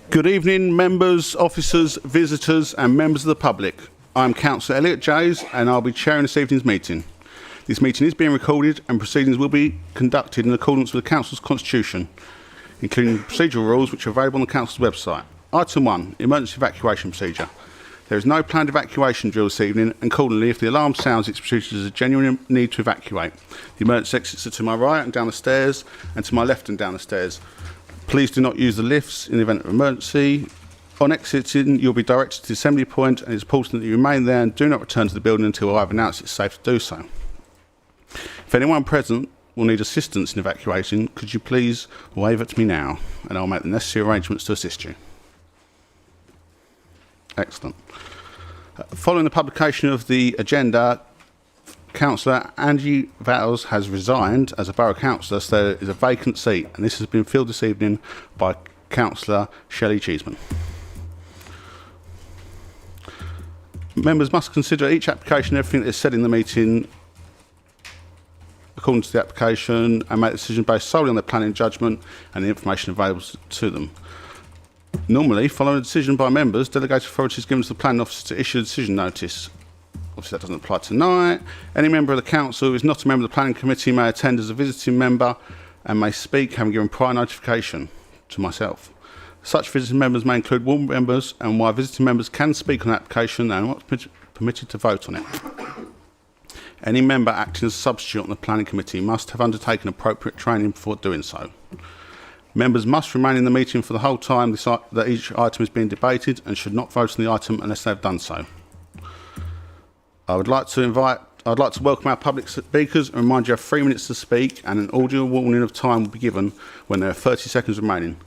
Good evening, members, officers, visitors and members of the public. I'm Councillor Elliot Jays and I'll be chairing this evening's meeting. This meeting is being recorded and proceedings will be conducted in accordance with the Council's constitution, including procedural rules which are available on the Council's website. Item 1, emergency evacuation procedure. There is no planned evacuation drill this evening, and accordingly, if the alarm sounds, it's produced as a genuine need to evacuate. The emergency exits are to my right and down the stairs, and to my left and down the stairs. Please do not use the lifts in the event of emergency. On exiting, you'll be directed to the assembly point, and it's important that you remain there and do not return to the building until I've announced it's safe to do so. If anyone present will need assistance in evacuation, could you please wave at me now, and I'll make the necessary arrangements to assist you. Excellent. Following the publication of the agenda, Councillor Angie Vowles has resigned as a Borough Councillor, so there is a vacant seat, and this has been filled this evening by Councillor Shelley Cheeseman. Members must consider each application and everything that is said in the meeting according to the application and make a decision based solely on their planning judgment and the information available to them. Normally, following a decision by members, delegated authority is given to the planning officer to issue a decision notice. Obviously that doesn't apply tonight. Any member of the council who is not a member of the planning committee may attend as a visiting member and may speak, having given prior notification to myself. Such visiting members may include ward members, and while visiting members can speak on the application, they are not permitted to vote on it. Any member acting as a substitute on the planning committee must have undertaken appropriate training before doing so. Members must remain in the meeting for the whole time that each item is being debated and should not vote on the item unless they have done so. I'd like to welcome our public speakers and remind you have 3 minutes to speak, and an audio warning of time will be given when there are 30 seconds remaining.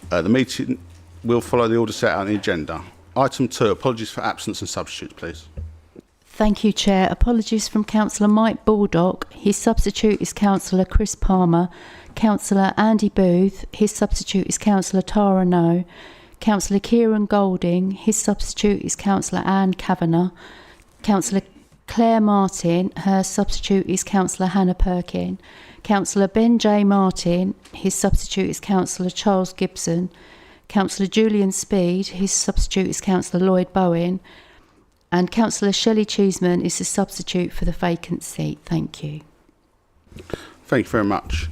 The meeting will follow the order set out on the agenda. Item 2, apologies for absence and substitutes, please. Thank you, Chair. Apologies from Councillor Mike Baldock. His substitute is Councillor Chris Palmer. Councillor Andy Booth. His substitute is Councillor Tara No. Councillor Kieran Golding. His substitute is Councillor Anne Kavanagh. Councillor Claire Martin. Her substitute is Councillor Hannah Perkin. Councillor Ben J. Martin. His substitute is Councillor Charles Gibson. Councillor Julian Speed. His substitute is Councillor Lloyd Bowen. And Councillor Shelley Cheeseman is the substitute for the vacant seat. Thank you. Thank you very much.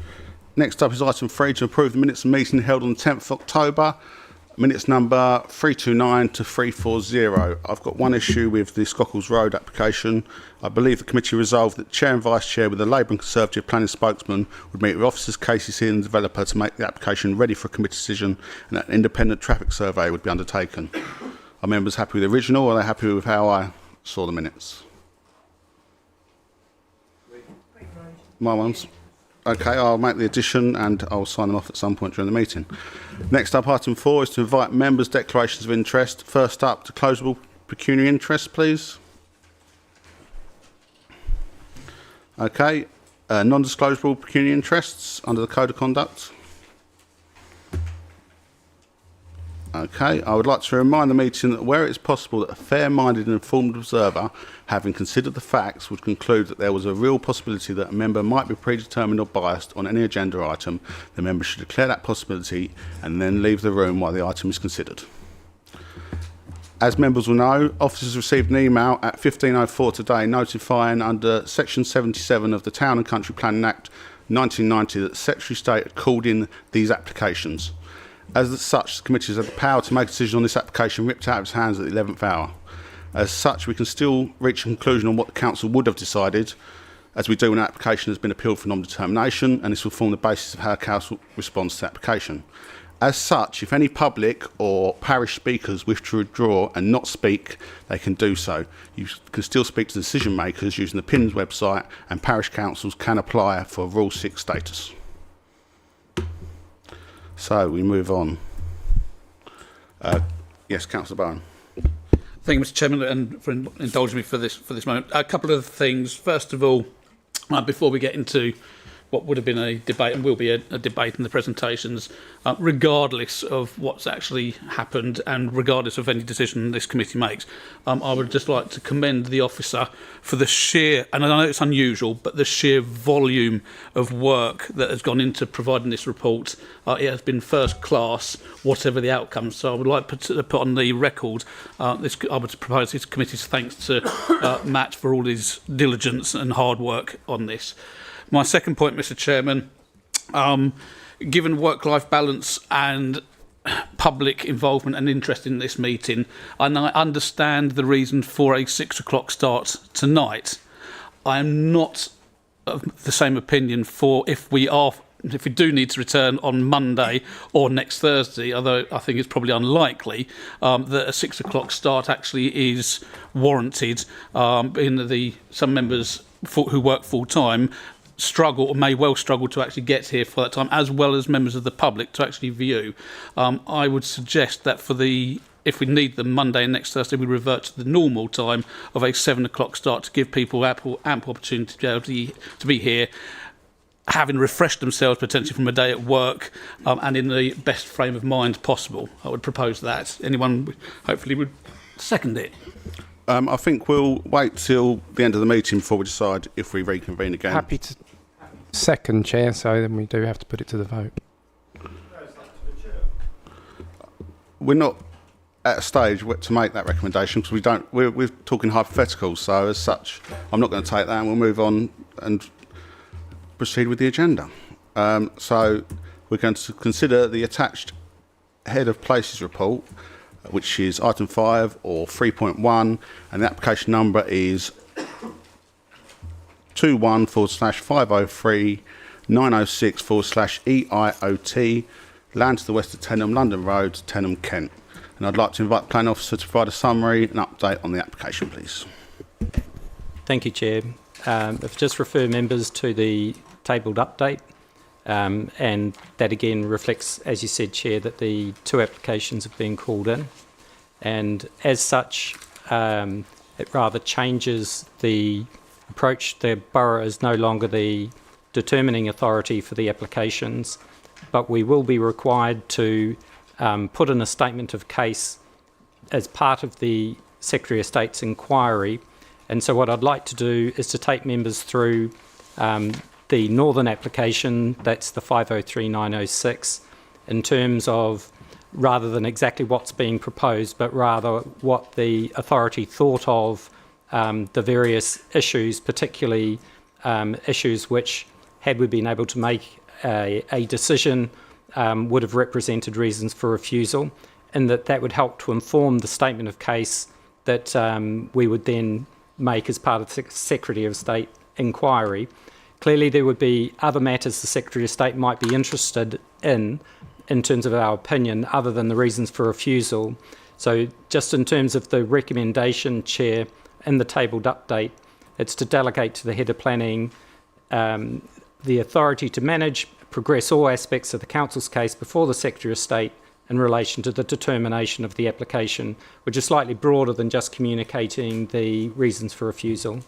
Next up is item 3, to approve the minutes of the meeting held on the 10th of October. Minutes number 329 to 340. I've got one issue with the Scockles Road application. I believe the committee resolved that Chair and Vice Chair with a Labour and Conservative planning spokesman would meet with officers, KCC and the developer to make the application ready for a committee decision, and that an independent traffic survey would be undertaken. Are members happy with the original, or are they happy with how I saw the minutes? My ones? Okay, I'll make the addition and I'll sign them off at some point during the meeting. Next up, item 4 is to invite members' declarations of interest. First up, declarable pecuniary interest, please. Okay, non-disclosable pecuniary interests under the Code of Conduct. Okay, I would like to remind the meeting that where it is possible that a fair-minded and informed observer, having considered the facts, would conclude that there was a real possibility that a member might be predetermined or biased on any agenda item, the member should declare that possibility and then leave the room while the item is considered. As members will know, officers received an email at 15:04 today notifying under Section 77 of the Town and Country Planning Act 1990 that the Secretary of State had called in these applications. As such, the committee has had the power to make a decision on this application ripped out of its hands at the 11th hour. As such, we can still reach a conclusion on what the council would have decided, as we do when an application has been appealed for non-determination, and this will form the basis of how council responds to the application. As such, if any public or parish speakers wish to withdraw and not speak, they can do so. You can still speak to decision makers using the PINS website, and parish councils can apply for Rule 6 status. So we move on. Yes, Councillor Bowen. Thank you, Mr. Chairman, and for indulging me for this moment. A couple of things. First of all, before we get into what would have been a debate and will be a debate in the presentations, regardless of what's actually happened and regardless of any decision this committee makes. I would just like to commend the officer for the sheer, and I know it's unusual, but the sheer volume of work that has gone into providing this report. It has been first class, whatever the outcome. So I would like to put on the record, I would propose this committee's thanks to Matt for all his diligence and hard work on this. My second point, Mr. Chairman, given work-life balance and public involvement and interest in this meeting, and I understand the reason for a 6 o'clock start tonight, I am not of the same opinion for if we do need to return on Monday or next Thursday, although I think it's probably unlikely that a 6 o'clock start actually is warranted. Some members who work full time struggle or may well struggle to actually get here for that time, as well as members of the public to actually view. I would suggest that if we need them Monday and next Thursday, we revert to the normal time of a 7 o'clock start to give people ample opportunity to be able to be here, having refreshed themselves potentially from a day at work, and in the best frame of mind possible. I would propose that. Anyone hopefully would second it. I think we'll wait till the end of the meeting before we decide if we reconvene again. Happy to second, Chair, so then we do have to put it to the vote. We're not at a stage to make that recommendation because we're talking hypotheticals, so as such I'm not going to take that, and we'll move on and proceed with the agenda. So we're going to consider the attached Head of Places report, which is item 5 or 3.1, and the application number is 21/503/906/EIOT, land to the west of Tenham, London Road, Tenham, Kent. And I'd like to invite the planning officer to provide a summary and update on the application, please. Thank you, Chair. If just refer members to the tabled update, and that again reflects, as you said, Chair, that the 2 applications have been called in, and as such it rather changes the approach. The borough is no longer the determining authority for the applications, but we will be required to put in a statement of case as part of the Secretary of State's inquiry. And so what I'd like to do is to take members through the northern application, that's the 503/906, in terms of rather than exactly what's being proposed, but rather what the authority thought of the various issues, particularly issues which, had we been able to make a decision, would have represented reasons for refusal, and that would help to inform the statement of case that we would then make as part of the Secretary of State inquiry. Clearly there would be other matters the Secretary of State might be interested in terms of our opinion, other than the reasons for refusal. So just in terms of the recommendation, Chair, in the tabled update, it's to delegate to the Head of Planning the authority to manage, progress all aspects of the Council's case before the Secretary of State in relation to the determination of the application, which is slightly broader than just communicating the reasons for refusal.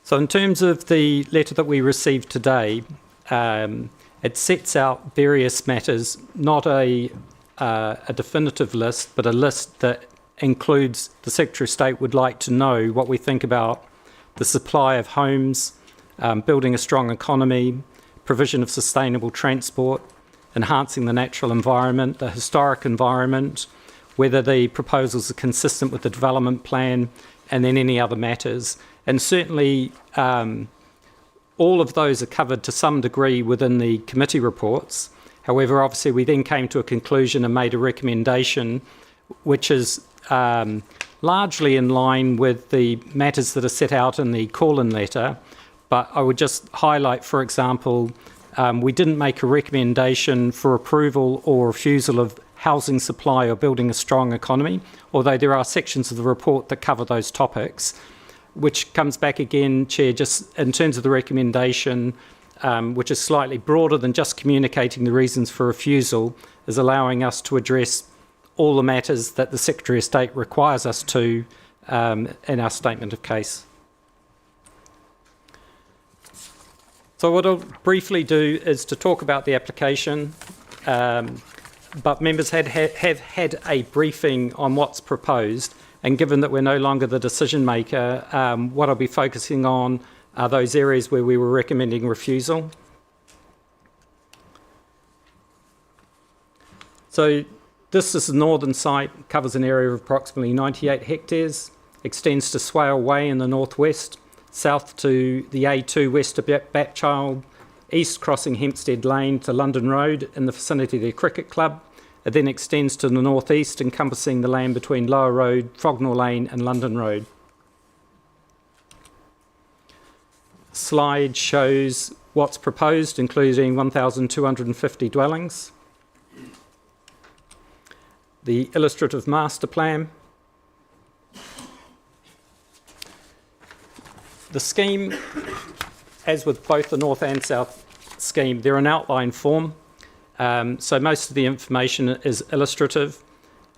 So in terms of the letter that we received today, it sets out various matters, not a definitive list, but a list that includes the Secretary of State would like to know what we think about the supply of homes, building a strong economy, provision of sustainable transport, enhancing the natural environment, the historic environment, whether the proposals are consistent with the development plan, and then any other matters. And certainly all of those are covered to some degree within the committee reports. However, obviously we then came to a conclusion and made a recommendation which is largely in line with the matters that are set out in the call-in letter. But I would just highlight, for example, we didn't make a recommendation for approval or refusal of housing supply or building a strong economy, although there are sections of the report that cover those topics, which comes back again, Chair, just in terms of the recommendation, which is slightly broader than just communicating the reasons for refusal, is allowing us to address all the matters that the Secretary of State requires us to in our statement of case. So what I'll briefly do is to talk about the application, but members have had a briefing on what's proposed, and given that we're no longer the decision maker, what I'll be focusing on are those areas where we were recommending refusal. So this is the northern site, covers an area of approximately 98 hectares, extends to Swale Way in the northwest, south to the A2 west of Batchild, east crossing Hempstead Lane to London Road in the vicinity of the cricket club. It then extends to the northeast, encompassing the land between Lower Road, Frognall Lane and London Road. Slide shows what's proposed, including 1,250 dwellings. The illustrative master plan. The scheme, as with both the north and south scheme, they're in outline form. So most of the information is illustrative.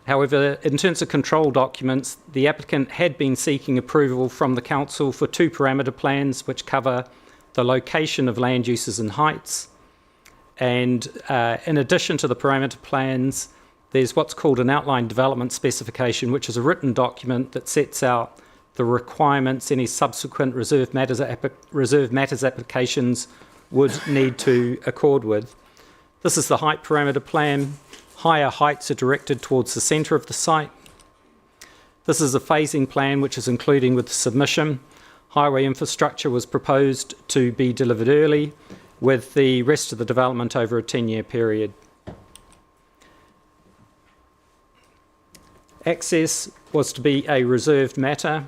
However, in terms of control documents, the applicant had been seeking approval from the council for 2 parameter plans which cover the location of land uses and heights. And in addition to the parameter plans, there's what's called an outline development specification, which is a written document that sets out the requirements any subsequent reserve matters applications would need to accord with. This is the height parameter plan. Higher heights are directed towards the centre of the site. This is a phasing plan which is including with the submission. Highway infrastructure was proposed to be delivered early, with the rest of the development over a 10-year period. Access was to be a reserved matter.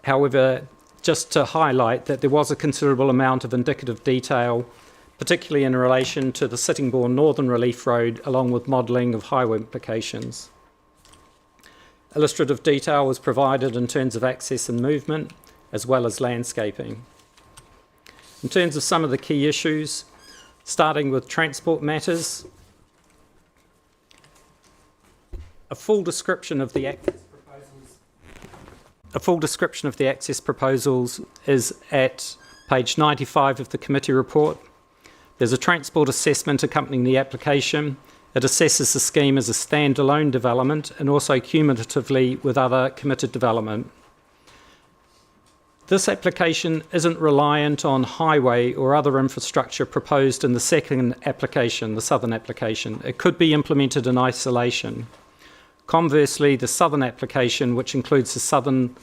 However, just to highlight that there was a considerable amount of indicative detail, particularly in relation to the Sittingbourne Northern Relief Road, along with modelling of highway implications. Illustrative detail was provided in terms of access and movement, as well as landscaping. In terms of some of the key issues, starting with transport matters, a full description of the access proposals is at page 95 of the committee report. There's a transport assessment accompanying the application. It assesses the scheme as a standalone development and also cumulatively with other committed development. This application isn't reliant on highway or other infrastructure proposed in the second application, the southern application. It could be implemented in isolation. Conversely, the southern application, which includes the southern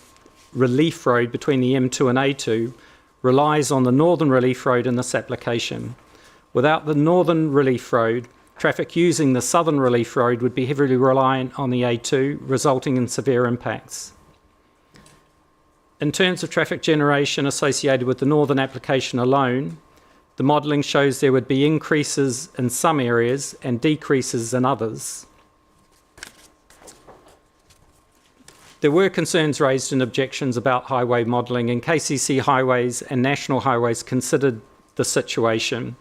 relief road between the M2 and A2, relies on the northern relief road in this application. Without the northern relief road, traffic using the southern relief road would be heavily reliant on the A2, resulting in severe impacts. In terms of traffic generation associated with the northern application alone, the modelling shows there would be increases in some areas and decreases in others. There were concerns raised and objections about highway modelling, and KCC Highways and National Highways considered the situation.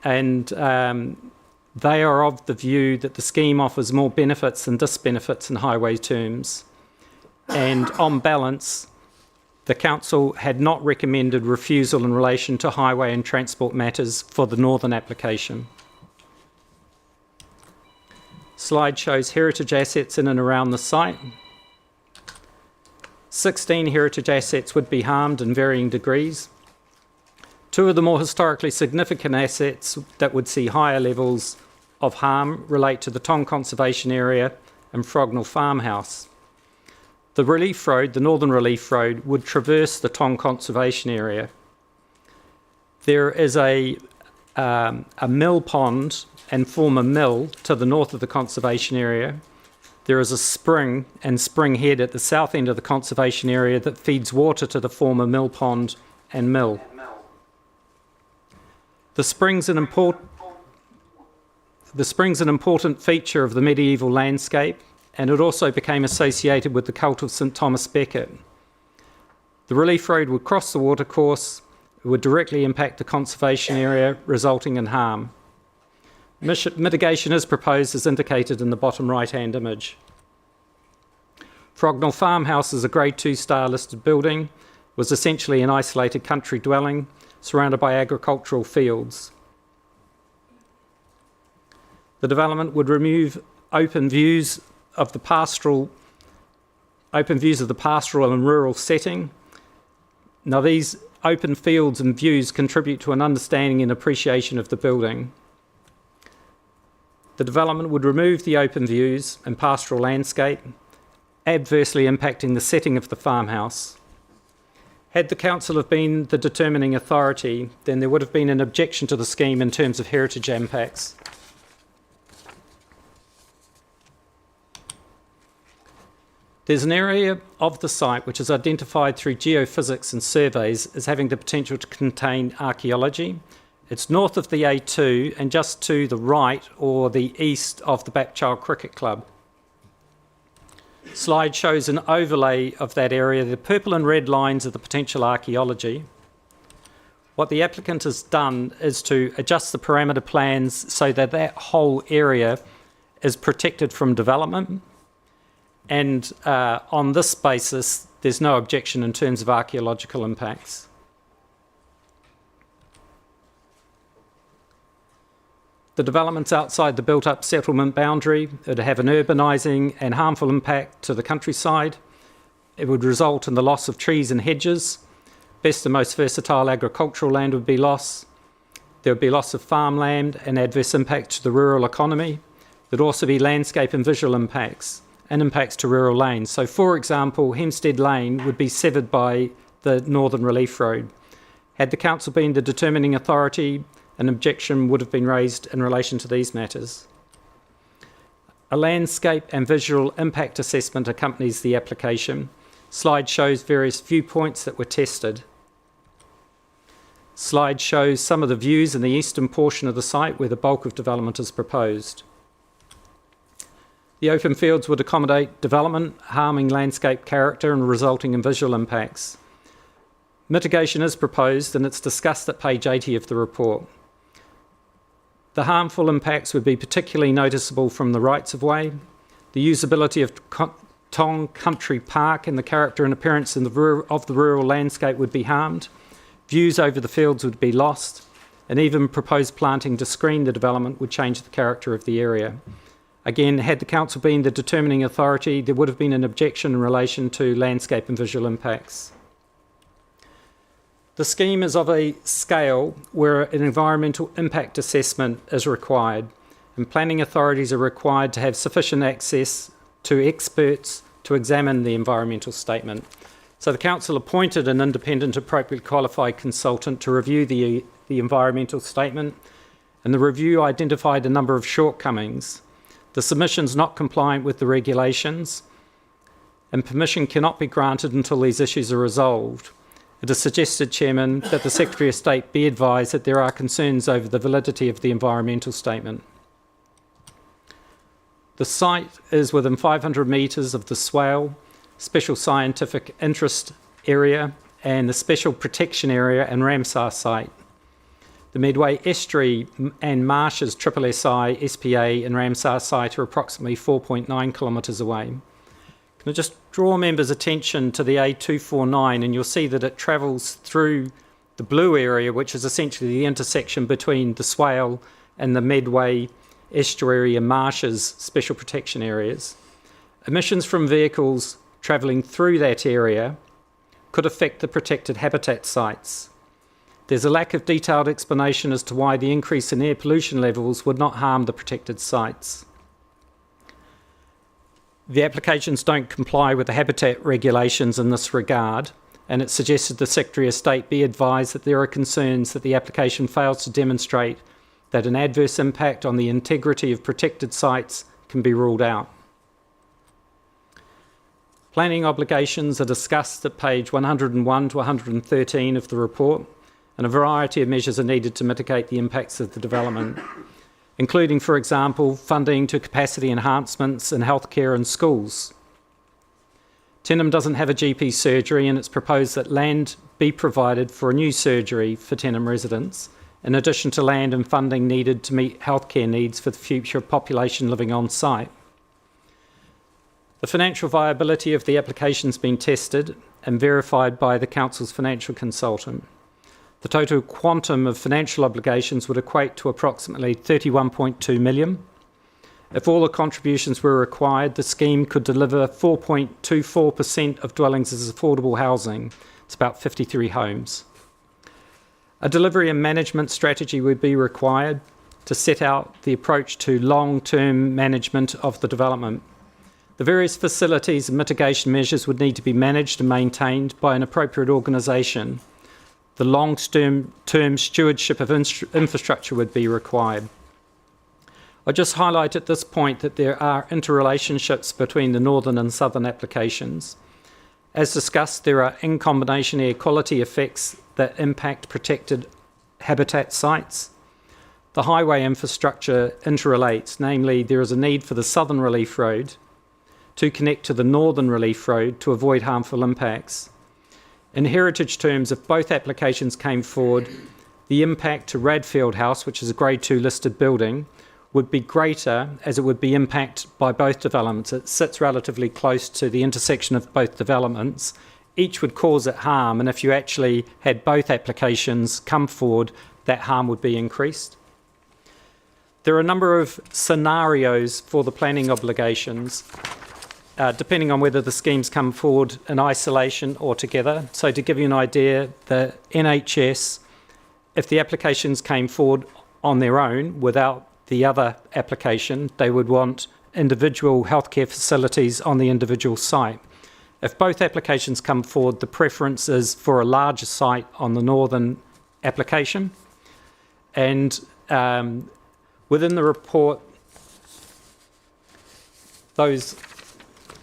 And they are of the view that the scheme offers more benefits than disbenefits in highway terms. And on balance, the council had not recommended refusal in relation to highway and transport matters for the northern application. Slide shows heritage assets in and around the site. 16 heritage assets would be harmed in varying degrees. 2 of the more historically significant assets that would see higher levels of harm relate to the Tong Conservation Area and Frognall Farmhouse. The relief road, the northern relief road, would traverse the Tong Conservation Area. There is a mill pond and former mill to the north of the conservation area. There is a spring and spring head at the south end of the conservation area that feeds water to the former mill pond and mill. The spring's an important feature of the medieval landscape, and it also became associated with the cult of St Thomas Becket. The relief road would cross the watercourse, it would directly impact the conservation area, resulting in harm. Mitigation is proposed as indicated in the bottom right-hand image. Frognall Farmhouse is a Grade 2 star listed building, was essentially an isolated country dwelling surrounded by agricultural fields. The development would remove open views of the pastoral and rural setting. Now, these open fields and views contribute to an understanding and appreciation of the building. The development would remove the open views and pastoral landscape, adversely impacting the setting of the farmhouse. Had the council have been the determining authority, then there would have been an objection to the scheme in terms of heritage impacts. There's an area of the site which is identified through geophysics and surveys as having the potential to contain archaeology. It's north of the A2 and just to the right or the east of the Bapchild Cricket Club. Slide shows an overlay of that area. The purple and red lines are the potential archaeology. What the applicant has done is to adjust the parameter plans so that that whole area is protected from development. And on this basis, there's no objection in terms of archaeological impacts. The development's outside the built-up settlement boundary. It would have an urbanising and harmful impact to the countryside. It would result in the loss of trees and hedges. Best and most versatile agricultural land would be lost. There would be loss of farmland and adverse impact to the rural economy. There'd also be landscape and visual impacts and impacts to rural lanes. So, for example, Hempstead Lane would be severed by the Northern Relief Road. Had the council been the determining authority, an objection would have been raised in relation to these matters. A landscape and visual impact assessment accompanies the application. Slide shows various viewpoints that were tested. Slide shows some of the views in the eastern portion of the site where the bulk of development is proposed. The open fields would accommodate development, harming landscape character and resulting in visual impacts. Mitigation is proposed and it's discussed at page 80 of the report. The harmful impacts would be particularly noticeable from the rights-of-way, the usability of Tong Country Park and the character and appearance of the rural landscape would be harmed, views over the fields would be lost, and even proposed planting to screen the development would change the character of the area. Again, had the council been the determining authority, there would have been an objection in relation to landscape and visual impacts. The scheme is of a scale where an environmental impact assessment is required, and planning authorities are required to have sufficient access to experts to examine the environmental statement. So the council appointed an independent, appropriately qualified consultant to review the environmental statement, and the review identified a number of shortcomings. The submission's not compliant with the regulations, and permission cannot be granted until these issues are resolved. It is suggested, Chairman, that the Secretary of State be advised that there are concerns over the validity of the environmental statement. The site is within 500 metres of the Swale, Special Scientific Interest Area and the Special Protection Area and Ramsar site. The Medway Estuary and Marshes SSI, SPA and Ramsar site are approximately 4.9 kilometres away. Can I just draw members' attention to the A249, and you'll see that it travels through the blue area, which is essentially the intersection between the Swale and the Medway Estuary and Marshes special protection areas. Emissions from vehicles travelling through that area could affect the protected habitat sites. There's a lack of detailed explanation as to why the increase in air pollution levels would not harm the protected sites. The applications don't comply with the habitat regulations in this regard, and it suggested the Secretary of State be advised that there are concerns that the application fails to demonstrate that an adverse impact on the integrity of protected sites can be ruled out. Planning obligations are discussed at page 101 to 113 of the report, and a variety of measures are needed to mitigate the impacts of the development, including, for example, funding to capacity enhancements in healthcare and schools. Tenham doesn't have a GP surgery, and it's proposed that land be provided for a new surgery for Tenham residents, in addition to land and funding needed to meet healthcare needs for the future population living on site. The financial viability of the application has been tested and verified by the Council's financial consultant. The total quantum of financial obligations would equate to approximately 31.2 million. If all the contributions were required, the scheme could deliver 4.24% of dwellings as affordable housing. It's about 53 homes. A delivery and management strategy would be required to set out the approach to long-term management of the development. The various facilities and mitigation measures would need to be managed and maintained by an appropriate organisation. The long-term stewardship of infrastructure would be required. I just highlight at this point that there are interrelationships between the northern and southern applications. As discussed, there are in combination air quality effects that impact protected habitat sites. The highway infrastructure interrelates, namely there is a need for the southern relief road to connect to the northern relief road to avoid harmful impacts. In heritage terms, if both applications came forward, the impact to Radfield House, which is a Grade 2 listed building, would be greater as it would be impacted by both developments. It sits relatively close to the intersection of both developments. Each would cause it harm, and if you actually had both applications come forward, that harm would be increased. There are a number of scenarios for the planning obligations, depending on whether the schemes come forward in isolation or together. So to give you an idea, the NHS, if the applications came forward on their own without the other application, they would want individual healthcare facilities on the individual site. If both applications come forward, the preference is for a larger site on the northern application. And within the report,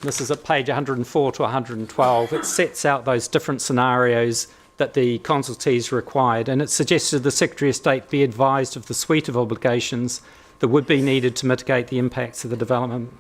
this is at page 104 to 112, it sets out those different scenarios that the consultees required, and it suggested the Secretary of State be advised of the suite of obligations that would be needed to mitigate the impacts of the development.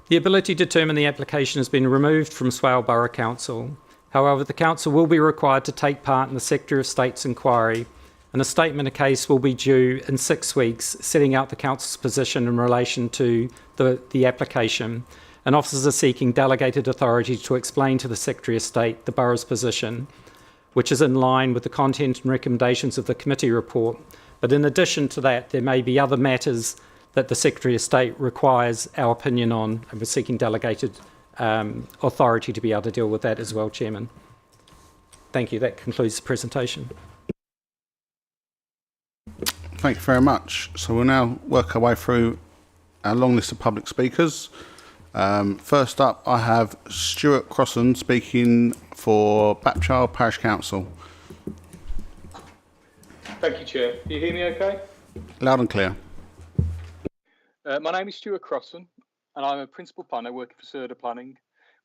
The ability to determine the application has been removed from Swale Borough Council. However, the Council will be required to take part in the Secretary of State's inquiry, and a statement of case will be due in 6 weeks, setting out the Council's position in relation to the application. And officers are seeking delegated authority to explain to the Secretary of State the Borough's position, which is in line with the content and recommendations of the committee report. But in addition to that, there may be other matters that the Secretary of State requires our opinion on, and we're seeking delegated authority to be able to deal with that as well, Chairman. Thank you. That concludes the presentation. Thank you very much. So we'll now work our way through our long list of public speakers. First up, I have Stuart Crossan speaking for Bapchild Parish Council. Thank you, Chair. Can you hear me okay? Loud and clear. My name is Stuart Crossan, and I'm a Principal Planner working for Serda Planning.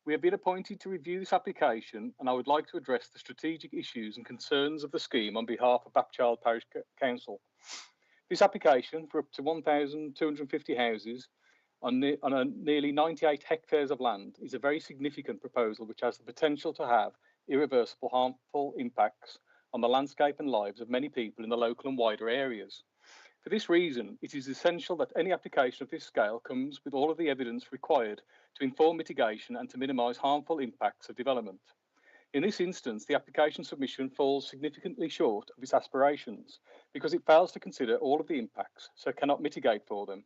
We have been appointed to review this application, and I would like to address the strategic issues and concerns of the scheme on behalf of Bapchild Parish Council. This application for up to 1,250 houses on nearly 98 hectares of land is a very significant proposal which has the potential to have irreversible harmful impacts on the landscape and lives of many people in the local and wider areas. For this reason, it is essential that any application of this scale comes with all of the evidence required to inform mitigation and to minimise harmful impacts of development. In this instance, the application submission falls significantly short of its aspirations because it fails to consider all of the impacts, so cannot mitigate for them.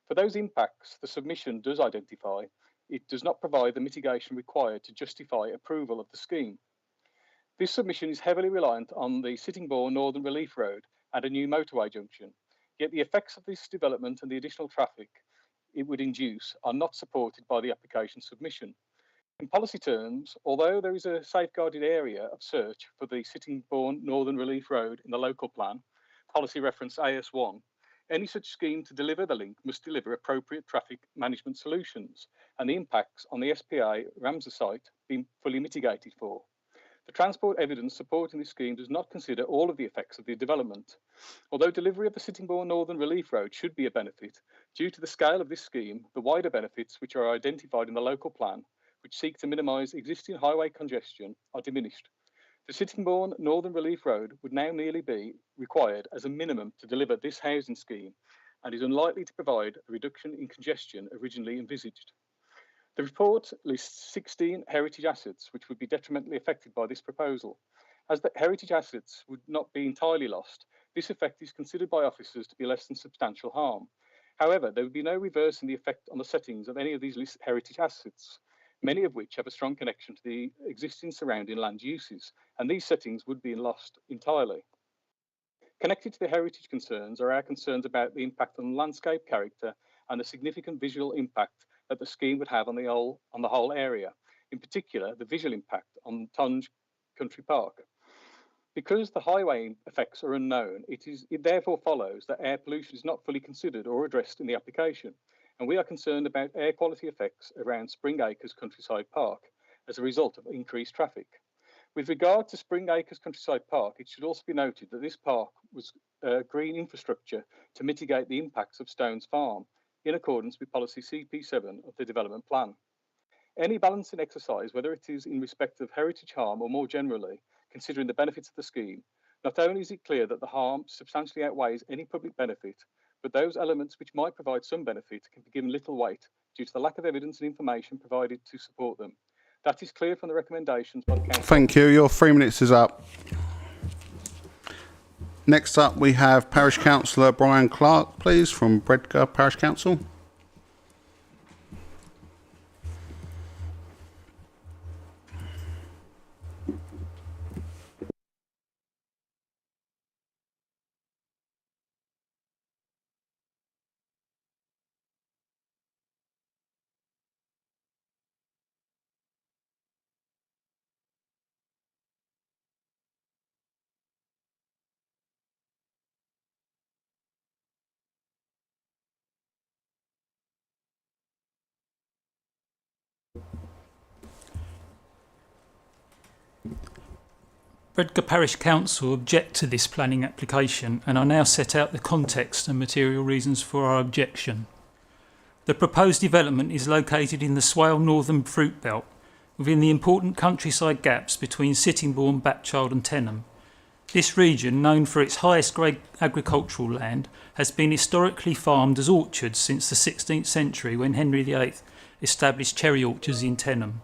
For those impacts the submission does identify, it does not provide the mitigation required to justify approval of the scheme. This submission is heavily reliant on the Sittingbourne Northern Relief Road and a new motorway junction, yet the effects of this development and the additional traffic it would induce are not supported by the application submission. In policy terms, although there is a safeguarded area of search for the Sittingbourne Northern Relief Road in the local plan, policy reference AS1, any such scheme to deliver the link must deliver appropriate traffic management solutions and the impacts on the SPA Ramsar site being fully mitigated for. The transport evidence supporting this scheme does not consider all of the effects of the development. Although delivery of the Sittingbourne Northern Relief Road should be a benefit, due to the scale of this scheme, the wider benefits which are identified in the local plan, which seek to minimise existing highway congestion, are diminished. The Sittingbourne Northern Relief Road would now nearly be required as a minimum to deliver this housing scheme, and is unlikely to provide a reduction in congestion originally envisaged. The report lists 16 heritage assets which would be detrimentally affected by this proposal. As the heritage assets would not be entirely lost, this effect is considered by officers to be less than substantial harm. However, there would be no reversing the effect on the settings of any of these heritage assets, many of which have a strong connection to the existing surrounding land uses, and these settings would be lost entirely. Connected to the heritage concerns are our concerns about the impact on landscape character and the significant visual impact that the scheme would have on the whole area, in particular the visual impact on Tonge Country Park. Because the highway effects are unknown, it therefore follows that air pollution is not fully considered or addressed in the application, and we are concerned about air quality effects around Spring Acres Countryside Park as a result of increased traffic. With regard to Spring Acres Countryside Park, it should also be noted that this park was green infrastructure to mitigate the impacts of Stones Farm, in accordance with policy CP7 of the development plan. Any balancing exercise, whether it is in respect of heritage harm or more generally, considering the benefits of the scheme, not only is it clear that the harm substantially outweighs any public benefit, but those elements which might provide some benefit can be given little weight due to the lack of evidence and information provided to support them. That is clear from the recommendations by the Council. Thank you. Your 3 minutes is up. Next up, we have Parish Councillor Brian Clark, please, from Bredgar Parish Council. Bredgar Parish Council object to this planning application, and I now set out the context and material reasons for our objection. The proposed development is located in the Swale Northern Fruit Belt, within the important countryside gaps between Sittingbourne, Batchild and Tenham. This region, known for its highest grade agricultural land, has been historically farmed as orchards since the 16th century, when Henry VIII established cherry orchards in Tenham.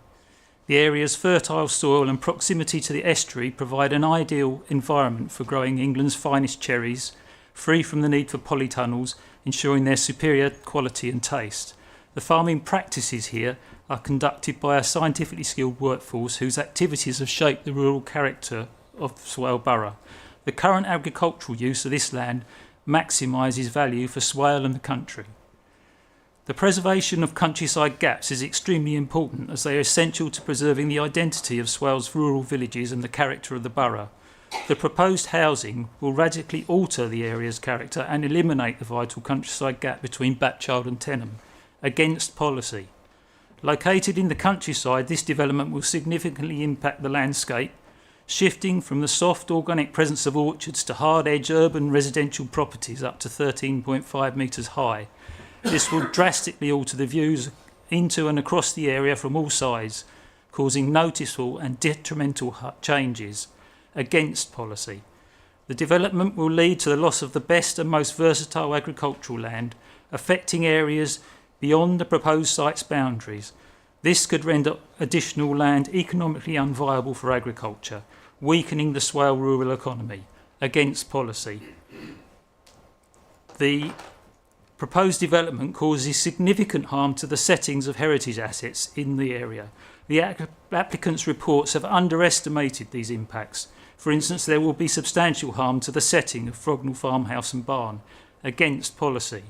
The area's fertile soil and proximity to the estuary provide an ideal environment for growing England's finest cherries, free from the need for polytunnels, ensuring their superior quality and taste. The farming practices here are conducted by a scientifically skilled workforce whose activities have shaped the rural character of Swale Borough. The current agricultural use of this land maximises value for Swale and the country. The preservation of countryside gaps is extremely important, as they are essential to preserving the identity of Swale's rural villages and the character of the borough. The proposed housing will radically alter the area's character and eliminate the vital countryside gap between Batchild and Tenham, against policy. Located in the countryside, this development will significantly impact the landscape, shifting from the soft organic presence of orchards to hard-edge urban residential properties up to 13.5 metres high. This will drastically alter the views into and across the area from all sides, causing noticeable and detrimental changes, against policy. The development will lead to the loss of the best and most versatile agricultural land, affecting areas beyond the proposed site's boundaries. This could render additional land economically unviable for agriculture, weakening the Swale rural economy, against policy. The proposed development causes significant harm to the settings of heritage assets in the area. The applicant's reports have underestimated these impacts. For instance, there will be substantial harm to the setting of Frognall Farmhouse and Barn, against policy.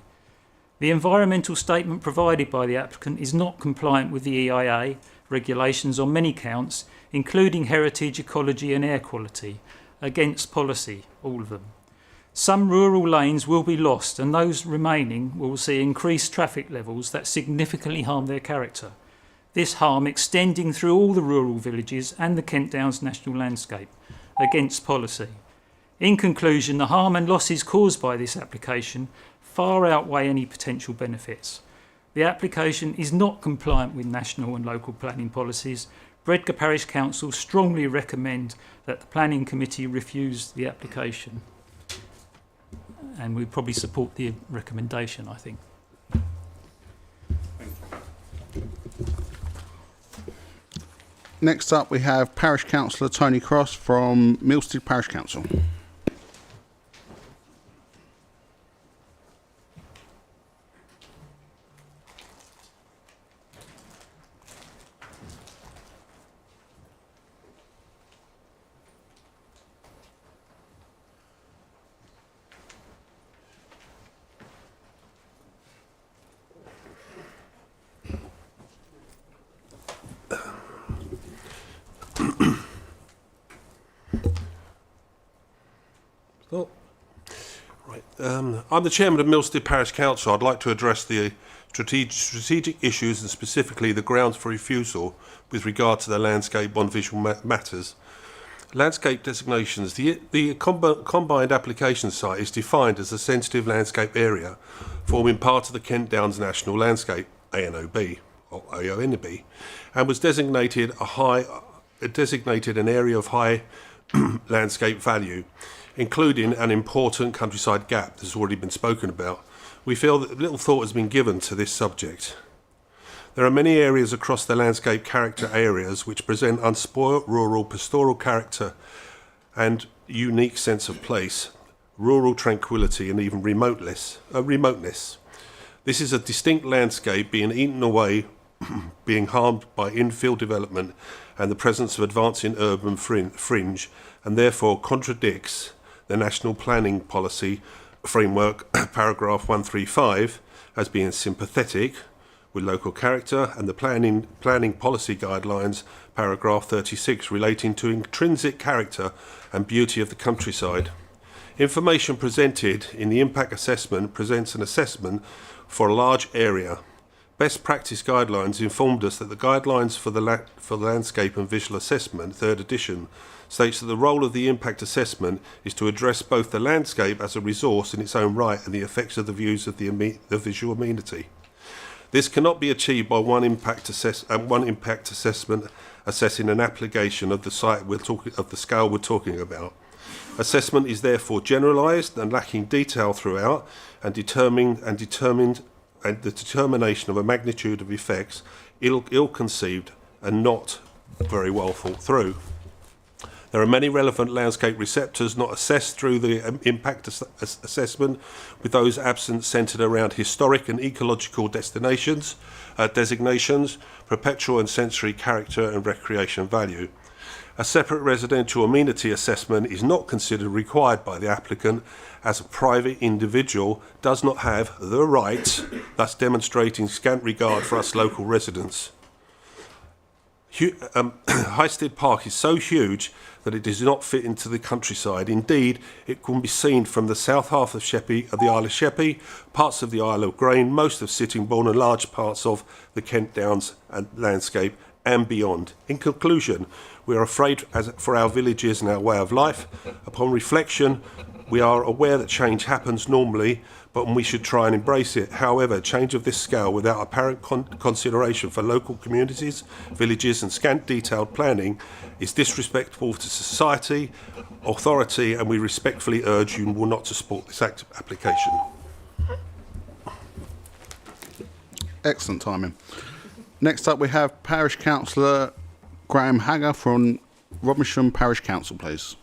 The environmental statement provided by the applicant is not compliant with the EIA regulations on many counts, including heritage, ecology and air quality, against policy, all of them. Some rural lanes will be lost, and those remaining will see increased traffic levels that significantly harm their character. This harm extending through all the rural villages and the Kent Downs national landscape, against policy. In conclusion, the harm and losses caused by this application far outweigh any potential benefits. The application is not compliant with national and local planning policies. Bredgar Parish Council strongly recommend that the Planning Committee refuse the application. and we probably support the recommendation, I think. Next up, we have Parish Councillor Tony Cross from Milstead Parish Council. I'm the chairman of Milstead Parish Council. I'd like to address the strategic issues and specifically the grounds for refusal with regard to the landscape on visual matters. Landscape designations. The combined application site is defined as a sensitive landscape area forming part of the Kent Downs National Landscape, ANOB, or AONB, and was designated an area of high landscape value, including an important countryside gap that has already been spoken about. We feel that little thought has been given to this subject. There are many areas across the landscape character areas which present unspoilt rural pastoral character and unique sense of place, rural tranquility and even remoteness. This is a distinct landscape being eaten away, being harmed by infill development and the presence of advancing urban fringe, and therefore contradicts the National Planning Policy Framework, paragraph 135, as being sympathetic with local character, and the Planning Policy Guidelines, paragraph 36, relating to intrinsic character and beauty of the countryside. Information presented in the impact assessment presents an assessment for a large area. Best practice guidelines informed us that the guidelines for the landscape and visual assessment, 3rd edition, states that the role of the impact assessment is to address both the landscape as a resource in its own right and the effects of the views of the visual amenity. This cannot be achieved by one impact assessment assessing an application of the site of the scale we're talking about. Assessment is therefore generalised and lacking detail throughout, and the determination of a magnitude of effects ill-conceived and not very well thought through. There are many relevant landscape receptors not assessed through the impact assessment, with those absent centred around historic and ecological designations, perpetual and sensory character and recreation value. A separate residential amenity assessment is not considered required by the applicant, as a private individual does not have the right, thus demonstrating scant regard for us local residents. Highstead Park is so huge that it does not fit into the countryside. Indeed, it can be seen from the south half of the Isle of Sheppey, parts of the Isle of Grain, most of Sittingbourne and large parts of the Kent Downs and landscape and beyond. In conclusion, we are afraid for our villages and our way of life. Upon reflection, we are aware that change happens normally, but we should try and embrace it. However, change of this scale without apparent consideration for local communities, villages and scant detailed planning is disrespectful to society, authority, and we respectfully urge you not to support this application. Excellent timing. Next up, we have Parish Councillor Graham Hagger from Rodmersham Parish Council, please.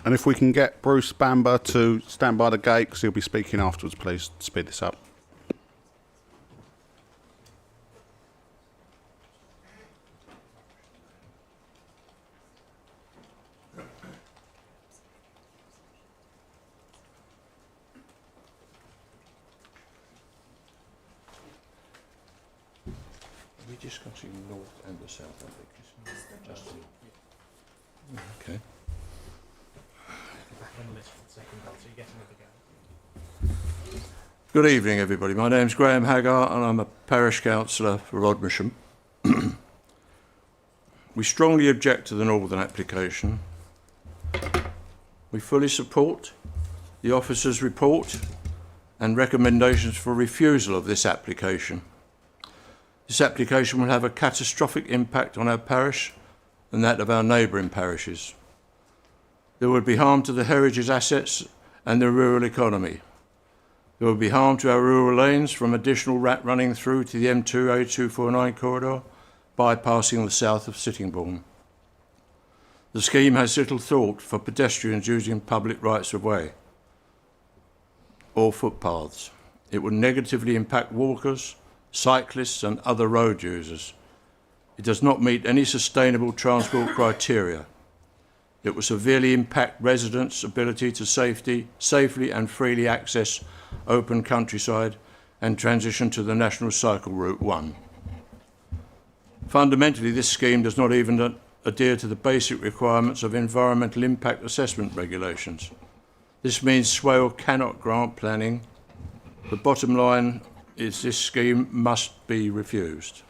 And if we can get Bruce Bamber to stand by the gate, because he'll be speaking afterwards, please speed this up. We're discussing north and the south, I think. Just okay. Good evening, everybody. My name's Graham Haggart and I'm a parish councillor for Rodmersham. We strongly object to the northern application. We fully support the officer's report and recommendations for refusal of this application. This application will have a catastrophic impact on our parish and that of our neighbouring parishes. There would be harm to the heritage assets and the rural economy. There would be harm to our rural lanes from additional rat running through to the M2A249 corridor, bypassing the south of Sittingbourne. The scheme has little thought for pedestrians using public rights of way or footpaths. It would negatively impact walkers, cyclists and other road users. It does not meet any sustainable transport criteria. It will severely impact residents' ability to safely and freely access open countryside and transition to the National Cycle Route 1. Fundamentally, this scheme does not even adhere to the basic requirements of environmental impact assessment regulations. This means Swale cannot grant planning. The bottom line is this scheme must be refused.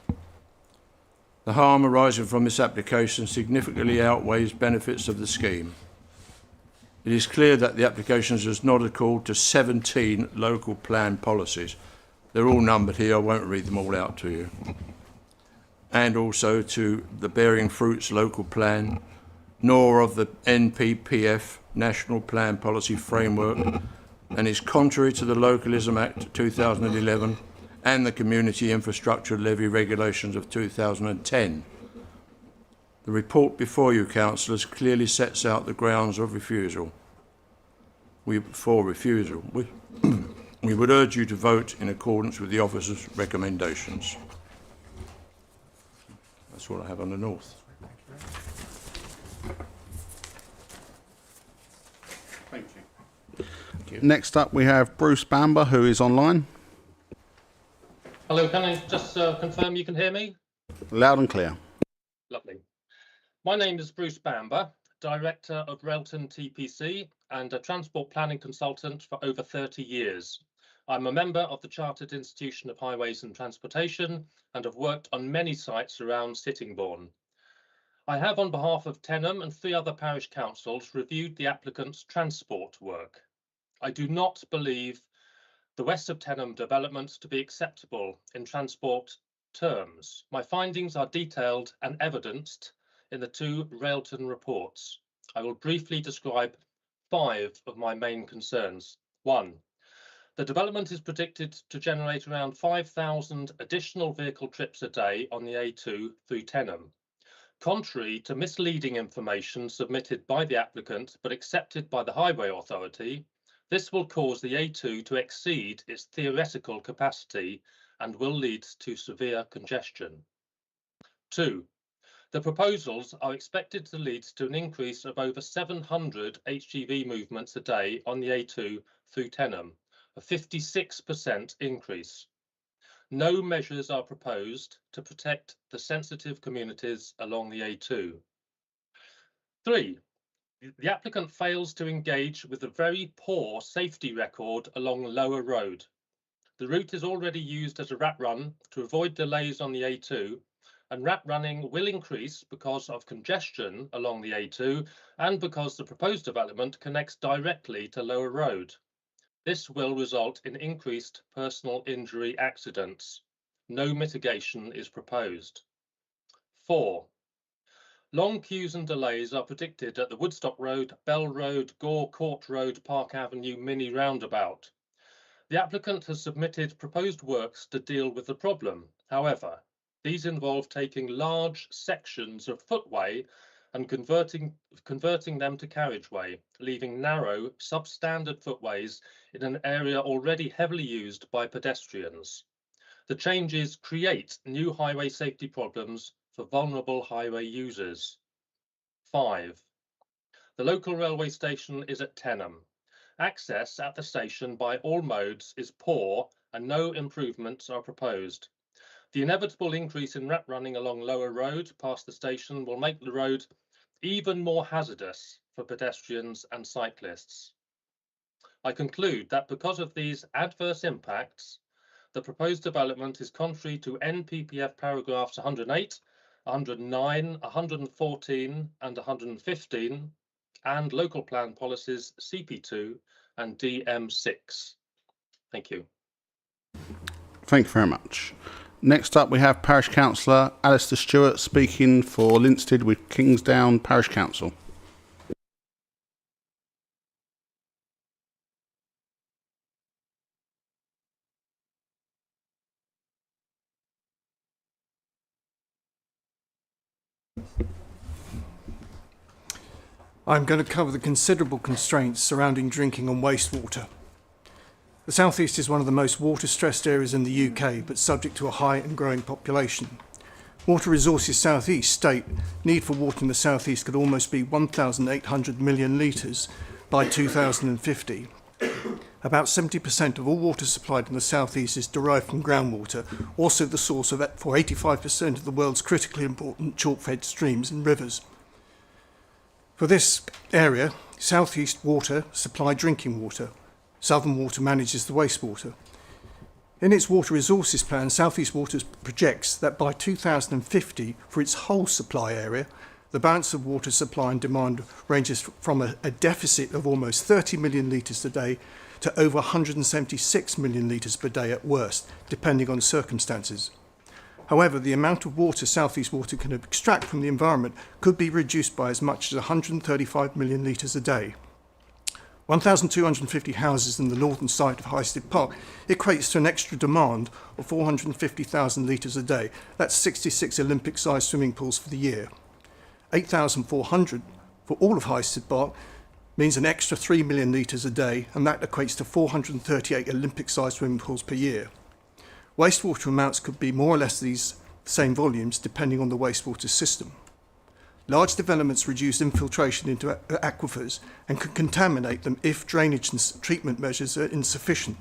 The harm arising from this application significantly outweighs benefits of the scheme. It is clear that the application does not accord to 17 local plan policies. They're all numbered here, I won't read them all out to you. And also to the Bearing Fruits local plan, nor of the NPPF National Plan Policy Framework, and is contrary to the Localism Act 2011 and the Community Infrastructure Levy Regulations of 2010. The report before you, councillors, clearly sets out the grounds of refusal. We would urge you to vote in accordance with the officer's recommendations. That's all I have on the north. Thank you. Next up, we have Bruce Bamber, who is online. Hello, can I just confirm you can hear me? Loud and clear. Lovely. My name is Bruce Bamber, Director of Relton TPC and a transport planning consultant for over 30 years. I'm a member of the Chartered Institution of Highways and Transportation and have worked on many sites around Sittingbourne. I have, on behalf of Tenham and 3 other parish councils, reviewed the applicant's transport work. I do not believe the west of Tenham development to be acceptable in transport terms. My findings are detailed and evidenced in the 2 Railton reports. I will briefly describe 5 of my main concerns. 1. The development is predicted to generate around 5,000 additional vehicle trips a day on the A2 through Tenham. Contrary to misleading information submitted by the applicant but accepted by the Highway Authority, this will cause the A2 to exceed its theoretical capacity and will lead to severe congestion. 2. The proposals are expected to lead to an increase of over 700 HGV movements a day on the A2 through Tenham, a 56% increase. No measures are proposed to protect the sensitive communities along the A2. 3. The applicant fails to engage with a very poor safety record along Lower Road. The route is already used as a rat run to avoid delays on the A2, and rat running will increase because of congestion along the A2 and because the proposed development connects directly to Lower Road. This will result in increased personal injury accidents. No mitigation is proposed. 4. Long queues and delays are predicted at the Woodstock Road, Bell Road, Gore Court Road, Park Avenue mini roundabout. The applicant has submitted proposed works to deal with the problem. However, these involve taking large sections of footway and converting them to carriageway, leaving narrow, substandard footways in an area already heavily used by pedestrians. The changes create new highway safety problems for vulnerable highway users. 5. The local railway station is at Tenham. Access at the station by all modes is poor and no improvements are proposed. The inevitable increase in rat running along Lower Road past the station will make the road even more hazardous for pedestrians and cyclists. I conclude that because of these adverse impacts, the proposed development is contrary to NPPF paragraphs 108, 109, 114 and 115 and local plan policies CP2, and DM6. Thank you. Thank you very much. Next up, we have Parish Councillor Alistair Stewart speaking for Linstead with Kingsdown Parish Council. I'm going to cover the considerable constraints surrounding drinking and wastewater. The South East is one of the most water-stressed areas in the UK, but subject to a high and growing population. Water Resources South East state need for water in the South East could almost be 1,800 million litres by 2050. About 70% of all water supplied in the South East is derived from groundwater, also the source for 85% of the world's critically important chalk-fed streams and rivers. For this area, South East Water supply drinking water. Southern Water manages the wastewater. In its water resources plan, South East Water projects that by 2050, for its whole supply area, the balance of water supply and demand ranges from a deficit of almost 30 million litres a day to over 176 million litres per day at worst, depending on circumstances. However, the amount of water South East Water can extract from the environment could be reduced by as much as 135 million litres a day. 1,250 houses in the northern side of Highstead Park equates to an extra demand of 450,000 litres a day. That's 66 Olympic-sized swimming pools for the year. 8,400 for all of Highstead Park means an extra 3 million litres a day, and that equates to 438 Olympic-sized swimming pools per year. Wastewater amounts could be more or less these same volumes depending on the wastewater system. Large developments reduce infiltration into aquifers and can contaminate them if drainage and treatment measures are insufficient.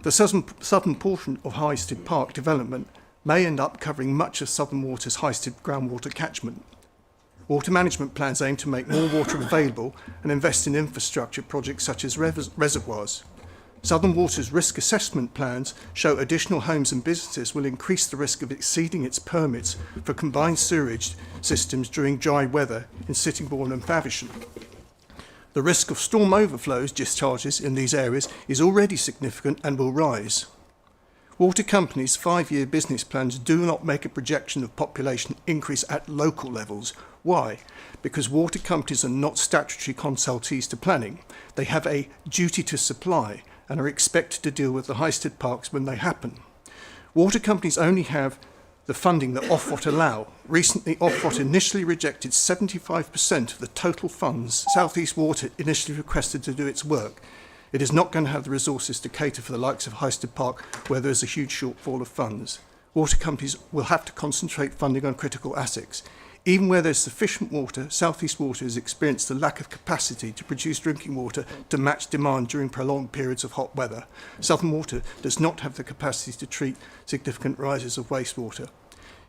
The southern portion of Highstead Park development may end up covering much of Southern Water's Highstead groundwater catchment. Water management plans aim to make more water available and invest in infrastructure projects such as reservoirs. Southern Water's risk assessment plans show additional homes and businesses will increase the risk of exceeding its permits for combined sewerage systems during dry weather in Sittingbourne and Faversham. The risk of storm overflows discharges in these areas is already significant and will rise. Water companies' 5-year business plans do not make a projection of population increase at local levels. Why? Because water companies are not statutory consultees to planning. They have a duty to supply and are expected to deal with the Highstead Parks when they happen. Water companies only have the funding that Ofwat allow. Recently, Ofwat initially rejected 75% of the total funds South East Water initially requested to do its work. It is not going to have the resources to cater for the likes of Highstead Park, where there is a huge shortfall of funds. Water companies will have to concentrate funding on critical assets. Even where there's sufficient water, South East Water has experienced a lack of capacity to produce drinking water to match demand during prolonged periods of hot weather. Southern Water does not have the capacity to treat significant rises of wastewater.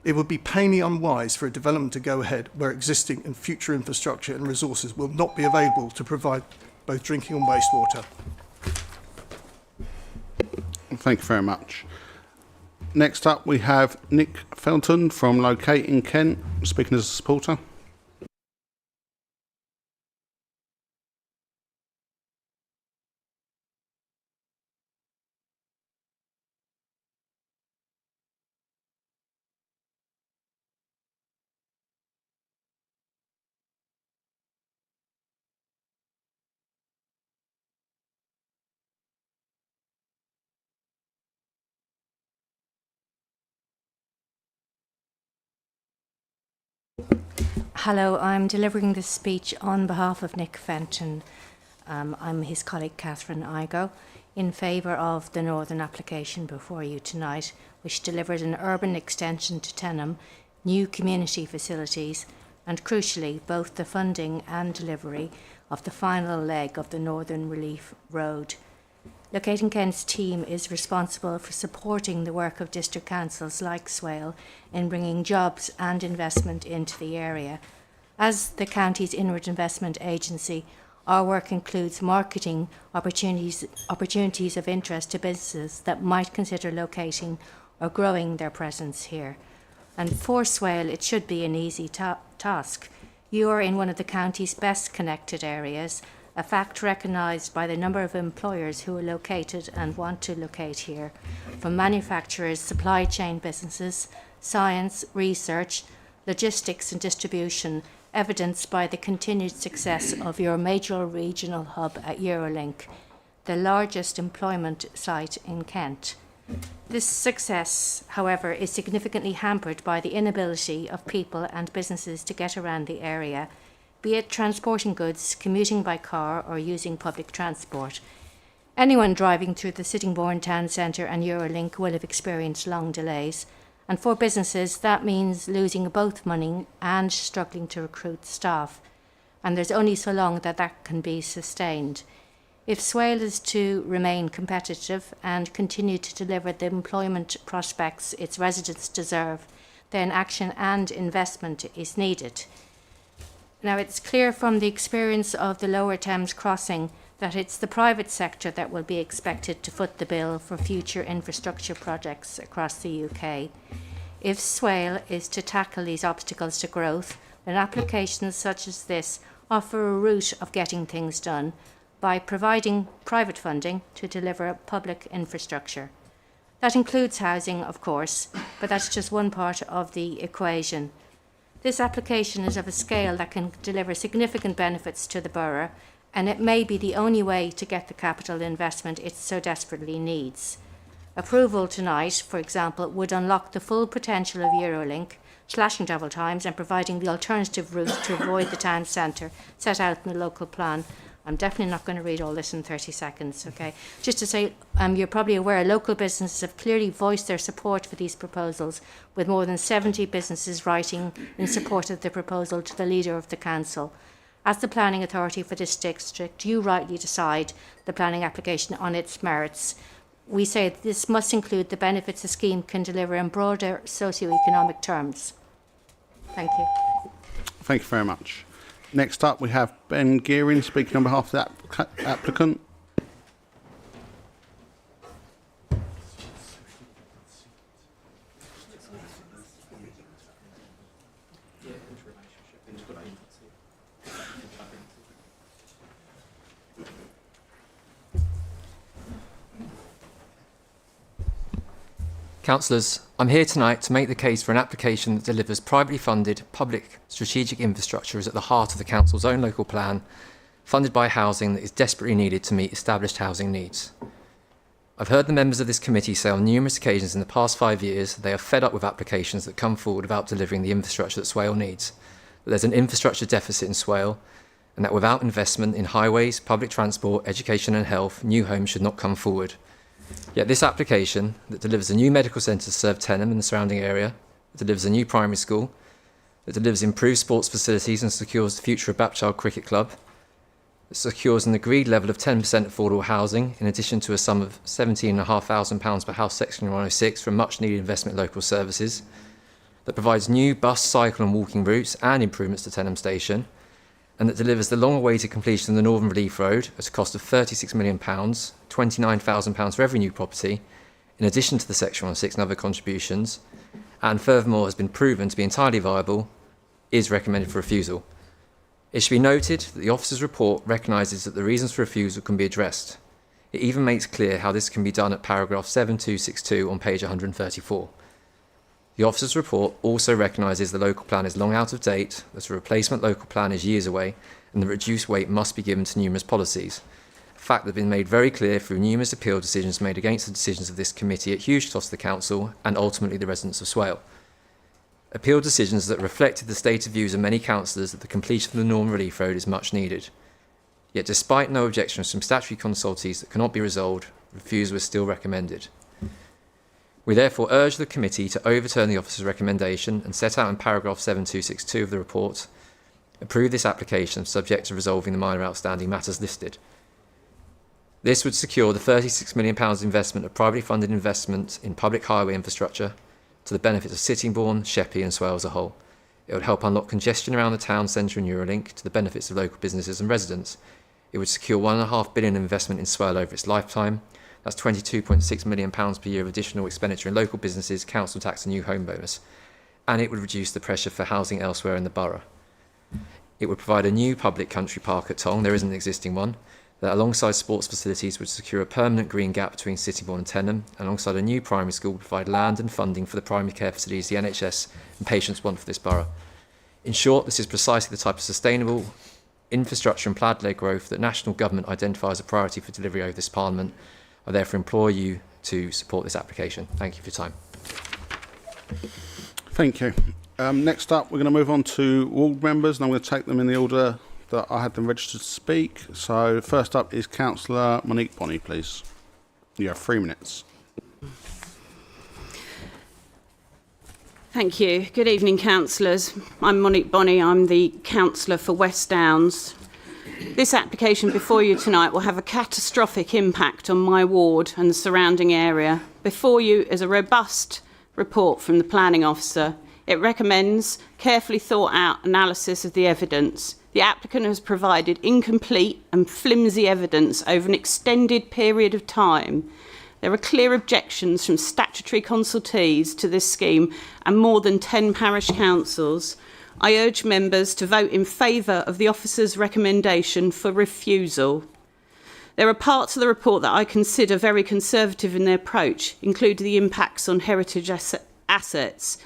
It would be plainly unwise for a development to go ahead where existing and future infrastructure and resources will not be available to provide both drinking and wastewater. Thank you very much. Next up, we have Nick Felton from Locate in Kent, speaking as a supporter. Hello, I'm delivering this speech on behalf of Nick Fenton. I'm his colleague Catherine Igo, in favour of the Northern application before you tonight, which delivered an urban extension to Tenham, new community facilities, and crucially, both the funding and delivery of the final leg of the Northern Relief Road. Locating Kent's team is responsible for supporting the work of district councils like Swale in bringing jobs and investment into the area. As the county's inward investment agency, our work includes marketing opportunities of interest to businesses that might consider locating or growing their presence here. And for Swale, it should be an easy task. You are in one of the county's best connected areas, a fact recognised by the number of employers who are located and want to locate here, from manufacturers, supply chain businesses, science, research, logistics and distribution, evidenced by the continued success of your major regional hub at Eurolink, the largest employment site in Kent. This success, however, is significantly hampered by the inability of people and businesses to get around the area, be it transporting goods, commuting by car or using public transport. Anyone driving through the Sittingbourne town centre and Eurolink will have experienced long delays, and for businesses that means losing both money and struggling to recruit staff, and there's only so long that can be sustained. If Swale is to remain competitive and continue to deliver the employment prospects its residents deserve, then action and investment is needed. Now, it's clear from the experience of the Lower Thames crossing that it's the private sector that will be expected to foot the bill for future infrastructure projects across the UK. If Swale is to tackle these obstacles to growth, then applications such as this offer a route of getting things done by providing private funding to deliver public infrastructure. That includes housing, of course, but that's just one part of the equation. This application is of a scale that can deliver significant benefits to the borough, and it may be the only way to get the capital investment it so desperately needs. Approval tonight, for example, would unlock the full potential of Eurolink, slashing travel times and providing the alternative route to avoid the town centre set out in the local plan. I'm definitely not going to read all this in 30 seconds, okay? Just to say, you're probably aware local businesses have clearly voiced their support for these proposals, with more than 70 businesses writing in support of the proposal to the leader of the council. As the planning authority for this district, you rightly decide the planning application on its merits. We say that this must include the benefits the scheme can deliver in broader socio-economic terms. Thank you. Thank you very much. Next up, we have Ben Gearing speaking on behalf of the applicant. Councillors, I'm here tonight to make the case for an application that delivers privately funded public strategic infrastructure is at the heart of the Council's own local plan, funded by housing that is desperately needed to meet established housing needs. I've heard the members of this committee say on numerous occasions in the past 5 years they are fed up with applications that come forward without delivering the infrastructure that Swale needs, that there's an infrastructure deficit in Swale, and that without investment in highways, public transport, education and health, new homes should not come forward. Yet this application that delivers a new medical centre to serve Tenham and the surrounding area, that delivers a new primary school, that delivers improved sports facilities and secures the future of Bapchild Cricket Club, that secures an agreed level of 10% affordable housing in addition to a sum of £17,500 per house section 106 for much needed investment in local services, that provides new bus, cycle and walking routes and improvements to Tenham Station, and that delivers the long-awaited completion of the Northern Relief Road at a cost of £36 million, £29,000 for every new property, in addition to the Section 106 and other contributions, and furthermore has been proven to be entirely viable, is recommended for refusal. It should be noted that the officer's report recognises that the reasons for refusal can be addressed. It even makes clear how this can be done at paragraph 7262 on page 134. The officer's report also recognises the local plan is long out of date, that a replacement local plan is years away, and the reduced weight must be given to numerous policies. A fact that has been made very clear through numerous appeal decisions made against the decisions of this committee at huge cost to the council and ultimately the residents of Swale. Appeal decisions that reflected the stated views of many councillors that the completion of the Northern Relief Road is much needed. Yet despite no objections from statutory consultees that cannot be resolved, refusal is still recommended. We therefore urge the committee to overturn the officer's recommendation and set out in paragraph 7262 of the report, approve this application subject to resolving the minor outstanding matters listed. This would secure the £36 million investment of privately funded investment in public highway infrastructure to the benefit of Sittingbourne, Sheppey and Swale as a whole. It would help unlock congestion around the town centre and Eurolink to the benefits of local businesses and residents. It would secure £1.5 billion investment in Swale over its lifetime. That's £22.6 million per year of additional expenditure in local businesses, council tax and new home bonus. And it would reduce the pressure for housing elsewhere in the borough. it would provide a new public country park at Tong, there isn't an existing one, that alongside sports facilities would secure a permanent green gap between Sittingbourne and Tenham, alongside a new primary school would provide land and funding for the primary care facilities the NHS and patients want for this borough. In short, this is precisely the type of sustainable infrastructure and plaid-led growth that national government identifies as a priority for delivery over this Parliament. I therefore implore you to support this application. Thank you for your time. Thank you. Next up, we're going to move on to ward members, and I'm going to take them in the order that I had them registered to speak. So first up is Councillor Monique Bonney, please. You have 3 minutes. Thank you. Good evening, councillors. I'm Monique Bonney. I'm the councillor for West Downs. This application before you tonight will have a catastrophic impact on my ward and the surrounding area. Before you is a robust report from the planning officer. It recommends carefully thought out analysis of the evidence. The applicant has provided incomplete and flimsy evidence over an extended period of time. There are clear objections from statutory consultees to this scheme and more than 10 parish councils. I urge members to vote in favour of the officer's recommendation for refusal. There are parts of the report that I consider very conservative in their approach, including the impacts on heritage assets.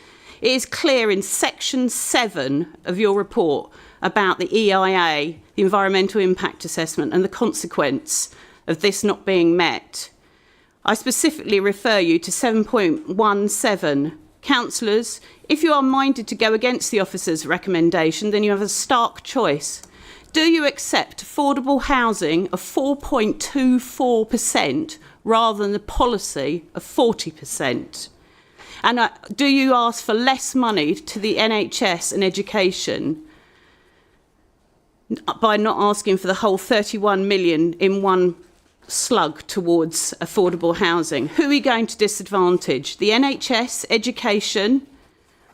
It is clear in section 7 of your report about the EIA, the Environmental Impact Assessment, and the consequence of this not being met. I specifically refer you to 7.17. Councillors, if you are minded to go against the officer's recommendation, then you have a stark choice. Do you accept affordable housing of 4.24% rather than the policy of 40%? And do you ask for less money to the NHS and education by not asking for the whole 31 million in one slug towards affordable housing? Who are you going to disadvantage? The NHS, education,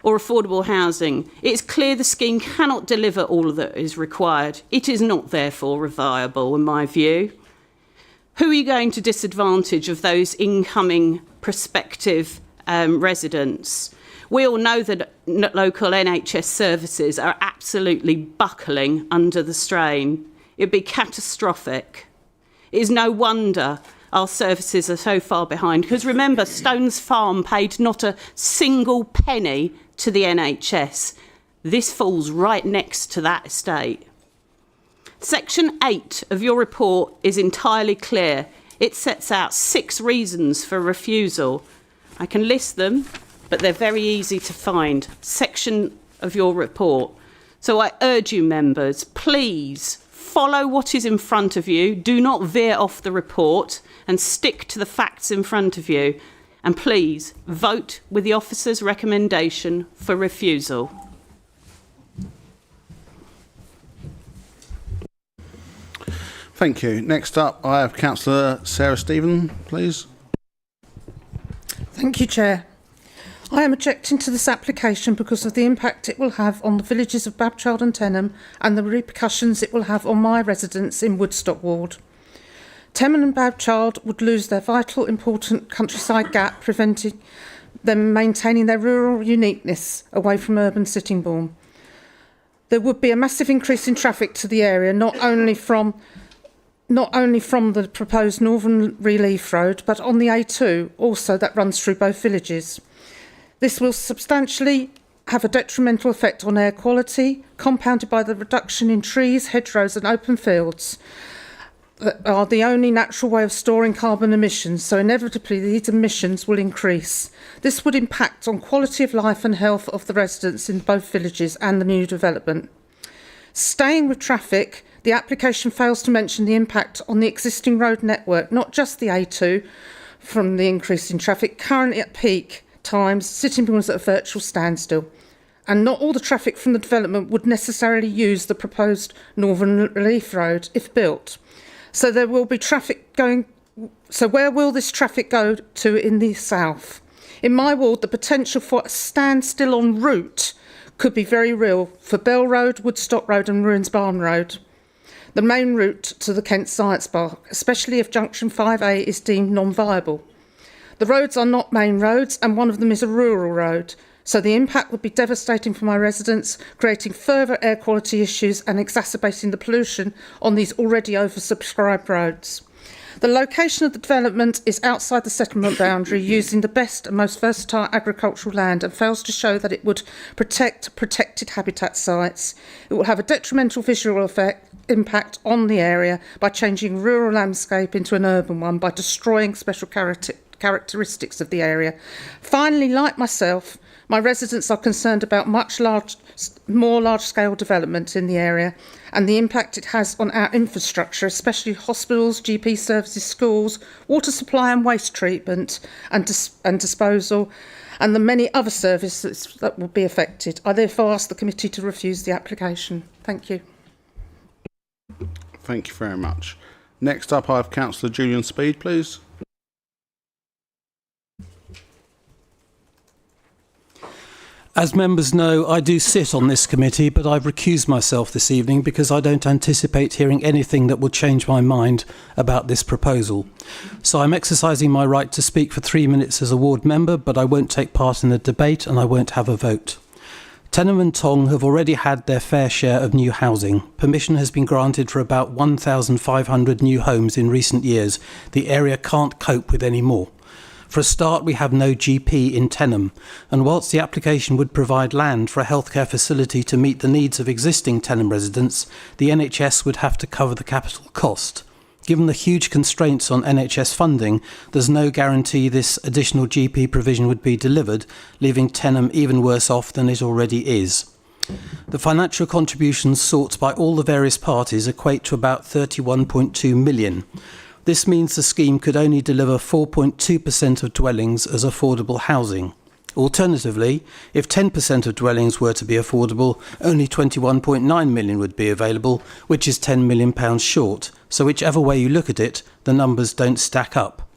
or affordable housing? It's clear the scheme cannot deliver all that is required. It is not therefore viable in my view. Who are you going to disadvantage of those incoming prospective residents? We all know that local NHS services are absolutely buckling under the strain. It'd be catastrophic. It is no wonder our services are so far behind, because remember, Stones Farm paid not a single penny to the NHS. This falls right next to that estate. Section 8 of your report is entirely clear. It sets out 6 reasons for refusal. I can list them, but they're very easy to find. Section of your report. So I urge you, members, please follow what is in front of you. Do not veer off the report and stick to the facts in front of you. And please vote with the officer's recommendation for refusal. Thank you. Next up, I have Councillor Sarah Stephen, please. Thank you, Chair. I am objecting to this application because of the impact it will have on the villages of Babchild and Tenham and the repercussions it will have on my residents in Woodstock Ward. Tenham and Babchild would lose their vital, important countryside gap, preventing them maintaining their rural uniqueness away from urban Sittingbourne. There would be a massive increase in traffic to the area, not only from the proposed Northern Relief Road, but on the A2 also that runs through both villages. This will substantially have a detrimental effect on air quality, compounded by the reduction in trees, hedgerows and open fields that are the only natural way of storing carbon emissions, so inevitably these emissions will increase. This would impact on quality of life and health of the residents in both villages and the new development. Staying with traffic, the application fails to mention the impact on the existing road network, not just the A2 from the increase in traffic. Currently at peak times, Sittingbourne is at a virtual standstill, and not all the traffic from the development would necessarily use the proposed Northern Relief Road if built. So there will be traffic going. So where will this traffic go to in the south? In my ward, the potential for a standstill en route could be very real for Bell Road, Woodstock Road and Ruins Barn Road, the main route to the Kent Science Park, especially if Junction 5A is deemed non-viable. The roads are not main roads and one of them is a rural road. So the impact would be devastating for my residents, creating further air quality issues and exacerbating the pollution on these already oversubscribed roads. The location of the development is outside the settlement boundary, using the best and most versatile agricultural land, and fails to show that it would protect protected habitat sites. It will have a detrimental visual impact on the area by changing rural landscape into an urban one, by destroying special characteristics of the area. Finally, like myself, my residents are concerned about more large-scale development in the area and the impact it has on our infrastructure, especially hospitals, GP services, schools, water supply and waste treatment and disposal, and the many other services that will be affected. I therefore ask the committee to refuse the application. Thank you. Thank you very much. Next up, I have Councillor Julian Speed, please. As members know, I do sit on this committee, but I've recused myself this evening because I don't anticipate hearing anything that will change my mind about this proposal. So I'm exercising my right to speak for 3 minutes as a ward member, but I won't take part in the debate and I won't have a vote. Tenham and Tong have already had their fair share of new housing. Permission has been granted for about 1,500 new homes in recent years. The area can't cope with any more. For a start, we have no GP in Tenham, and whilst the application would provide land for a healthcare facility to meet the needs of existing Tenham residents, the NHS would have to cover the capital cost. Given the huge constraints on NHS funding, there's no guarantee this additional GP provision would be delivered, leaving Tenham even worse off than it already is. The financial contributions sought by all the various parties equate to about 31.2 million. This means the scheme could only deliver 4.2% of dwellings as affordable housing. Alternatively, if 10% of dwellings were to be affordable, only 21.9 million would be available, which is £10 million short. So whichever way you look at it, the numbers don't stack up.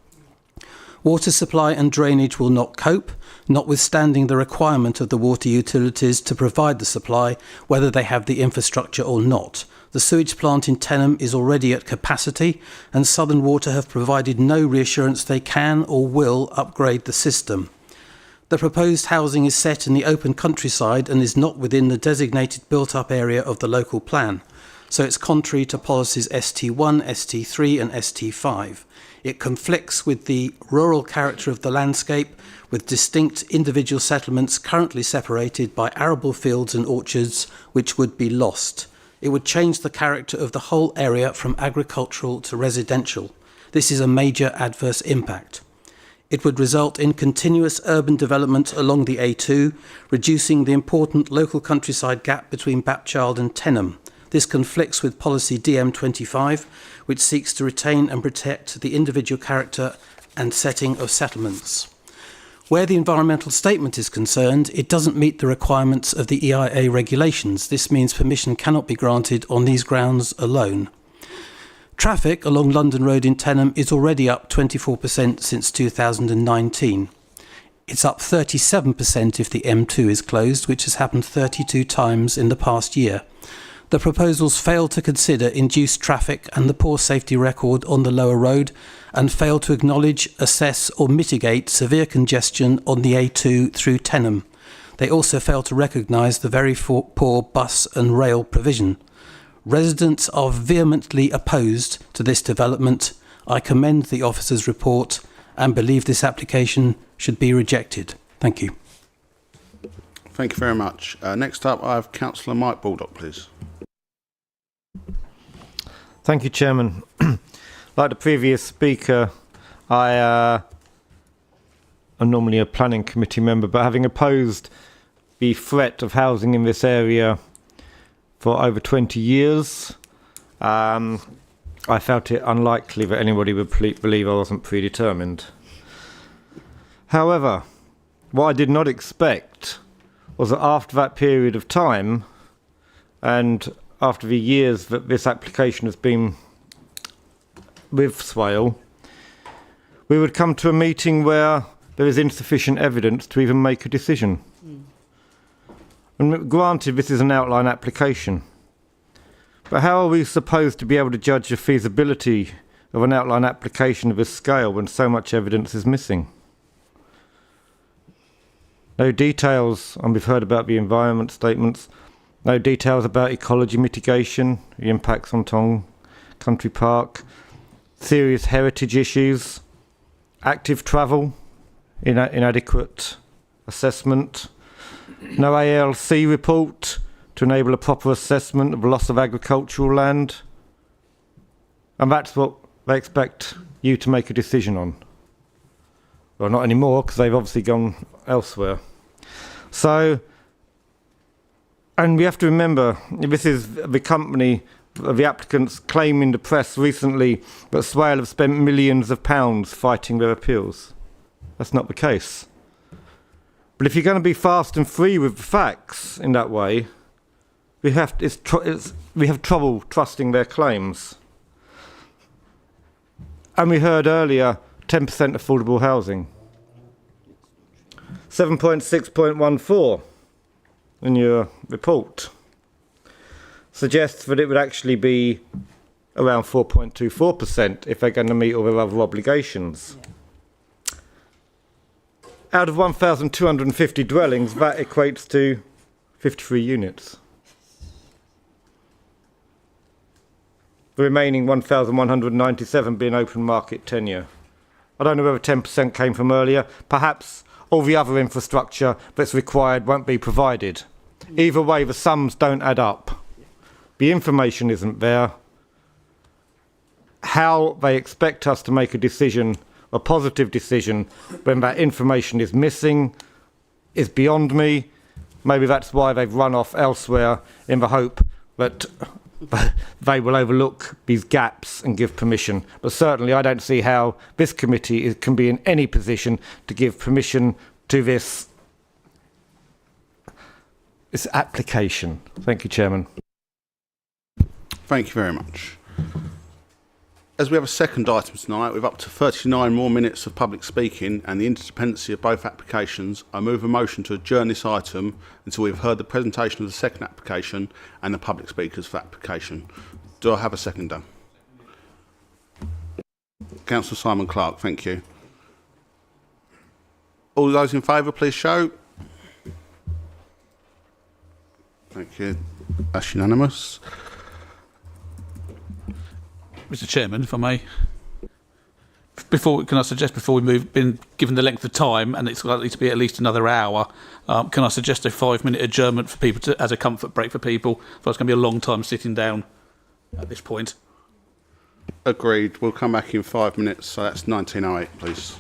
Water supply and drainage will not cope, notwithstanding the requirement of the water utilities to provide the supply, whether they have the infrastructure or not. The sewage plant in Tenham is already at capacity, and Southern Water have provided no reassurance they can or will upgrade the system. The proposed housing is set in the open countryside and is not within the designated built-up area of the local plan, so it's contrary to policies ST1, ST3 and ST5. It conflicts with the rural character of the landscape, with distinct individual settlements currently separated by arable fields and orchards, which would be lost. It would change the character of the whole area from agricultural to residential. This is a major adverse impact. It would result in continuous urban development along the A2, reducing the important local countryside gap between Bapchild and Tenham. This conflicts with policy DM25, which seeks to retain and protect the individual character and setting of settlements. Where the environmental statement is concerned, it doesn't meet the requirements of the EIA regulations. This means permission cannot be granted on these grounds alone. Traffic along London Road in Tenham is already up 24% since 2019. It's up 37% if the M2 is closed, which has happened 32 times in the past year. The proposals fail to consider induced traffic and the poor safety record on the lower road, and fail to acknowledge, assess or mitigate severe congestion on the A2 through Tenham. They also fail to recognise the very poor bus and rail provision. Residents are vehemently opposed to this development. I commend the officer's report and believe this application should be rejected. Thank you. Thank you very much. Next up, I have Councillor Mike Baldock, please. Thank you, Chairman. Like the previous speaker, I am normally a planning committee member, but having opposed the threat of housing in this area for over 20 years, I felt it unlikely that anybody would believe I wasn't predetermined. However, what I did not expect was that after that period of time, and after the years that this application has been with Swale, we would come to a meeting where there is insufficient evidence to even make a decision. And granted, this is an outline application, but how are we supposed to be able to judge the feasibility of an outline application of this scale when so much evidence is missing? No details, and we've heard about the environment statements, no details about ecology mitigation, the impacts on Tong Country Park, serious heritage issues, active travel, inadequate assessment, no ALC report to enable a proper assessment of loss of agricultural land. And that's what they expect you to make a decision on. Well, not anymore, because they've obviously gone elsewhere. So, and we have to remember, this is the company of the applicants claiming in the press recently that Swale have spent millions of pounds fighting their appeals. That's not the case. But if you're going to be fast and free with the facts in that way, we have trouble trusting their claims. And we heard earlier 10% affordable housing. 7.6.14 in your report suggests that it would actually be around 4.24% if they're going to meet all their other obligations. Out of 1,250 dwellings, that equates to 53 units. The remaining 1,197 being open market tenure. I don't know whether 10% came from earlier. Perhaps all the other infrastructure that's required won't be provided. Either way, the sums don't add up. The information isn't there. How they expect us to make a decision, a positive decision, when that information is missing is beyond me. Maybe that's why they've run off elsewhere in the hope that they will overlook these gaps and give permission. But certainly I don't see how this committee can be in any position to give permission to this application. Thank you, Chairman. Thank you very much. As we have a second item tonight, with up to 39 more minutes of public speaking and the interdependency of both applications, I move a motion to adjourn this item until we've heard the presentation of the second application and the public speakers for application. Do I have a seconder? Councillor Simon Clark, thank you. All those in favour, please show. Thank you. That's unanimous. Mr. Chairman, if I may, can I suggest before we move, been given the length of time and it's likely to be at least another hour, can I suggest a 5-minute adjournment for people as a comfort break for people? So it's going to be a long time sitting down at this point. Agreed. We'll come back in 5 minutes. So that's 19:08, please.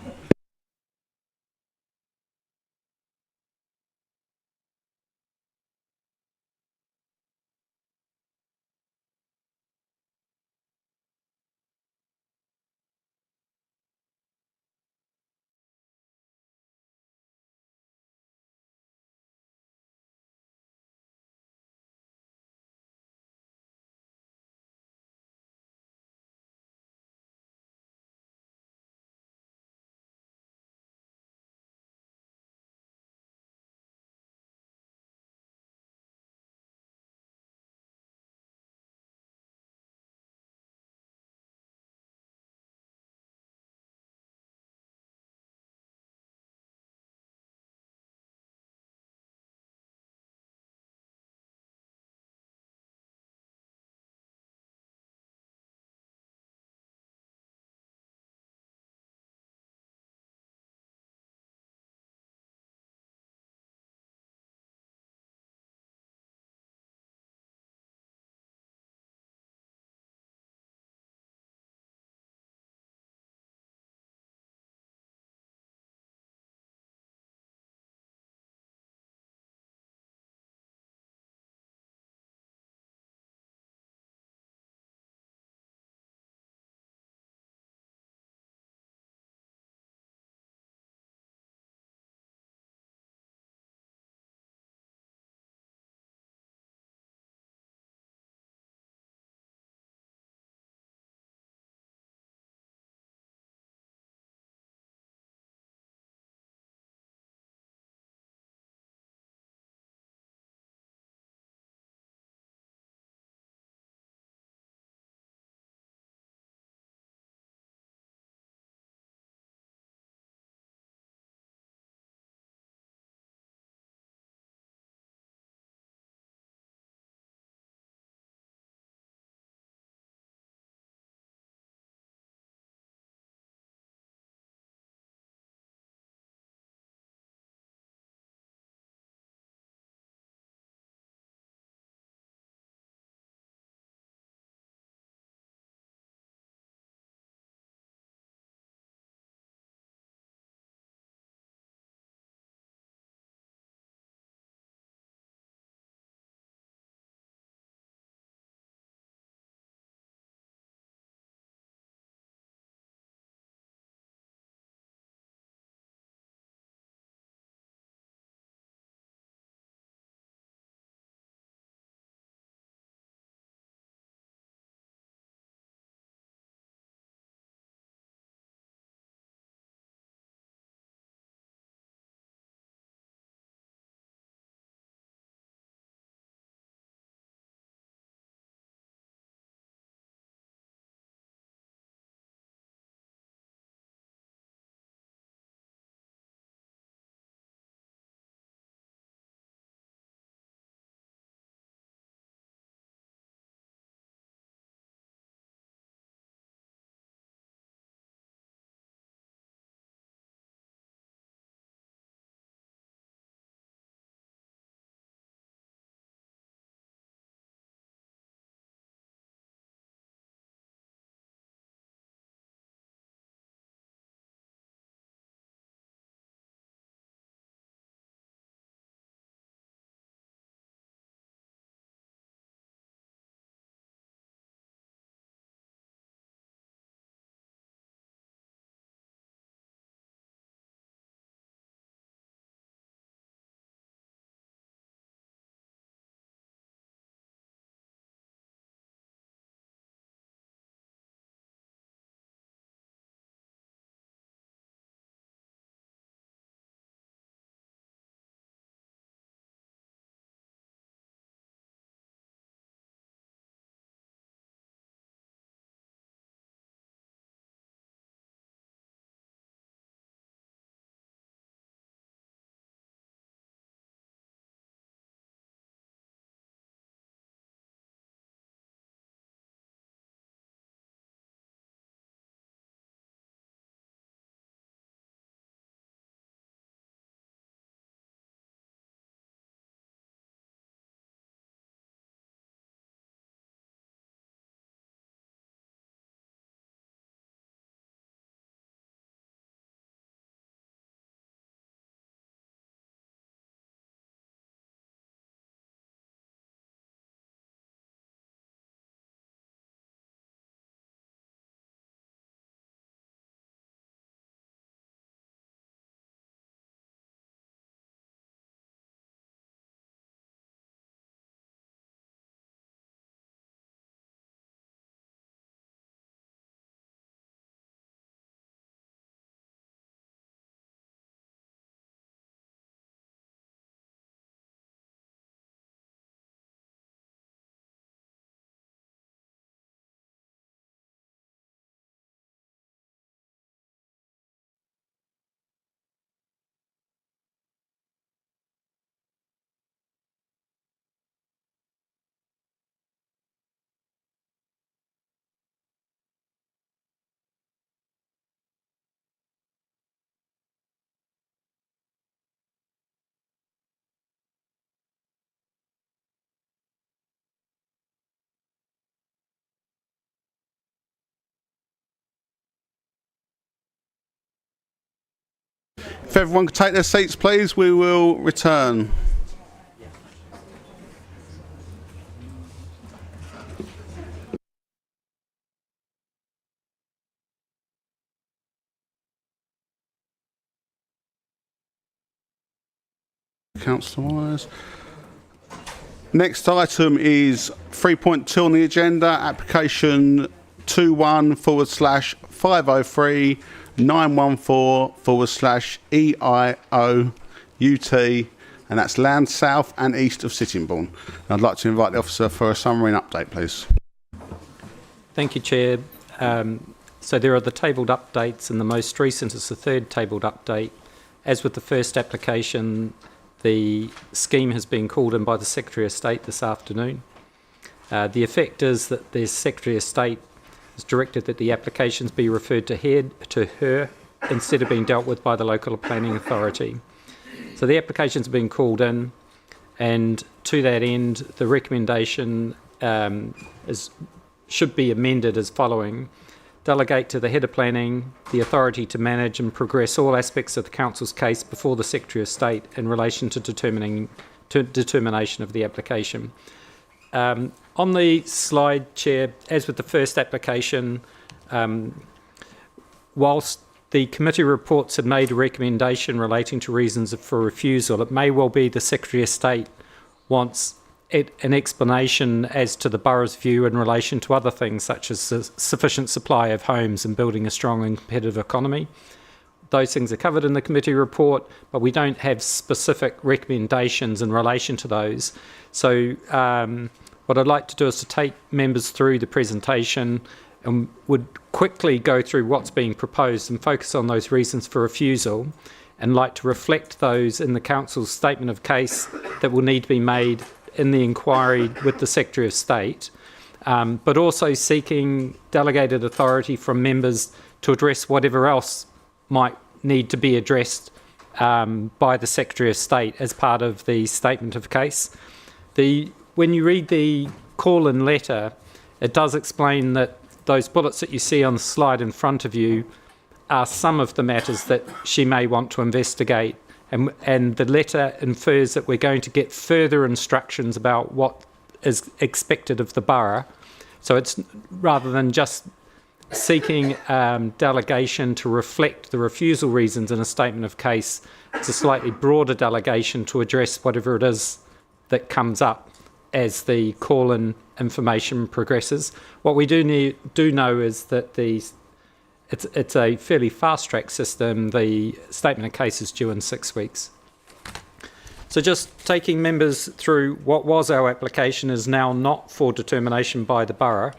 If everyone could take their seats, please, we will return. Councillor Wise. Next item is 3.2 on the agenda, application 21/914/EIO-UT, and that's land south and east of Sittingbourne. I'd like to invite the officer for a summary and update, please. Thank you, Chair. So there are the tabled updates, and the most recent is the third tabled update. As with the first application, the scheme has been called in by the Secretary of State this afternoon. The effect is that the Secretary of State has directed that the applications be referred to her instead of being dealt with by the local planning authority. So the applications have been called in, and to that end, the recommendation should be amended as following. Delegate to the head of planning the authority to manage and progress all aspects of the council's case before the Secretary of State in relation to determination of the application. On the slide, Chair, as with the first application, whilst the committee reports had made a recommendation relating to reasons for refusal, it may well be the Secretary of State wants an explanation as to the borough's view in relation to other things such as sufficient supply of homes and building a strong and competitive economy. Those things are covered in the committee report, but we don't have specific recommendations in relation to those. So what I'd like to do is to take members through the presentation and would quickly go through what's being proposed and focus on those reasons for refusal, and like to reflect those in the council's statement of case that will need to be made in the inquiry with the Secretary of State, but also seeking delegated authority from members to address whatever else might need to be addressed by the Secretary of State as part of the statement of case. When you read the call-in letter, it does explain that those bullets that you see on the slide in front of you are some of the matters that she may want to investigate. And the letter infers that we're going to get further instructions about what is expected of the borough. So it's rather than just seeking delegation to reflect the refusal reasons in a statement of case, it's a slightly broader delegation to address whatever it is that comes up as the call-in information progresses. What we do know is that it's a fairly fast-track system. The statement of case is due in 6 weeks. So just taking members through what was our application is now not for determination by the borough.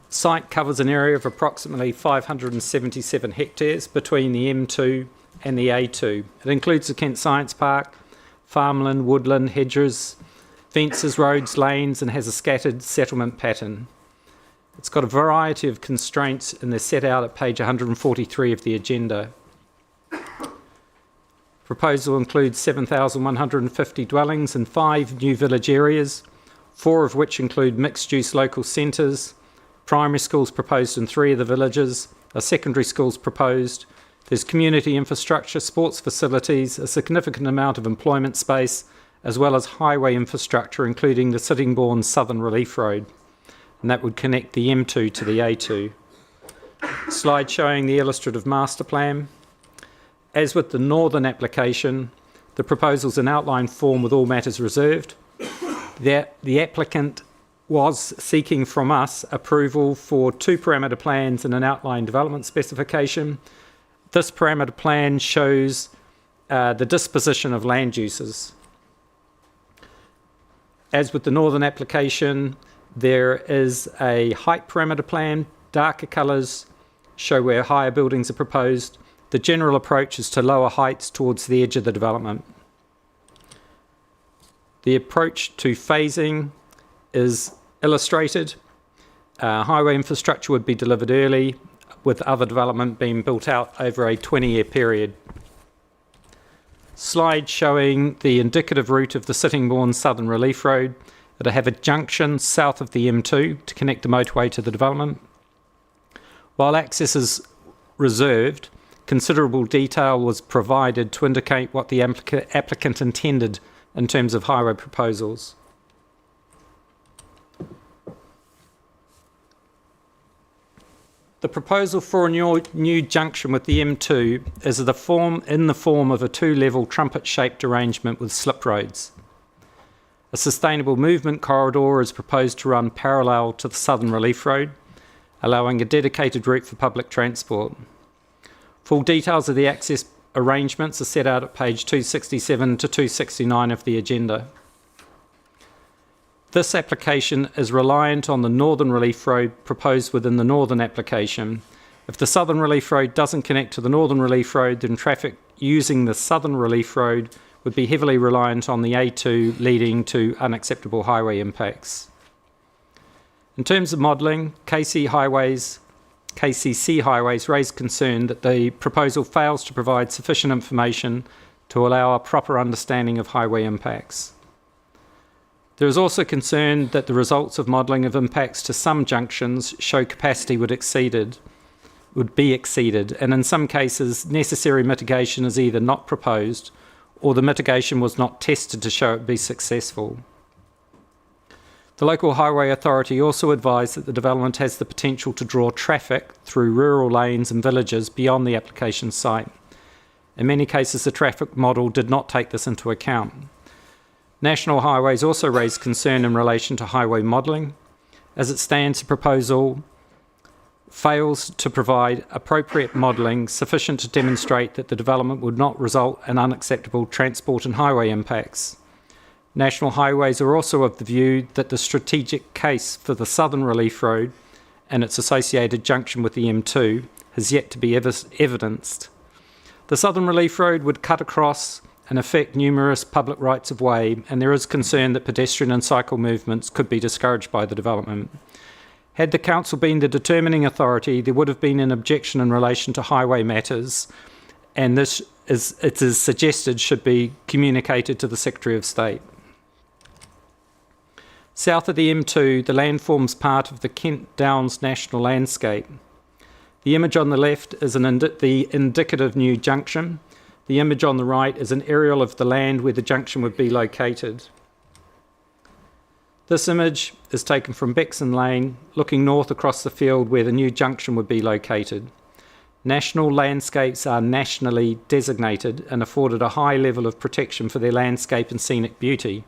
Site covers an area of approximately 577 hectares between the M2 and the A2. It includes the Kent Science Park, farmland, woodland, hedges, fences, roads, lanes, and has a scattered settlement pattern. It's got a variety of constraints, and they're set out at page 143 of the agenda. Proposal includes 7,150 dwellings in 5 new village areas, 4 of which include mixed-use local centres. Primary schools proposed in 3 of the villages. A secondary schools proposed. There's community infrastructure, sports facilities, a significant amount of employment space, as well as highway infrastructure, including the Sittingbourne Southern Relief Road. And that would connect the M2 to the A2. Slide showing the illustrative master plan. As with the northern application, the proposal's in outline form with all matters reserved. The applicant was seeking from us approval for 2 parameter plans and an outline development specification. This parameter plan shows the disposition of land uses. As with the northern application, there is a height parameter plan. Darker colours show where higher buildings are proposed. The general approach is to lower heights towards the edge of the development. The approach to phasing is illustrated. Highway infrastructure would be delivered early, with other development being built out over a 20-year period. Slide showing the indicative route of the Sittingbourne Southern Relief Road. It'll have a junction south of the M2 to connect the motorway to the development. While access is reserved, considerable detail was provided to indicate what the applicant intended in terms of highway proposals. The proposal for a new junction with the M2 is in the form of a two-level trumpet-shaped arrangement with slip roads. A sustainable movement corridor is proposed to run parallel to the Southern Relief Road, allowing a dedicated route for public transport. Full details of the access arrangements are set out at page 267 to 269 of the agenda. This application is reliant on the Northern Relief Road proposed within the Northern application. If the Southern Relief Road doesn't connect to the Northern Relief Road, then traffic using the Southern Relief Road would be heavily reliant on the A2, leading to unacceptable highway impacts. In terms of modelling, KCC Highways raised concern that the proposal fails to provide sufficient information to allow a proper understanding of highway impacts. There is also concern that the results of modelling of impacts to some junctions show capacity would be exceeded, and in some cases necessary mitigation is either not proposed or the mitigation was not tested to show it be successful. The local highway authority also advised that the development has the potential to draw traffic through rural lanes and villages beyond the application site. In many cases, the traffic model did not take this into account. National Highways also raised concern in relation to highway modelling. As it stands, the proposal fails to provide appropriate modelling sufficient to demonstrate that the development would not result in unacceptable transport and highway impacts. National Highways are also of the view that the strategic case for the Southern Relief Road and its associated junction with the M2 has yet to be evidenced. The Southern Relief Road would cut across and affect numerous public rights of way, and there is concern that pedestrian and cycle movements could be discouraged by the development. Had the council been the determining authority, there would have been an objection in relation to highway matters, and this, as it is suggested, should be communicated to the Secretary of State. South of the M2, the land forms part of the Kent Downs National Landscape. The image on the left is the indicative new junction. The image on the right is an aerial of the land where the junction would be located. This image is taken from Bexon Lane, looking north across the field where the new junction would be located. National landscapes are nationally designated and afforded a high level of protection for their landscape and scenic beauty.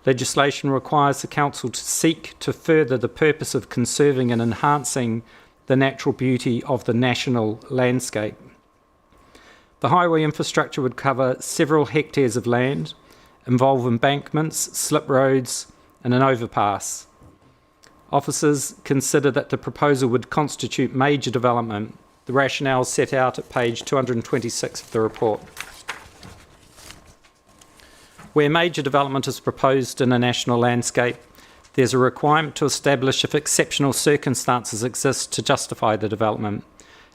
Legislation requires the council to seek to further the purpose of conserving and enhancing the natural beauty of the national landscape. The highway infrastructure would cover several hectares of land, involve embankments, slip roads, and an overpass. Officers consider that the proposal would constitute major development. The rationale set out at page 226 of the report. Where major development is proposed in a national landscape, there's a requirement to establish if exceptional circumstances exist to justify the development,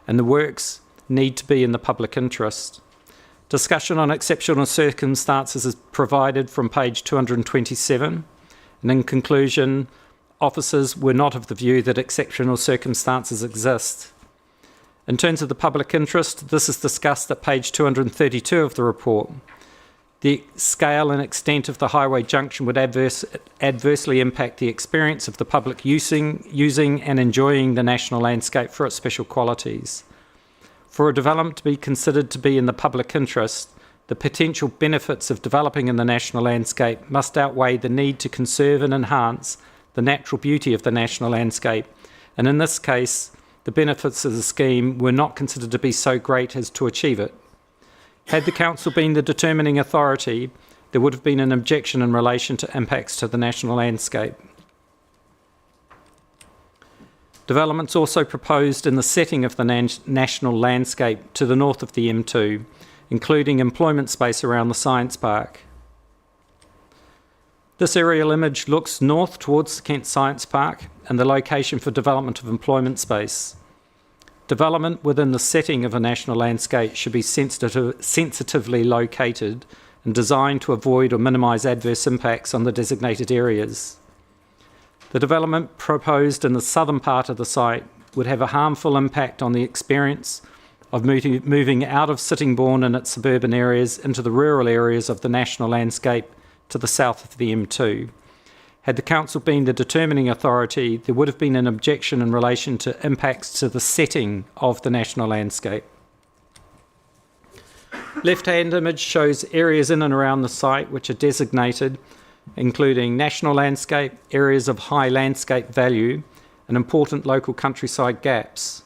and the works need to be in the public interest. Discussion on exceptional circumstances is provided from page 227, and in conclusion, officers were not of the view that exceptional circumstances exist. In terms of the public interest, this is discussed at page 232 of the report. The scale and extent of the highway junction would adversely impact the experience of the public using and enjoying the national landscape for its special qualities. For a development to be considered to be in the public interest, the potential benefits of developing in the national landscape must outweigh the need to conserve and enhance the natural beauty of the national landscape, and in this case, the benefits of the scheme were not considered to be so great as to achieve it. Had the council been the determining authority, there would have been an objection in relation to impacts to the national landscape. Developments also proposed in the setting of the national landscape to the north of the M2, including employment space around the Science Park. This aerial image looks north towards the Kent Science Park and the location for development of employment space. Development within the setting of a national landscape should be sensitively located and designed to avoid or minimise adverse impacts on the designated areas. The development proposed in the southern part of the site would have a harmful impact on the experience of moving out of Sittingbourne and its suburban areas into the rural areas of the national landscape to the south of the M2. Had the council been the determining authority, there would have been an objection in relation to impacts to the setting of the national landscape. Left-hand image shows areas in and around the site which are designated, including national landscape, areas of high landscape value, and important local countryside gaps.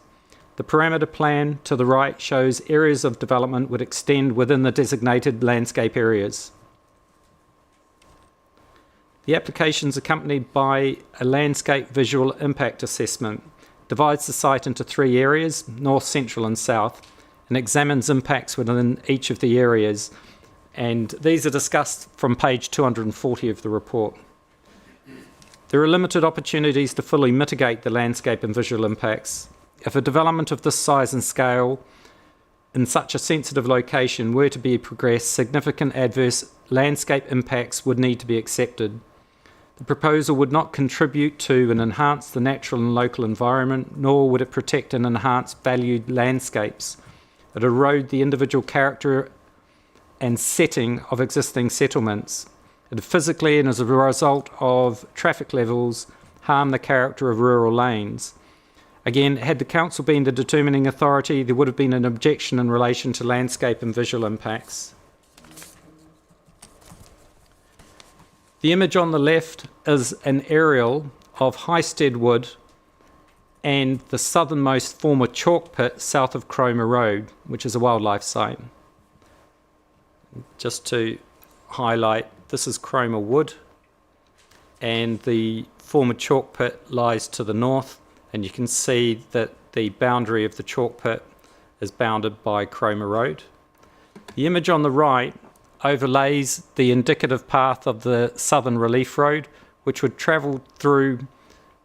The parameter plan to the right shows areas of development would extend within the designated landscape areas. The application is accompanied by a landscape visual impact assessment, divides the site into 3 areas, north, central and south, and examines impacts within each of the areas. And these are discussed from page 240 of the report. There are limited opportunities to fully mitigate the landscape and visual impacts. If a development of this size and scale in such a sensitive location were to be progressed, significant adverse landscape impacts would need to be accepted. The proposal would not contribute to and enhance the natural and local environment, nor would it protect and enhance valued landscapes. It would erode the individual character and setting of existing settlements. It physically and as a result of traffic levels harm the character of rural lanes. Again, had the council been the determining authority, there would have been an objection in relation to landscape and visual impacts. The image on the left is an aerial of Highstead Wood and the southernmost former chalk pit south of Cromer Road, which is a wildlife site. Just to highlight, this is Cromer Wood, and the former chalk pit lies to the north, and you can see that the boundary of the chalk pit is bounded by Cromer Road. The image on the right overlays the indicative path of the Southern Relief Road, which would travel through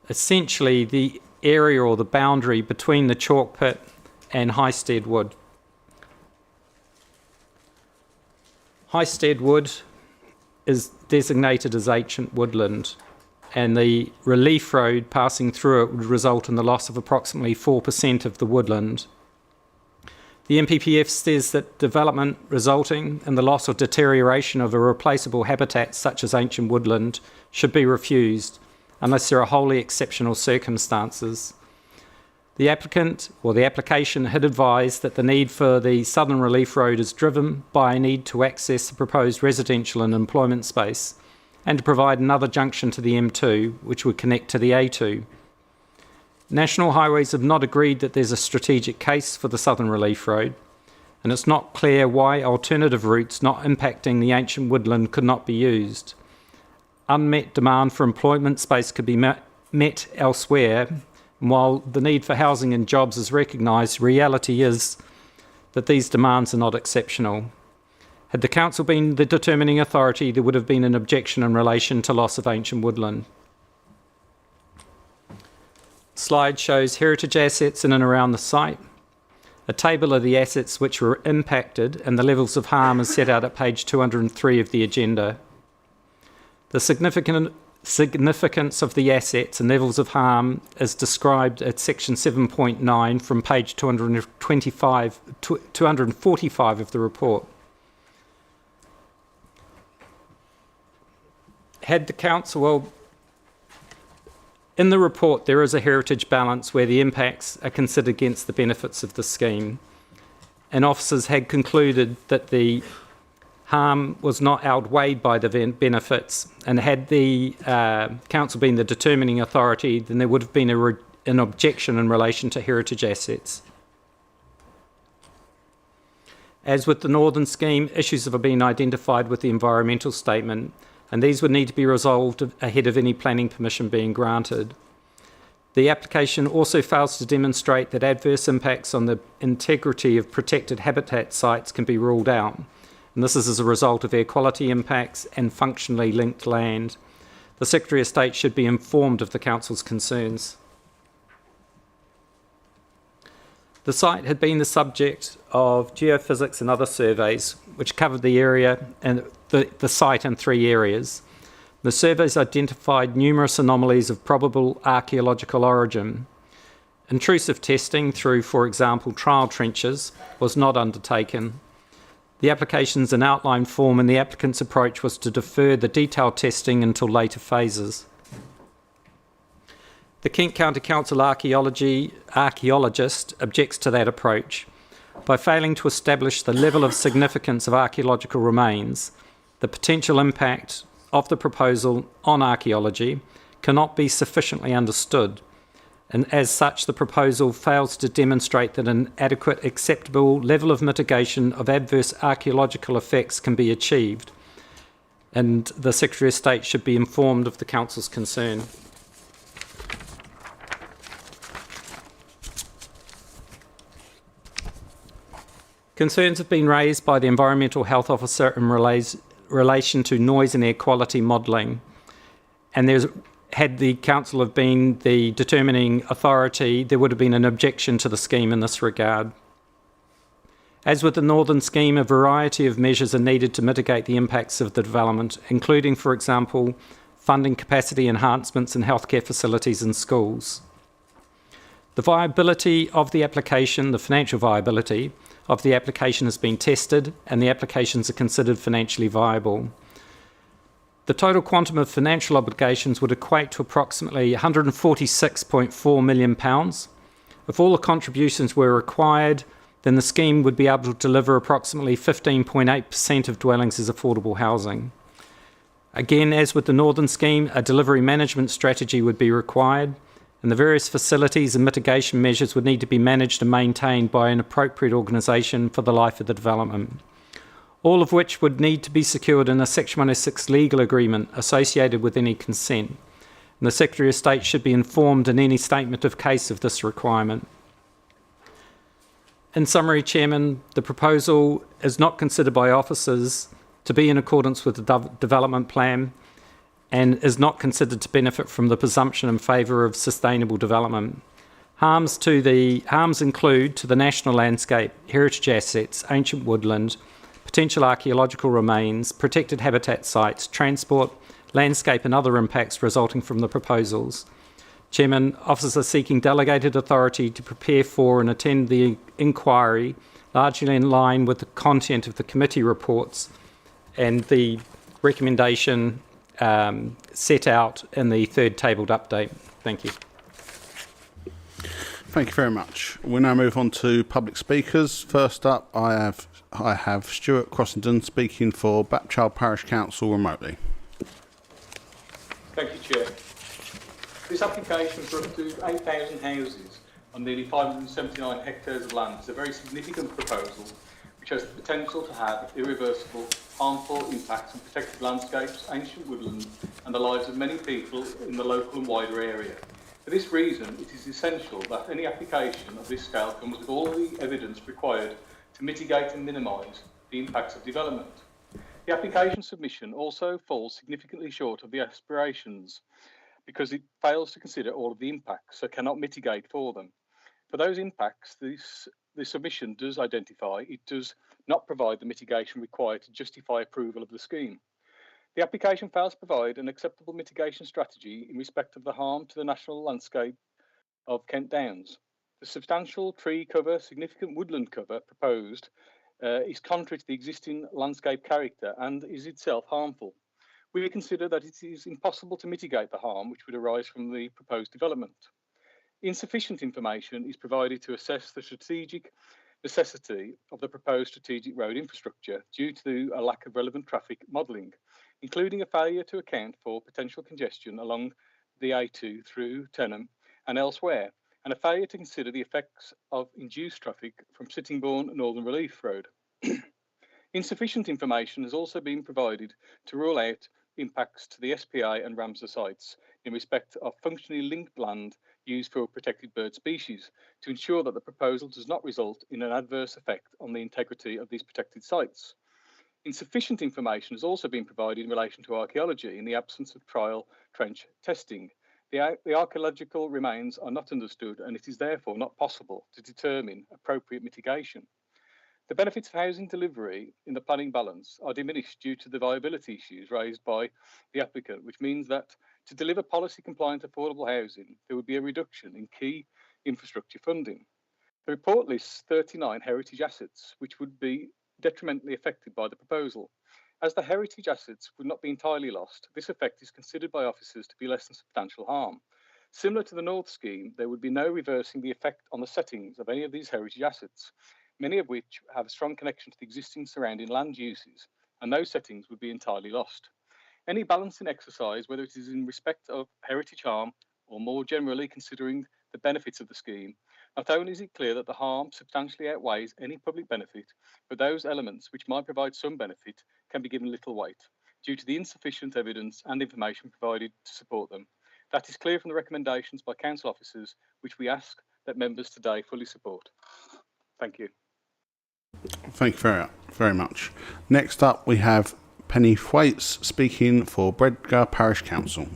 essentially the area or the boundary between the chalk pit and Highstead Wood. Highstead Wood is designated as ancient woodland, and the relief road passing through it would result in the loss of approximately 4% of the woodland. The NPPF says that development resulting in the loss or deterioration of a replaceable habitat such as ancient woodland should be refused unless there are wholly exceptional circumstances. The applicant or the application had advised that the need for the Southern Relief Road is driven by a need to access the proposed residential and employment space and to provide another junction to the M2 which would connect to the A2. National Highways have not agreed that there's a strategic case for the Southern Relief Road, and it's not clear why alternative routes not impacting the ancient woodland could not be used. Unmet demand for employment space could be met elsewhere, and while the need for housing and jobs is recognised, reality is that these demands are not exceptional. Had the council been the determining authority, there would have been an objection in relation to loss of ancient woodland. Slide shows heritage assets in and around the site. A table of the assets which were impacted and the levels of harm is set out at page 203 of the agenda. The significance of the assets and levels of harm is described at section 7.9 from page 245 of the report. Had the council, in the report there is a heritage balance where the impacts are considered against the benefits of the scheme, and officers had concluded that the harm was not outweighed by the benefits, and had the council been the determining authority, then there would have been an objection in relation to heritage assets. As with the Northern scheme, issues have been identified with the environmental statement, and these would need to be resolved ahead of any planning permission being granted. The application also fails to demonstrate that adverse impacts on the integrity of protected habitat sites can be ruled out, and this is as a result of air quality impacts and functionally linked land. The Secretary of State should be informed of the Council's concerns. The site had been the subject of geophysics and other surveys which covered the area and the site in 3 areas. The surveys identified numerous anomalies of probable archaeological origin. Intrusive testing through, for example, trial trenches was not undertaken. The application's an outline form and the applicant's approach was to defer the detailed testing until later phases. The Kent County Council archaeologist objects to that approach. By failing to establish the level of significance of archaeological remains, the potential impact of the proposal on archaeology cannot be sufficiently understood, and as such the proposal fails to demonstrate that an adequate, acceptable level of mitigation of adverse archaeological effects can be achieved, and the Secretary of State should be informed of the Council's concern. Concerns have been raised by the Environmental Health Officer in relation to noise and air quality modelling, and had the Council have been the determining authority, there would have been an objection to the scheme in this regard. As with the Northern Scheme, a variety of measures are needed to mitigate the impacts of the development, including, for example, funding capacity enhancements in healthcare facilities and schools. The viability of the application, the financial viability of the application has been tested and the applications are considered financially viable. The total quantum of financial obligations would equate to approximately £146.4 million. If all the contributions were required, then the scheme would be able to deliver approximately 15.8% of dwellings as affordable housing. Again, as with the Northern Scheme, a delivery management strategy would be required, and the various facilities and mitigation measures would need to be managed and maintained by an appropriate organisation for the life of the development, all of which would need to be secured in a Section 106 legal agreement associated with any consent. And the Secretary of State should be informed in any statement of case of this requirement. In summary, Chairman, the proposal is not considered by officers to be in accordance with the development plan and is not considered to benefit from the presumption in favour of sustainable development. Harms include to the national landscape, heritage assets, ancient woodland, potential archaeological remains, protected habitat sites, transport, landscape and other impacts resulting from the proposals. Chairman, officers are seeking delegated authority to prepare for and attend the inquiry, largely in line with the content of the committee reports and the recommendation set out in the third tabled update. Thank you. Thank you very much. We'll now move on to public speakers. First up, I have Stuart Crossenden speaking for Bapchild Parish Council remotely. Thank you, Chair. This application for up to 8,000 houses on nearly 579 hectares of land is a very significant proposal which has the potential to have irreversible, harmful impacts on protected landscapes, ancient woodland and the lives of many people in the local and wider area. For this reason, it is essential that any application of this scale comes with all the evidence required to mitigate and minimise the impacts of development. The application submission also falls significantly short of the aspirations because it fails to consider all of the impacts, so cannot mitigate for them. For those impacts, the submission does identify, it does not provide the mitigation required to justify approval of the scheme. The application fails to provide an acceptable mitigation strategy in respect of the harm to the national landscape of Kent Downs. The substantial tree cover, significant woodland cover proposed is contrary to the existing landscape character and is itself harmful. We consider that it is impossible to mitigate the harm which would arise from the proposed development. Insufficient information is provided to assess the strategic necessity of the proposed strategic road infrastructure due to a lack of relevant traffic modelling, including a failure to account for potential congestion along the A2 through Tenham and elsewhere, and a failure to consider the effects of induced traffic from Sittingbourne Northern Relief Road. Insufficient information has also been provided to rule out impacts to the SPA and Ramsar sites in respect of functionally linked land used for protected bird species to ensure that the proposal does not result in an adverse effect on the integrity of these protected sites. Insufficient information has also been provided in relation to archaeology in the absence of trial trench testing. The archaeological remains are not understood and it is therefore not possible to determine appropriate mitigation. The benefits of housing delivery in the planning balance are diminished due to the viability issues raised by the applicant, which means that to deliver policy compliant affordable housing, there would be a reduction in key infrastructure funding. The report lists 39 heritage assets which would be detrimentally affected by the proposal. As the heritage assets would not be entirely lost, this effect is considered by officers to be less than substantial harm. Similar to the North scheme, there would be no reversing the effect on the settings of any of these heritage assets, many of which have a strong connection to the existing surrounding land uses, and those settings would be entirely lost. Any balancing exercise, whether it is in respect of heritage harm or more generally considering the benefits of the scheme, not only is it clear that the harm substantially outweighs any public benefit, but those elements which might provide some benefit can be given little weight due to the insufficient evidence and information provided to support them. That is clear from the recommendations by council officers, which we ask that members today fully support. Thank you. Thank you very much. Next up, we have Penny Thwaites speaking for Bredgar Parish Council.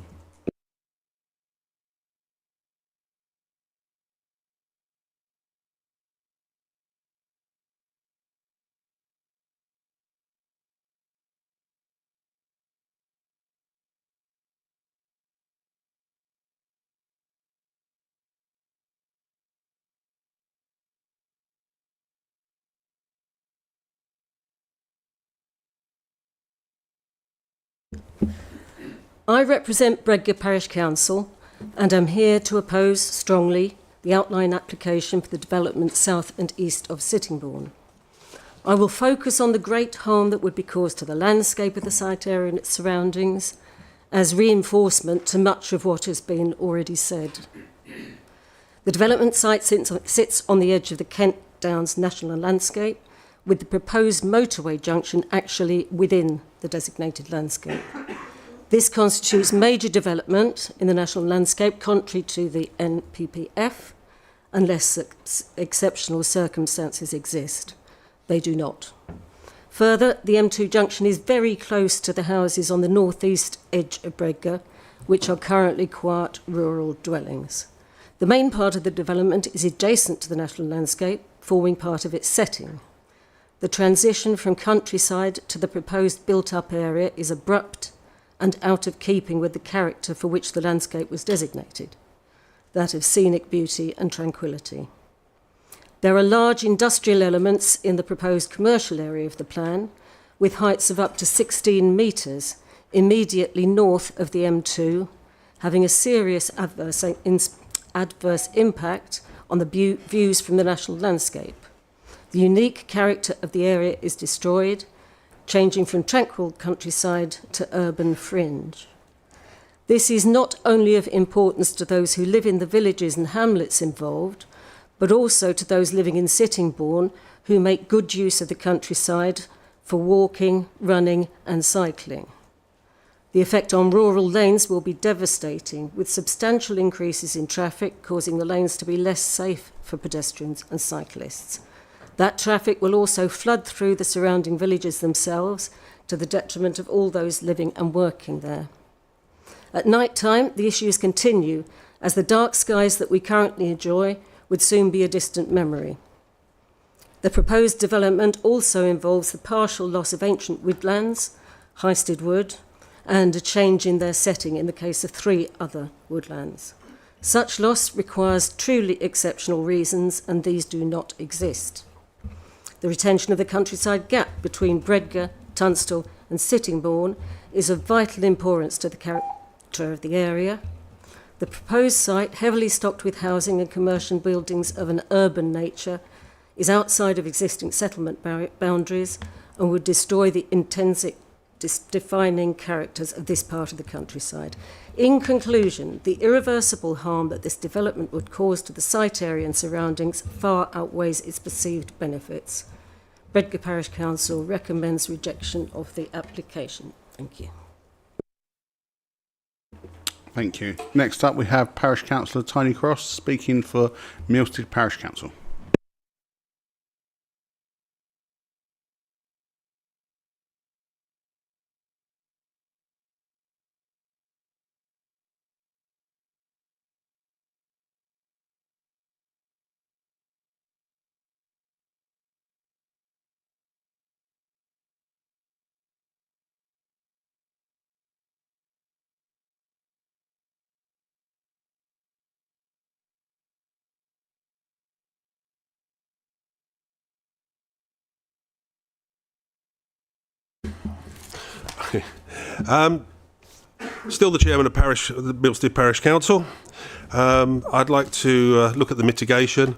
I represent Bredgar Parish Council and am here to oppose strongly the outline application for the development south and east of Sittingbourne. I will focus on the great harm that would be caused to the landscape of the site area and its surroundings as reinforcement to much of what has been already said. The development site sits on the edge of the Kent Downs National Landscape, with the proposed motorway junction actually within the designated landscape. This constitutes major development in the national landscape, contrary to the NPPF, unless exceptional circumstances exist. They do not. Further, the M2 junction is very close to the houses on the northeast edge of Bredgar, which are currently quiet rural dwellings. The main part of the development is adjacent to the national landscape, forming part of its setting. The transition from countryside to the proposed built-up area is abrupt and out of keeping with the character for which the landscape was designated, that of scenic beauty and tranquility. There are large industrial elements in the proposed commercial area of the plan, with heights of up to 16 metres immediately north of the M2, having a serious adverse impact on the views from the national landscape. The unique character of the area is destroyed, changing from tranquil countryside to urban fringe. This is not only of importance to those who live in the villages and hamlets involved, but also to those living in Sittingbourne who make good use of the countryside for walking, running and cycling. The effect on rural lanes will be devastating, with substantial increases in traffic causing the lanes to be less safe for pedestrians and cyclists. That traffic will also flood through the surrounding villages themselves, to the detriment of all those living and working there. At night time, the issues continue, as the dark skies that we currently enjoy would soon be a distant memory. The proposed development also involves the partial loss of ancient woodlands, Highstead Wood, and a change in their setting in the case of 3 other woodlands. Such loss requires truly exceptional reasons, and these do not exist. The retention of the countryside gap between Bredgar, Tunstall and Sittingbourne is of vital importance to the character of the area. The proposed site, heavily stocked with housing and commercial buildings of an urban nature, is outside of existing settlement boundaries and would destroy the intrinsic defining characters of this part of the countryside. In conclusion, the irreversible harm that this development would cause to the site area and surroundings far outweighs its perceived benefits. Bredgar Parish Council recommends rejection of the application. Thank you. Thank you. Next up, we have Parish Councillor Tony Cross speaking for Milstead Parish Council. Still the chairman of the Milstead Parish Council. I'd like to look at the mitigation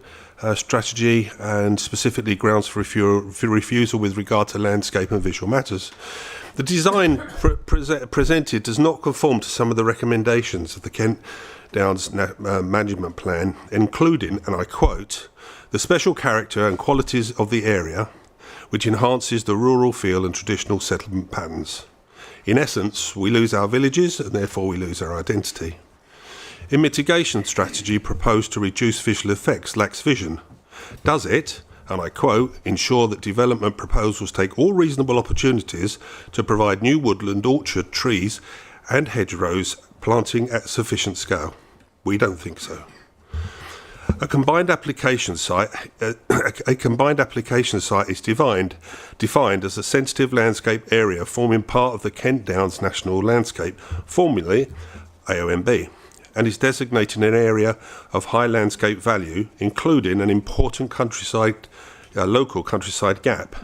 strategy and specifically grounds for refusal with regard to landscape and visual matters. The design presented does not conform to some of the recommendations of the Kent Downs Management Plan, including, and I quote, the special character and qualities of the area, which enhances the rural feel and traditional settlement patterns. In essence, we lose our villages and therefore we lose our identity. In mitigation strategy proposed to reduce visual effects lacks vision. Does it, and I quote, ensure that development proposals take all reasonable opportunities to provide new woodland, orchard, trees and hedgerows planting at sufficient scale? We don't think so. A combined application site is defined as a sensitive landscape area forming part of the Kent Downs National Landscape, formerly AONB, and is designated an area of high landscape value, including an important local countryside gap.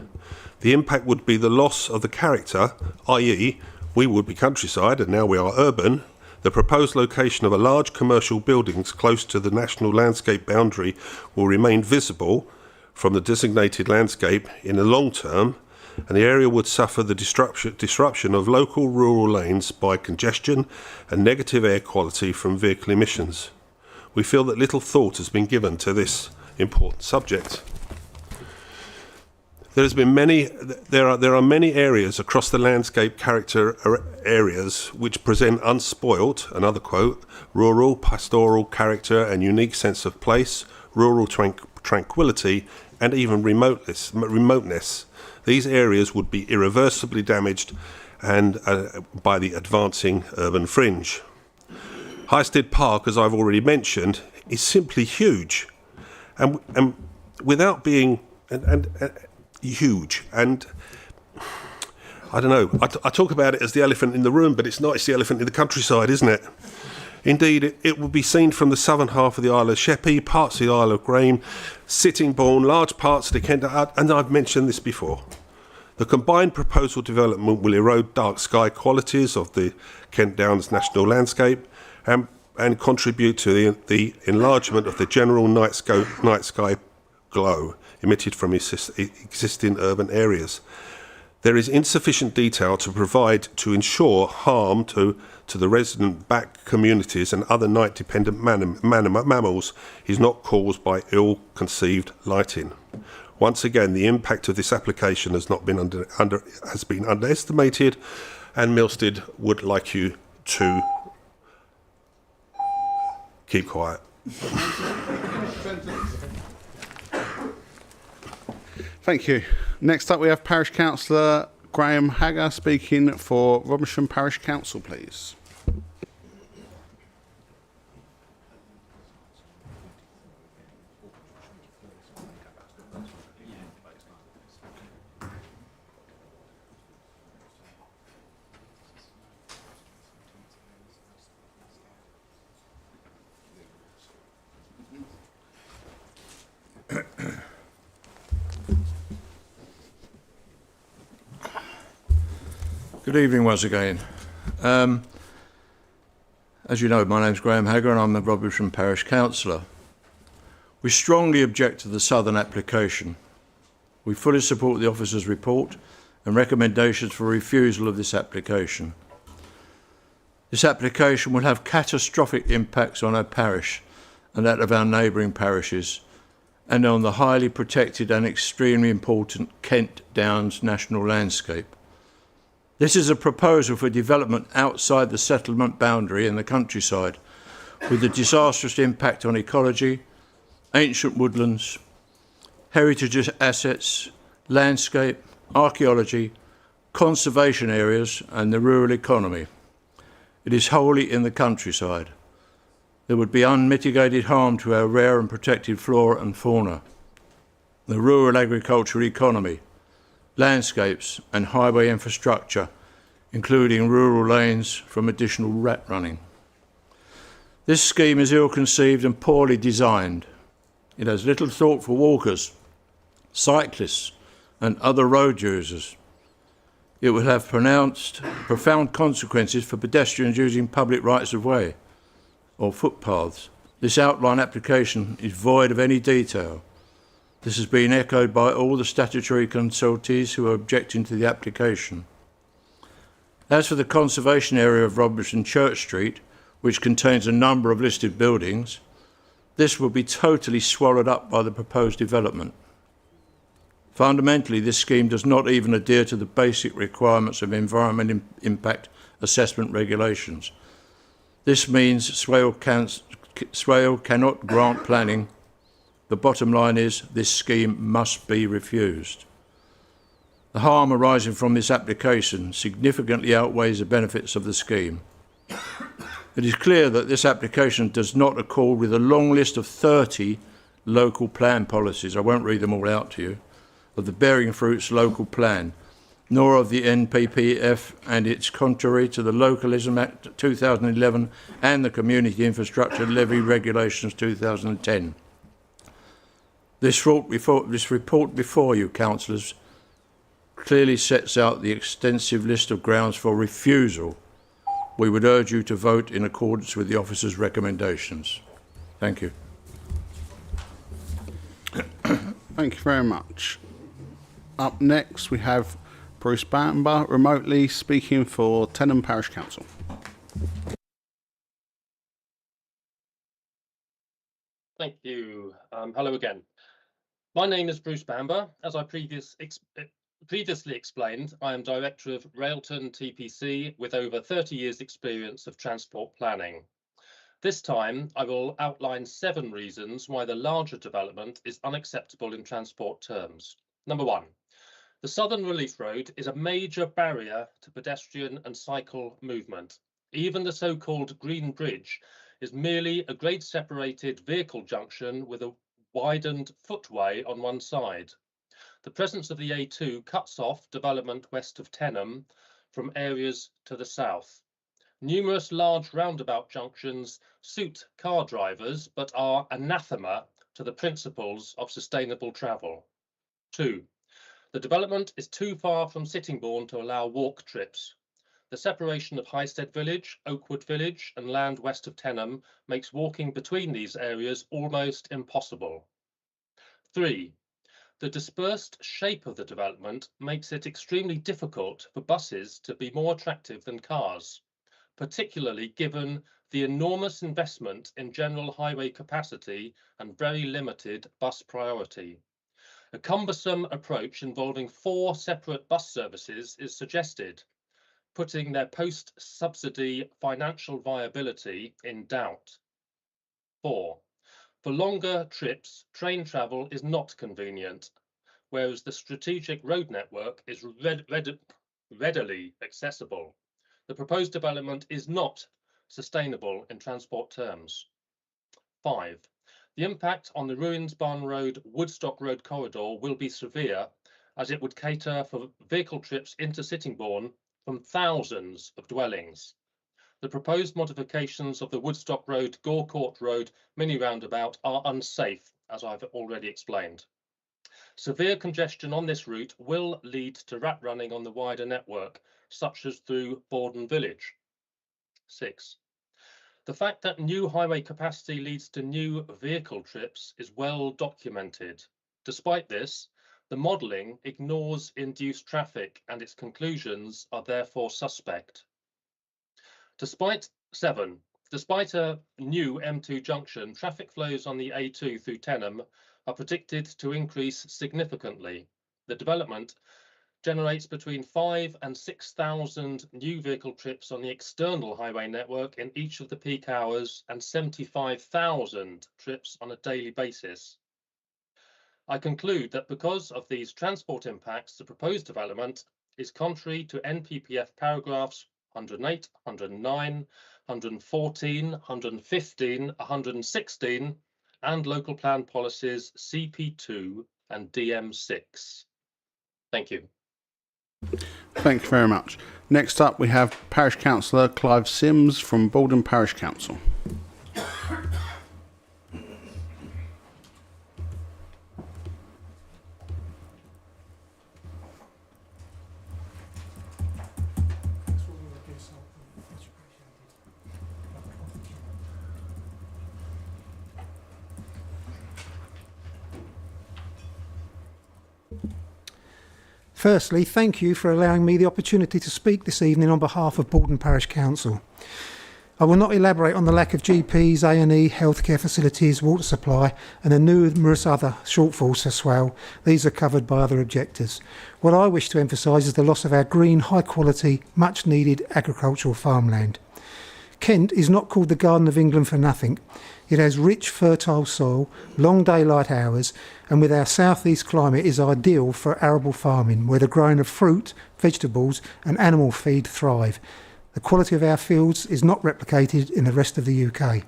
The impact would be the loss of the character, i.e. we would be countryside and now we are urban. The proposed location of a large commercial buildings close to the national landscape boundary will remain visible from the designated landscape in the long term, and the area would suffer the disruption of local rural lanes by congestion and negative air quality from vehicle emissions. We feel that little thought has been given to this important subject. There are many areas across the landscape character areas which present unspoilt, another quote, rural, pastoral character and unique sense of place, rural tranquility and even remoteness. These areas would be irreversibly damaged and by the advancing urban fringe. Highstead Park, as I've already mentioned, is simply huge, and without being huge, and I don't know, I talk about it as the elephant in the room, but it's not, it's the elephant in the countryside, isn't it? Indeed, it will be seen from the southern half of the Isle of Sheppey, parts of the Isle of Grain, Sittingbourne, large parts of the Kent, and I've mentioned this before. The combined proposal development will erode dark sky qualities of the Kent Downs National Landscape and contribute to the enlargement of the general night sky glow emitted from existing urban areas. There is insufficient detail to provide to ensure harm to the resident back communities and other night-dependent mammals is not caused by ill-conceived lighting. Once again, the impact of this application has not been has been underestimated, and Milstead would like you to keep quiet. Thank you. Next up, we have Parish Councillor Graham Hagger speaking for Robinson Parish Council, please. Good evening once again. As you know, my name's Graham Hagger and I'm the Robinson Parish Councillor. We strongly object to the southern application. We fully support the officer's report and recommendations for refusal of this application. This application will have catastrophic impacts on our parish and that of our neighbouring parishes, and on the highly protected and extremely important Kent Downs National Landscape. This is a proposal for development outside the settlement boundary in the countryside, with a disastrous impact on ecology, ancient woodlands, heritage assets, landscape, archaeology, conservation areas and the rural economy. It is wholly in the countryside. There would be unmitigated harm to our rare and protected flora and fauna, the rural agricultural economy, landscapes and highway infrastructure, including rural lanes from additional rat running. This scheme is ill-conceived and poorly designed. It has little thought for walkers, cyclists and other road users. It will have profound consequences for pedestrians using public rights of way or footpaths. This outline application is void of any detail. This has been echoed by all the statutory consultees who are objecting to the application. As for the conservation area of Robertson Church Street, which contains a number of listed buildings, this will be totally swallowed up by the proposed development. Fundamentally, this scheme does not even adhere to the basic requirements of environment impact assessment regulations. This means Swale cannot grant planning. The bottom line is this scheme must be refused. The harm arising from this application significantly outweighs the benefits of the scheme. It is clear that this application does not accord with a long list of 30 local plan policies, I won't read them all out to you, of the Bearing Fruits local plan, nor of the NPPF, and it's contrary to the Localism Act 2011 and the Community Infrastructure Levy Regulations 2010. This report before you, councillors, clearly sets out the extensive list of grounds for refusal. We would urge you to vote in accordance with the officer's recommendations. Thank you. Thank you very much. Up next, we have Bruce Bamber, remotely speaking for Tenham Parish Council. Thank you. Hello again. My name is Bruce Bamber. As I previously explained, I am Director of Railton TPC with over 30 years' experience of transport planning. This time, I will outline 7 reasons why the larger development is unacceptable in transport terms. Number 1, the Southern Relief Road is a major barrier to pedestrian and cycle movement. Even the so-called Green Bridge is merely a grade-separated vehicle junction with a widened footway on one side. The presence of the A2 cuts off development west of Tenham from areas to the south. Numerous large roundabout junctions suit car drivers but are anathema to the principles of sustainable travel. 2, the development is too far from Sittingbourne to allow walk trips. The separation of Highstead Village, Oakwood Village and land west of Tenham makes walking between these areas almost impossible. 3, the dispersed shape of the development makes it extremely difficult for buses to be more attractive than cars, particularly given the enormous investment in general highway capacity and very limited bus priority. A cumbersome approach involving 4 separate bus services is suggested, putting their post-subsidy financial viability in doubt. 4, for longer trips, train travel is not convenient, whereas the strategic road network is readily accessible. The proposed development is not sustainable in transport terms. 5, the impact on the Ruins-Barn Road, Woodstock Road corridor will be severe, as it would cater for vehicle trips into Sittingbourne from thousands of dwellings. The proposed modifications of the Woodstock Road, Gore Court Road mini roundabout are unsafe, as I've already explained. Severe congestion on this route will lead to rat running on the wider network, such as through Borden Village. 6, the fact that new highway capacity leads to new vehicle trips is well documented. Despite this, the modelling ignores induced traffic and its conclusions are therefore suspect. 7, despite a new M2 junction, traffic flows on the A2 through Tenham are predicted to increase significantly. The development generates between 5,000 and 6,000 new vehicle trips on the external highway network in each of the peak hours and 75,000 trips on a daily basis. I conclude that because of these transport impacts, the proposed development is contrary to NPPF paragraphs 108, 109, 114, 115, 116 and local plan policies CP2 and DM6. Thank you. Thank you very much. Next up, we have Parish Councillor Clive Sims from Borden Parish Council. Firstly, thank you for allowing me the opportunity to speak this evening on behalf of Borden Parish Council. I will not elaborate on the lack of GPs, A&E, healthcare facilities, water supply and the numerous other shortfalls for Swale. These are covered by other objectors. What I wish to emphasise is the loss of our green, high quality, much needed agricultural farmland. Kent is not called the Garden of England for nothing. It has rich, fertile soil, long daylight hours, and with our southeast climate is ideal for arable farming, where the growing of fruit, vegetables and animal feed thrive. The quality of our fields is not replicated in the rest of the UK.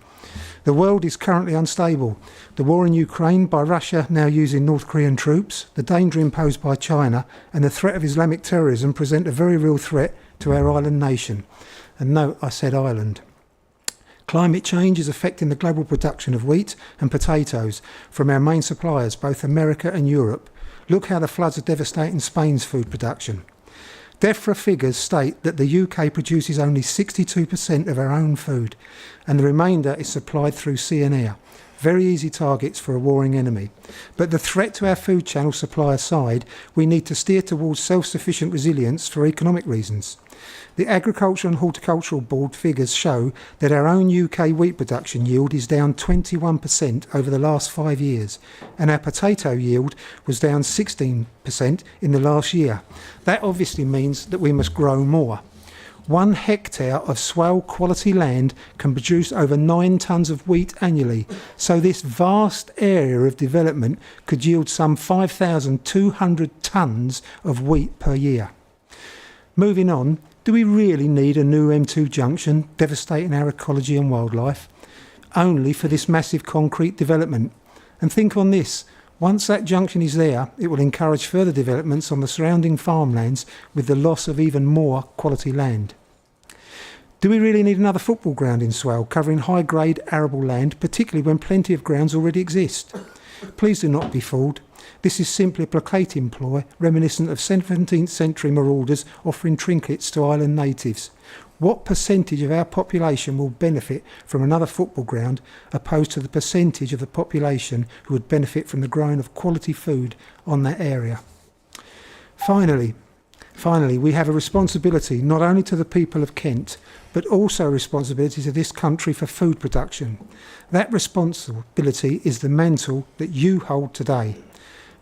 The world is currently unstable. The war in Ukraine by Russia now using North Korean troops, the danger imposed by China and the threat of Islamic terrorism present a very real threat to our island nation. And note, I said island. Climate change is affecting the global production of wheat and potatoes from our main suppliers, both America and Europe. Look how the floods are devastating Spain's food production. DEFRA figures state that the UK produces only 62% of our own food, and the remainder is supplied through sea and air. Very easy targets for a warring enemy. But the threat to our food channel supply aside, we need to steer towards self-sufficient resilience for economic reasons. The Agriculture and Horticultural Board figures show that our own UK wheat production yield is down 21% over the last 5 years, and our potato yield was down 16% in the last year. That obviously means that we must grow more. 1 hectare of Swale quality land can produce over 9 tonnes of wheat annually, so this vast area of development could yield some 5,200 tonnes of wheat per year. Moving on, do we really need a new M2 junction devastating our ecology and wildlife? Only for this massive concrete development. And think on this, once that junction is there, it will encourage further developments on the surrounding farmlands with the loss of even more quality land. Do we really need another football ground in Swale covering high-grade arable land, particularly when plenty of grounds already exist? Please do not be fooled. This is simply a placating ploy reminiscent of 17th century marauders offering trinkets to island natives. What percentage of our population will benefit from another football ground opposed to the percentage of the population who would benefit from the growing of quality food on that area? Finally, we have a responsibility not only to the people of Kent, but also a responsibility to this country for food production. That responsibility is the mantle that you hold today.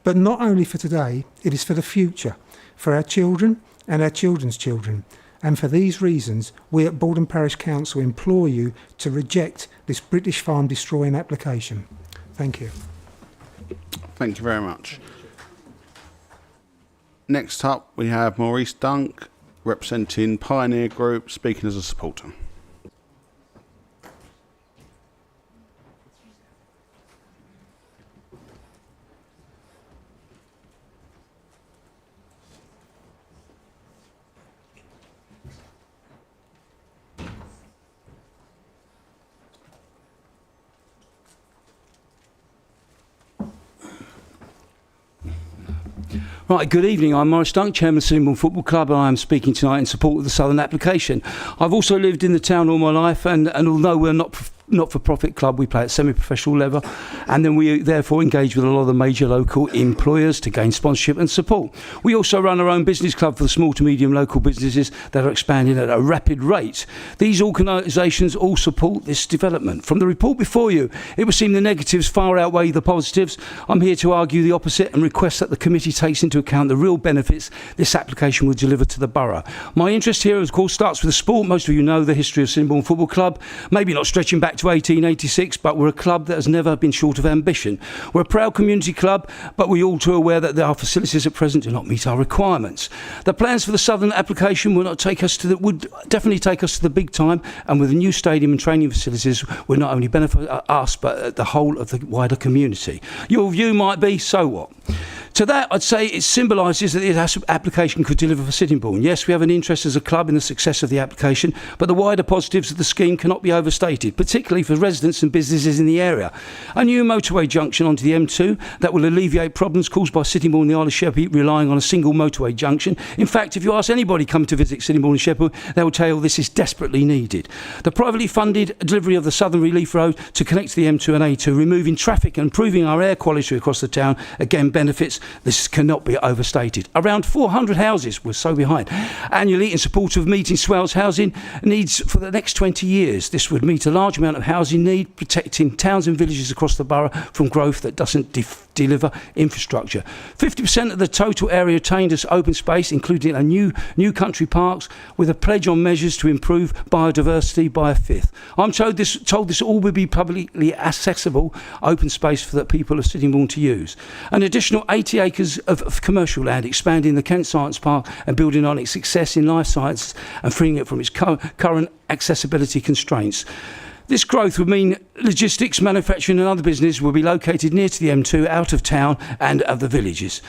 But not only for today, it is for the future, for our children and our children's children. And for these reasons, we at Borden Parish Council implore you to reject this British farm destroying application. Thank you. Thank you very much. Next up, we have Maurice Dunk, representing Pioneer Group, speaking as a supporter. Right, good evening. I'm Maurice Dunk, Chairman of Sittingbourne Football Club, and I am speaking tonight in support of the Southern application. I've also lived in the town all my life, and although we're not-for-profit club, we play at semi-professional level, and then we therefore engage with a lot of the major local employers to gain sponsorship and support. We also run our own business club for the small to medium local businesses that are expanding at a rapid rate. These organisations all support this development. From the report before you, it would seem the negatives far outweigh the positives. I'm here to argue the opposite and request that the committee takes into account the real benefits this application will deliver to the borough. My interest here, of course, starts with the sport. Most of you know the history of Sittingbourne Football Club, maybe not stretching back to 1886, but we're a club that has never been short of ambition. We're a proud community club, but we're all too aware that our facilities at present do not meet our requirements. The plans for the Southern application would definitely take us to the big time, and with the new stadium and training facilities will not only benefit us, but the whole of the wider community. Your view might be, so what? To that, I'd say it symbolises that the application could deliver for Sittingbourne. Yes, we have an interest as a club in the success of the application, but the wider positives of the scheme cannot be overstated, particularly for residents and businesses in the area. A new motorway junction onto the M2 that will alleviate problems caused by Sittingbourne and the Isle of Sheppey relying on a single motorway junction. In fact, if you ask anybody coming to visit Sittingbourne and Sheppey, they will tell you this is desperately needed. The privately funded delivery of the Southern Relief Road to connect to the M2 and A2, removing traffic and improving our air quality across the town, again benefits This cannot be overstated. Around 400 houses were so behind annually in support of meeting Swales housing needs for the next 20 years. This would meet a large amount of housing need, protecting towns and villages across the borough from growth that doesn't deliver infrastructure. 50% of the total area attained as open space, including a new country parks, with a pledge on measures to improve biodiversity by a fifth. I'm told this all will be publicly accessible open space for the people of Sittingbourne to use. An additional 80 acres of commercial land, expanding the Kent Science Park and building on its success in life sciences and freeing it from its current accessibility constraints. This growth would mean logistics, manufacturing and other business will be located near to the M2, out of town and of the villages.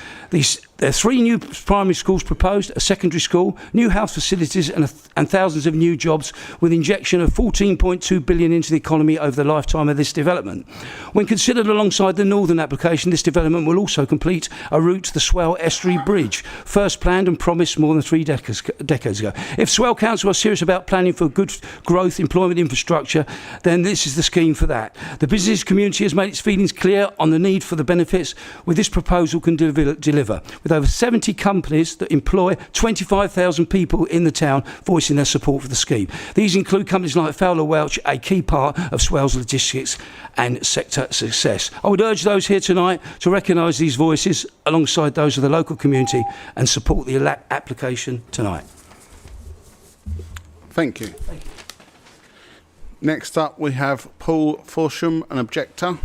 There are 3 new primary schools proposed, a secondary school, new health facilities and thousands of new jobs, with injection of 14.2 billion into the economy over the lifetime of this development. When considered alongside the northern application, this development will also complete a route to the Swale Estuary Bridge, first planned and promised more than 3 decades ago. If Swale Council are serious about planning for good growth, employment infrastructure, then this is the scheme for that. The business community has made its feelings clear on the need for the benefits with this proposal can deliver, with over 70 companies that employ 25,000 people in the town voicing their support for the scheme. These include companies like Fowler Welch, a key part of Swales logistics and sector success. I would urge those here tonight to recognise these voices alongside those of the local community and support the application tonight. Thank you. Next up, we have Paul Forsham, an objector.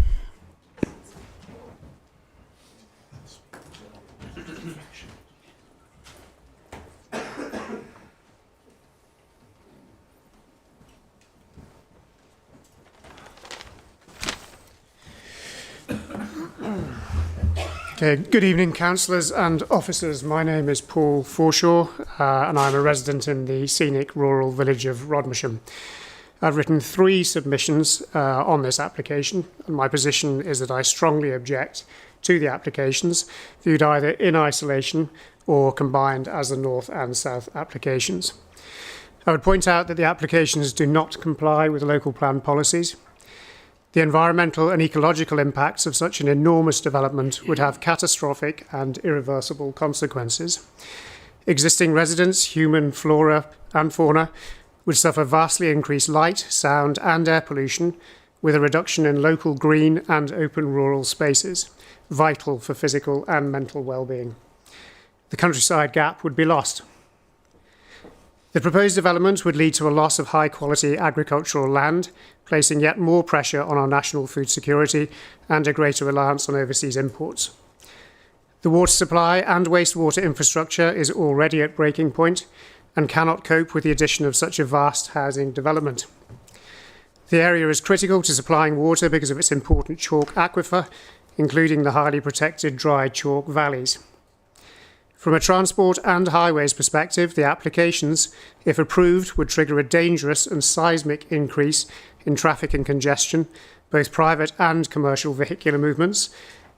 Okay, good evening, councillors and officers. My name is Paul Forshaw, and I'm a resident in the scenic rural village of Rodmersham. I've written 3 submissions on this application, and my position is that I strongly object to the applications, viewed either in isolation or combined as the north and south applications. I would point out that the applications do not comply with local plan policies. The environmental and ecological impacts of such an enormous development would have catastrophic and irreversible consequences. Existing residents, human flora and fauna, would suffer vastly increased light, sound and air pollution, with a reduction in local green and open rural spaces, vital for physical and mental well-being. The countryside gap would be lost. The proposed development would lead to a loss of high-quality agricultural land, placing yet more pressure on our national food security and a greater reliance on overseas imports. The water supply and wastewater infrastructure is already at breaking point and cannot cope with the addition of such a vast housing development. The area is critical to supplying water because of its important chalk aquifer, including the highly protected dry chalk valleys. From a transport and highways perspective, the applications, if approved, would trigger a dangerous and seismic increase in traffic and congestion, both private and commercial vehicular movements,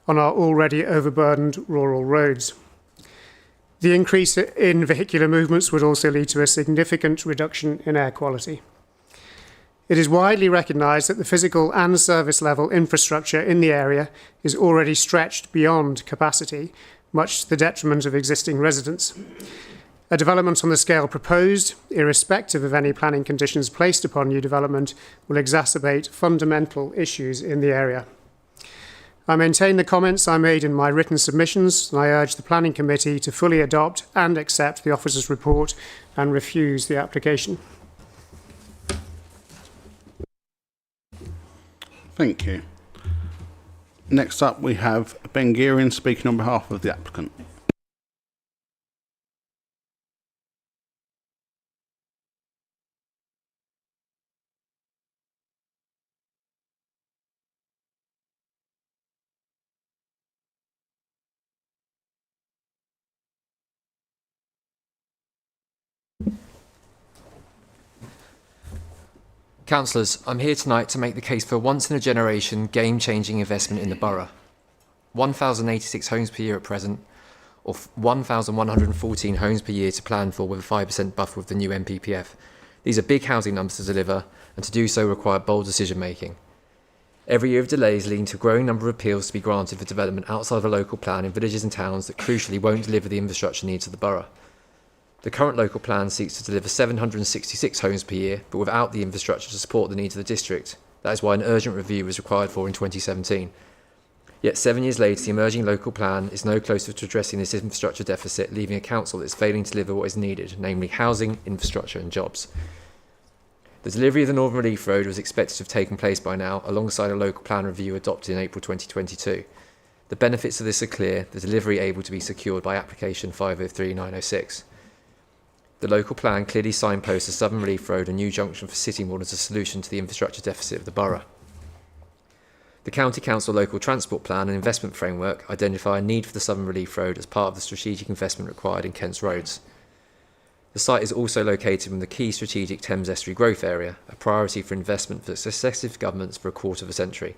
on our already overburdened rural roads. The increase in vehicular movements would also lead to a significant reduction in air quality. It is widely recognised that the physical and service level infrastructure in the area is already stretched beyond capacity, much to the detriment of existing residents. A development on the scale proposed, irrespective of any planning conditions placed upon new development, will exacerbate fundamental issues in the area. I maintain the comments I made in my written submissions, and I urge the Planning Committee to fully adopt and accept the officer's report and refuse the application. Thank you. Next up, we have Ben Gearin speaking on behalf of the applicant. Councillors, I'm here tonight to make the case for a once-in-a-generation, game-changing investment in the borough. 1,086 homes per year at present, or 1,114 homes per year to plan for with a 5% buffer with the new MPPF. These are big housing numbers to deliver, and to do so require bold decision-making. Every year of delays leading to a growing number of appeals to be granted for development outside of a local plan in villages and towns that crucially won't deliver the infrastructure needs of the borough. The current local plan seeks to deliver 766 homes per year, but without the infrastructure to support the needs of the district. That is why an urgent review was required for in 2017. Yet 7 years later, the emerging local plan is no closer to addressing this infrastructure deficit, leaving a council that is failing to deliver what is needed, namely housing, infrastructure and jobs. The delivery of the Northern Relief Road was expected to have taken place by now, alongside a local plan review adopted in April 2022. The benefits of this are clear, the delivery able to be secured by application 503906. The local plan clearly signposts the Southern Relief Road and new junction for Sittingbourne as a solution to the infrastructure deficit of the borough. The County Council Local Transport Plan and Investment Framework identify a need for the Southern Relief Road as part of the strategic investment required in Kent's roads. The site is also located in the key strategic Thames Estuary growth area, a priority for investment for successive governments for a quarter of a century.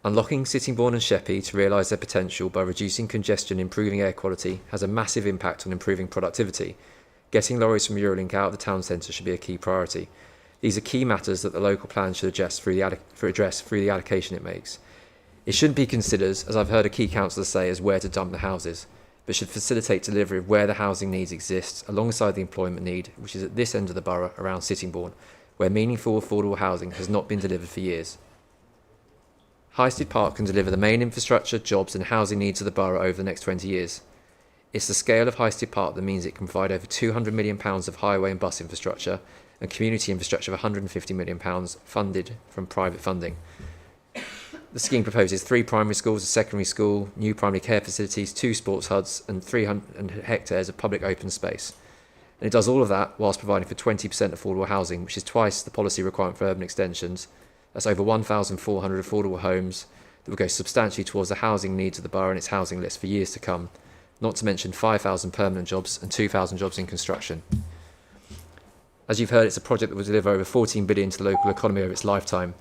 Unlocking Sittingbourne and Sheppey to realise their potential by reducing congestion and improving air quality has a massive impact on improving productivity. Getting lorries from Eurolink out of the town centre should be a key priority. These are key matters that the local plan should address through the allocation it makes. It shouldn't be considered, as I've heard a key councillor say, as where to dump the houses, but should facilitate delivery of where the housing needs exist, alongside the employment need, which is at this end of the borough around Sittingbourne, where meaningful affordable housing has not been delivered for years. Highstead Park can deliver the main infrastructure, jobs and housing needs of the borough over the next 20 years. It's the scale of Highstead Park that means it can provide over £200 million of highway and bus infrastructure and community infrastructure of £150 million funded from private funding. The scheme proposes 3 primary schools, a secondary school, new primary care facilities, 2 sports hubs and 300 hectares of public open space. And it does all of that whilst providing for 20% affordable housing, which is twice the policy requirement for urban extensions. That's over 1,400 affordable homes that will go substantially towards the housing needs of the borough and its housing list for years to come, not to mention 5,000 permanent jobs and 2,000 jobs in construction. As you've heard, it's a project that will deliver over $14 billion to the local economy over its lifetime.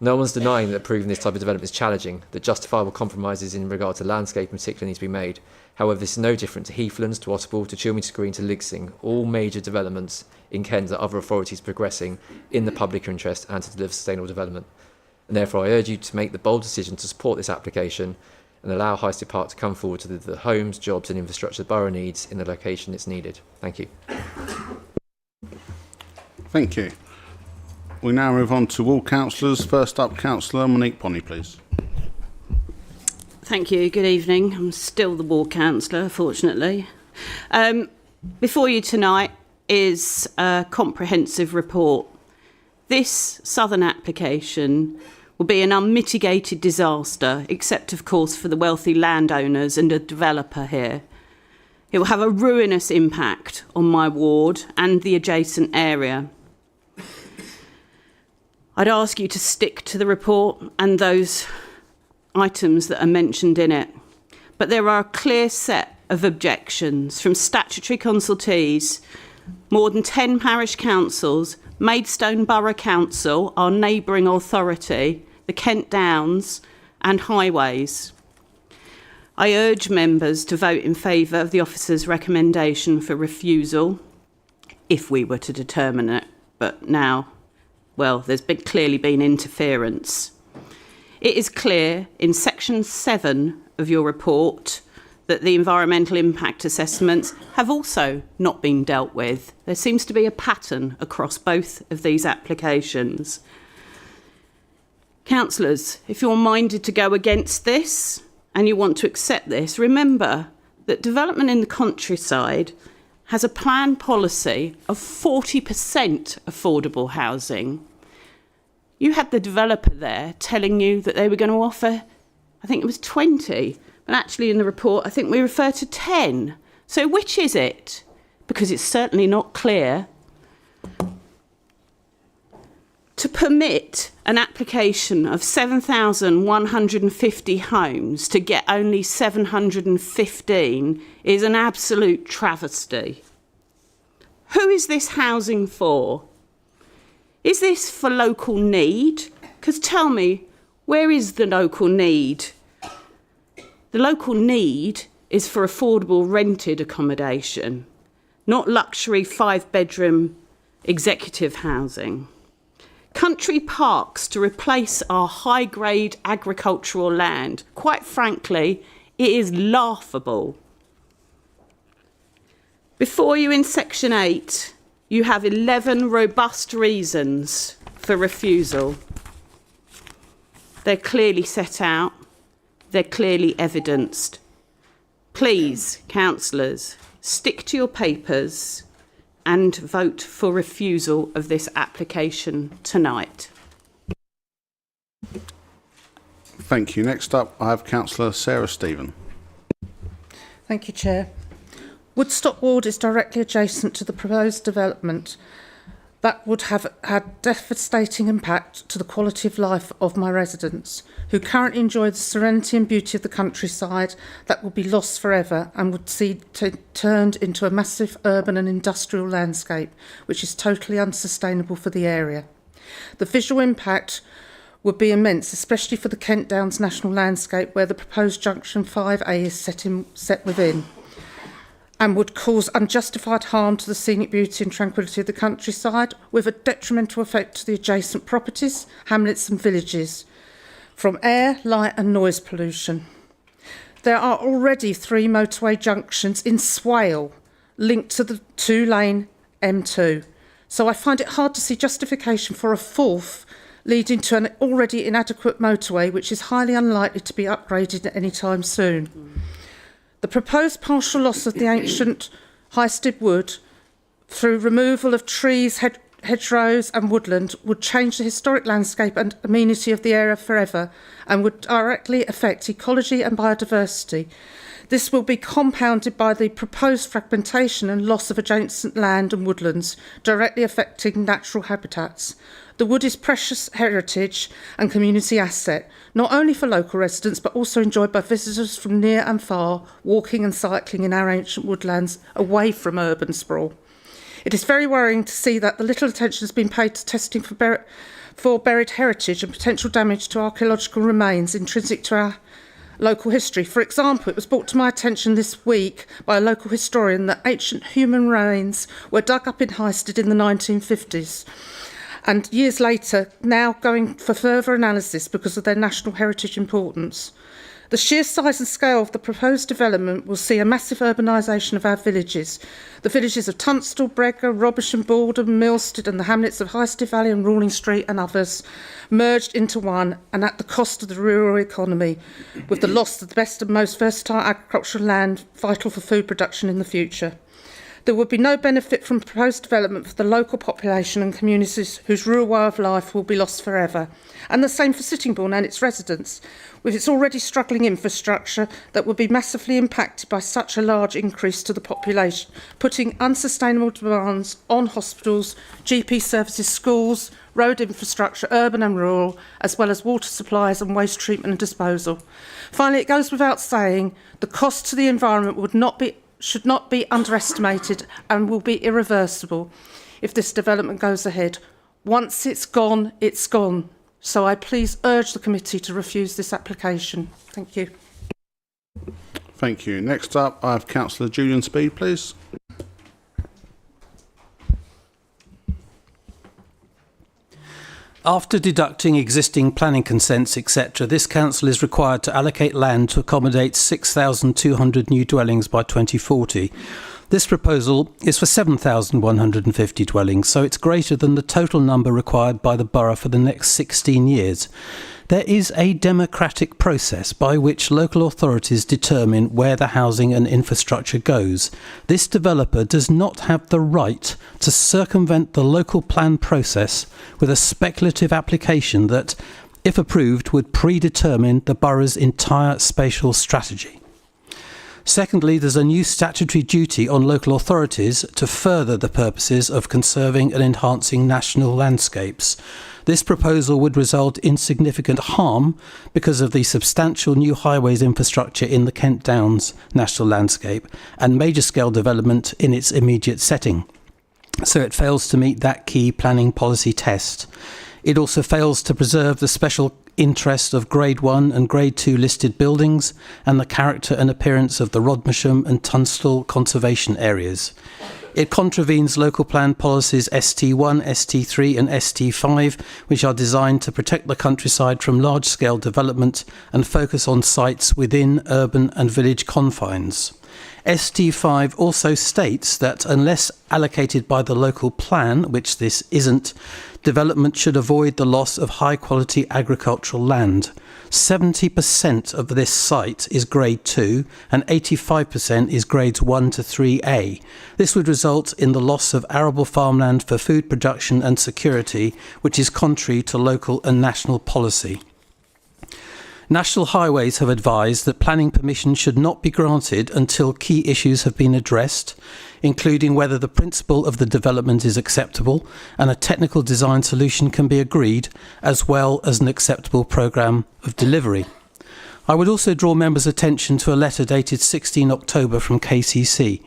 No one's denying that approving this type of development is challenging, that justifiable compromises in regard to landscape in particular need to be made. However, this is no different to Heathlands, to Otterpool, to Chilmington Green, to Ligsing, all major developments in Kent that other authorities are progressing in the public interest and to deliver sustainable development. And therefore I urge you to make the bold decision to support this application and allow Highstead Park to come forward to the homes, jobs and infrastructure the borough needs in the location it's needed. Thank you. Thank you. We now move on to all councillors. First up, Councillor Monique Ponney, please. Thank you. Good evening. I'm still the ward councillor, fortunately. Before you tonight is a comprehensive report. This southern application will be an unmitigated disaster, except of course for the wealthy landowners and a developer here. It will have a ruinous impact on my ward and the adjacent area. I'd ask you to stick to the report and those items that are mentioned in it. But there are a clear set of objections from statutory consultees, more than 10 parish councils, Maidstone Borough Council, our neighbouring authority, the Kent Downs and Highways. I urge members to vote in favour of the officer's recommendation for refusal, if we were to determine it, but now, well, there's clearly been interference. It is clear in section 7 of your report that the environmental impact assessments have also not been dealt with. There seems to be a pattern across both of these applications. Councillors, if you're minded to go against this and you want to accept this, remember that development in the countryside has a planned policy of 40% affordable housing. You had the developer there telling you that they were going to offer, I think it was 20, but actually in the report I think we refer to 10. So which is it? Because it's certainly not clear. To permit an application of 7,150 homes to get only 715 is an absolute travesty. Who is this housing for? Is this for local need? Because tell me, where is the local need? The local need is for affordable rented accommodation, not luxury 5-bedroom executive housing. country parks to replace our high-grade agricultural land. Quite frankly, it is laughable. Before you in Section 8, you have 11 robust reasons for refusal. They're clearly set out. They're clearly evidenced. Please, councillors, stick to your papers and vote for refusal of this application tonight. Thank you. Next up, I have Councillor Sarah Stephen. Thank you, Chair. Woodstock Ward is directly adjacent to the proposed development that would have had devastating impact to the quality of life of my residents, who currently enjoy the serenity and beauty of the countryside that will be lost forever and would see turned into a massive urban and industrial landscape, which is totally unsustainable for the area. The visual impact would be immense, especially for the Kent Downs National Landscape, where the proposed Junction 5A is set within, and would cause unjustified harm to the scenic beauty and tranquillity of the countryside, with a detrimental effect to the adjacent properties, hamlets and villages, from air, light and noise pollution. There are already 3 motorway junctions in Swale linked to the 2-lane M2, so I find it hard to see justification for a 4th leading to an already inadequate motorway, which is highly unlikely to be upgraded any time soon. The proposed partial loss of the ancient Highstead Wood through removal of trees, hedgerows and woodland would change the historic landscape and amenity of the area forever and would directly affect ecology and biodiversity. This will be compounded by the proposed fragmentation and loss of adjacent land and woodlands, directly affecting natural habitats. The wood is precious heritage and community asset, not only for local residents, but also enjoyed by visitors from near and far, walking and cycling in our ancient woodlands away from urban sprawl. It is very worrying to see that the little attention has been paid to testing for buried heritage and potential damage to archaeological remains intrinsic to our local history. For example, it was brought to my attention this week by a local historian that ancient human remains were dug up in Highstead in the 1950s. And years later, now going for further analysis because of their national heritage importance. The sheer size and scale of the proposed development will see a massive urbanisation of our villages. The villages of Tunstall, Bregger, Robersham, Baldham, Milstead and the hamlets of Highstead Valley and Rawling Street and others merged into one, and at the cost of the rural economy, with the loss of the best and most versatile agricultural land vital for food production in the future. There would be no benefit from proposed development for the local population and communities whose rural way of life will be lost forever. And the same for Sittingbourne and its residents, with its already struggling infrastructure that would be massively impacted by such a large increase to the population, putting unsustainable demands on hospitals, GP services, schools, road infrastructure, urban and rural, as well as water supplies and waste treatment and disposal. Finally, it goes without saying, the cost to the environment should not be underestimated and will be irreversible if this development goes ahead. Once it's gone, it's gone. So I please urge the committee to refuse this application. Thank you. Thank you. Next up, I have Councillor Julian Speed, please. After deducting existing planning consents, etc., this council is required to allocate land to accommodate 6,200 new dwellings by 2040. This proposal is for 7,150 dwellings, so it's greater than the total number required by the borough for the next 16 years. There is a democratic process by which local authorities determine where the housing and infrastructure goes. This developer does not have the right to circumvent the local plan process with a speculative application that, if approved, would predetermine the borough's entire spatial strategy. Secondly, there's a new statutory duty on local authorities to further the purposes of conserving and enhancing national landscapes. This proposal would result in significant harm because of the substantial new highways infrastructure in the Kent Downs national landscape and major scale development in its immediate setting. So it fails to meet that key planning policy test. It also fails to preserve the special interest of Grade 1 and Grade 2 listed buildings and the character and appearance of the Rodmersham and Tunstall conservation areas. It contravenes local plan policies ST1, ST3 and ST5, which are designed to protect the countryside from large-scale development and focus on sites within urban and village confines. ST5 also states that unless allocated by the local plan, which this isn't, development should avoid the loss of high-quality agricultural land. 70% of this site is Grade 2 and 85% is Grades 1 to 3A. This would result in the loss of arable farmland for food production and security, which is contrary to local and national policy. National Highways have advised that planning permission should not be granted until key issues have been addressed, including whether the principle of the development is acceptable and a technical design solution can be agreed, as well as an acceptable programme of delivery. I would also draw members' attention to a letter dated 16 October from KCC.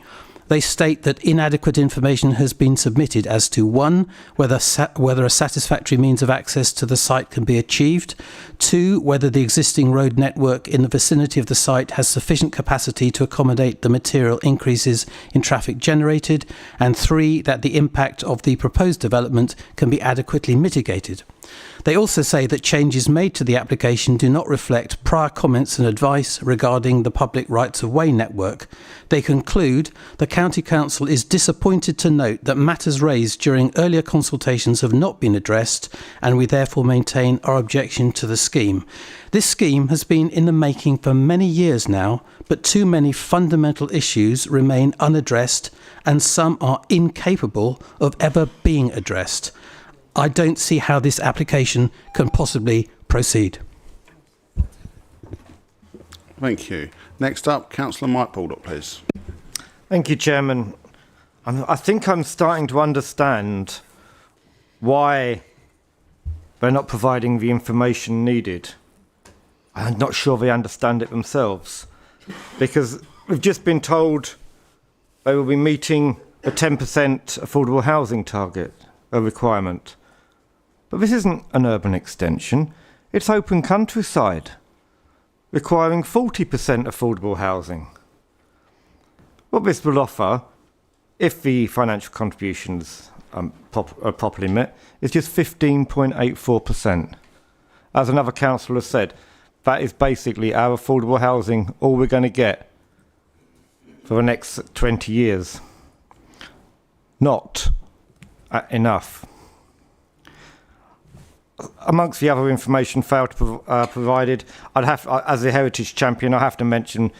They state that inadequate information has been submitted as to 1. Whether a satisfactory means of access to the site can be achieved, 2. Whether the existing road network in the vicinity of the site has sufficient capacity to accommodate the material increases in traffic generated, and 3. That the impact of the proposed development can be adequately mitigated. They also say that changes made to the application do not reflect prior comments and advice regarding the public rights-of-way network. They conclude the County Council is disappointed to note that matters raised during earlier consultations have not been addressed, and we therefore maintain our objection to the scheme. This scheme has been in the making for many years now, but too many fundamental issues remain unaddressed, and some are incapable of ever being addressed. I don't see how this application can possibly proceed. Thank you. Next up, Councillor Mike Baldock, please. Thank you, Chairman. I think I'm starting to understand why they're not providing the information needed. I'm not sure they understand it themselves, because we've just been told they will be meeting the 10% affordable housing target, a requirement. But this isn't an urban extension, it's open countryside, requiring 40% affordable housing. What this will offer, if the financial contributions are properly met, is just 15.84%. As another councillor has said, that is basically our affordable housing, all we're going to get for the next 20 years. Not enough. Amongst the other information provided, as a heritage champion, I have to mention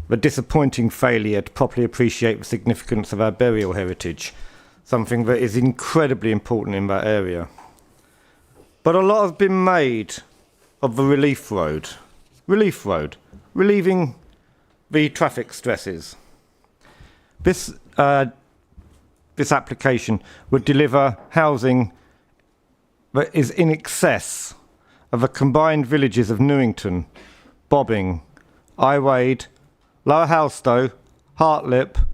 the disappointing failure to properly appreciate the significance of our burial heritage, something that is incredibly important in that area. But a lot has been made of the relief road, relieving the traffic stresses. This application would deliver housing that is in excess of the combined villages of Newington, Bobbing, Iwade, Lower Halstow, Hartlip,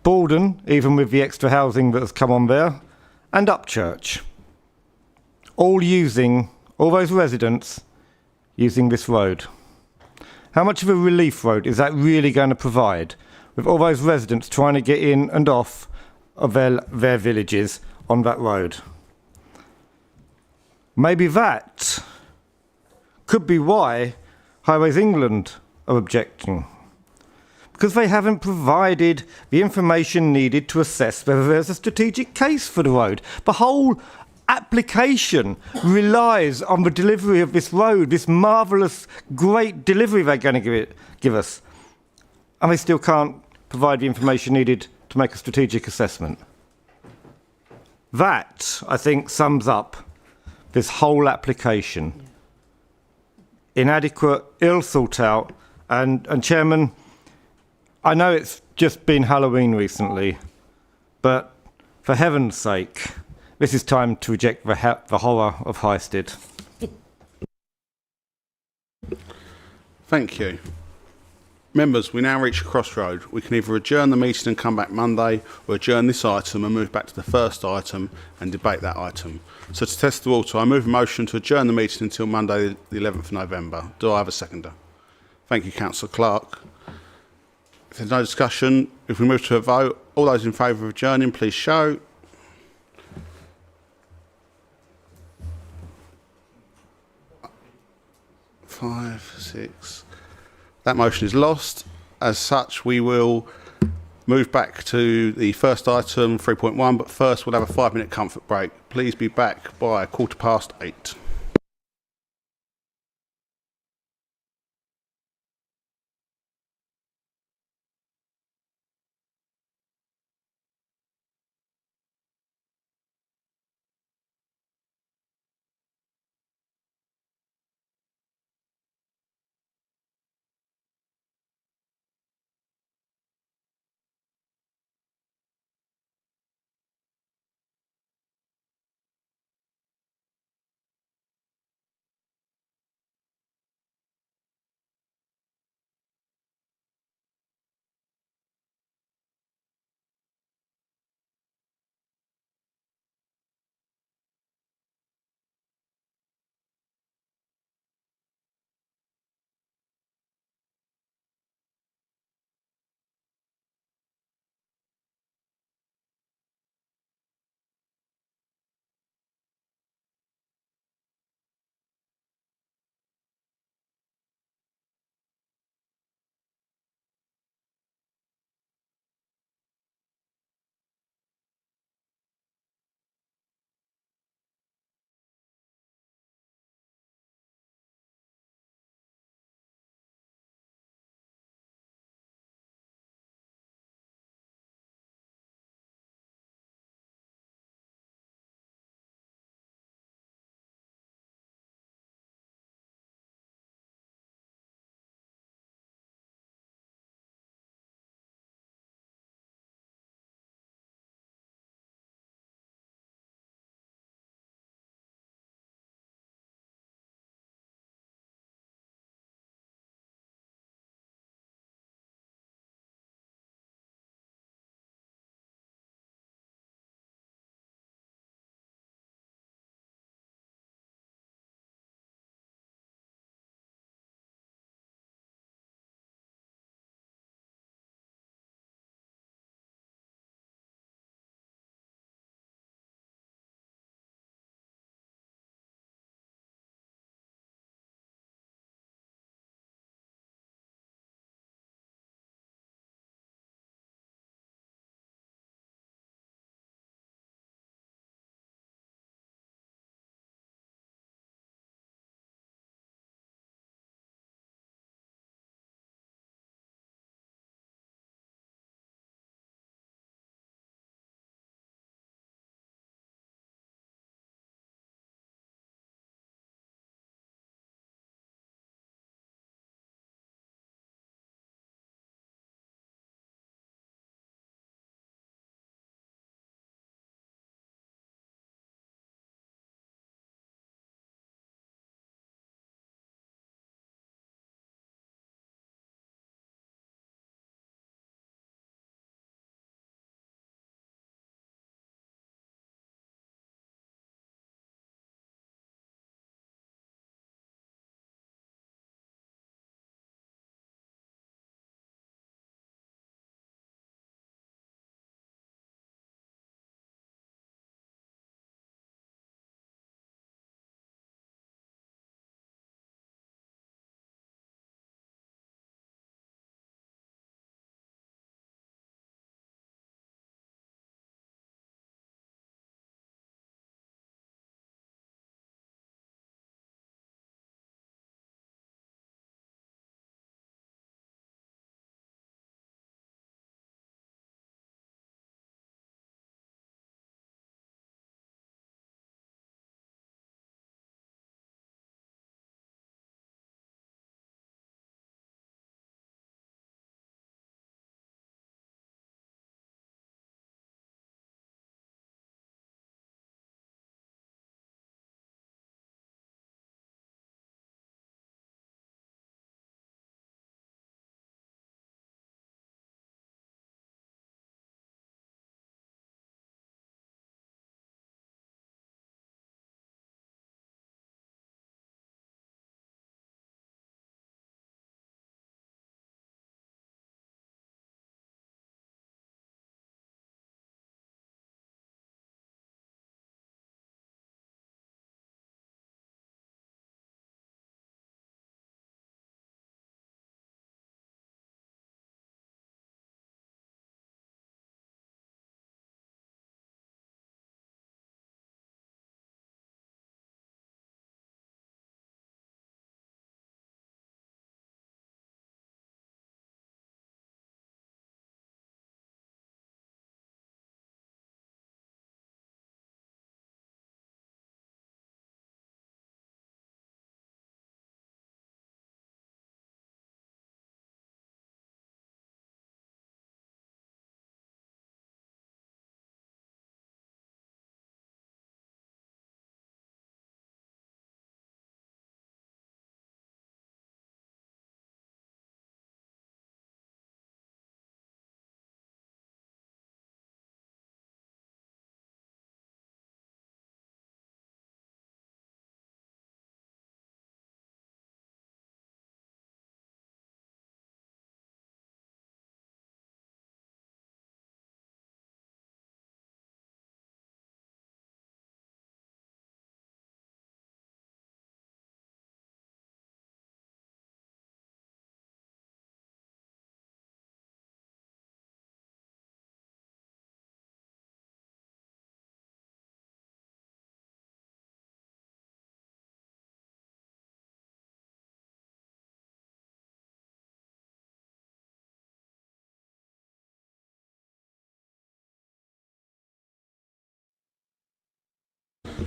Baldon, even with the extra housing that has come on there, and Upchurch. All those residents using this road. How much of a relief road is that really going to provide, with all those residents trying to get in and off of their villages on that road? Maybe that could be why Highways England are objecting, because they haven't provided the information needed to assess whether there's a strategic case for the road. The whole application relies on the delivery of this road, this marvellous, great delivery they're going to give us, and they still can't provide the information needed to make a strategic assessment. That, I think, sums up this whole application. Inadequate, ill thought out, and Chairman, I know it's just been Halloween recently, but for heaven's sake, this is time to reject the horror of Highstead. Thank you. Members, we now reach a crossroad. We can either adjourn the meeting and come back Monday, or adjourn this item and move back to the first item and debate that item. So to test the water, I move a motion to adjourn the meeting until Monday the 11th of November. Do I have a seconder? Thank you, Councillor Clark. If there's no discussion, if we move to a vote, All those in favour of adjourning, please show. Five, six. That motion is lost. As such, we will move back to the first item, 3.1, but first we'll have a 5-minute comfort break. Please be back by 8:15.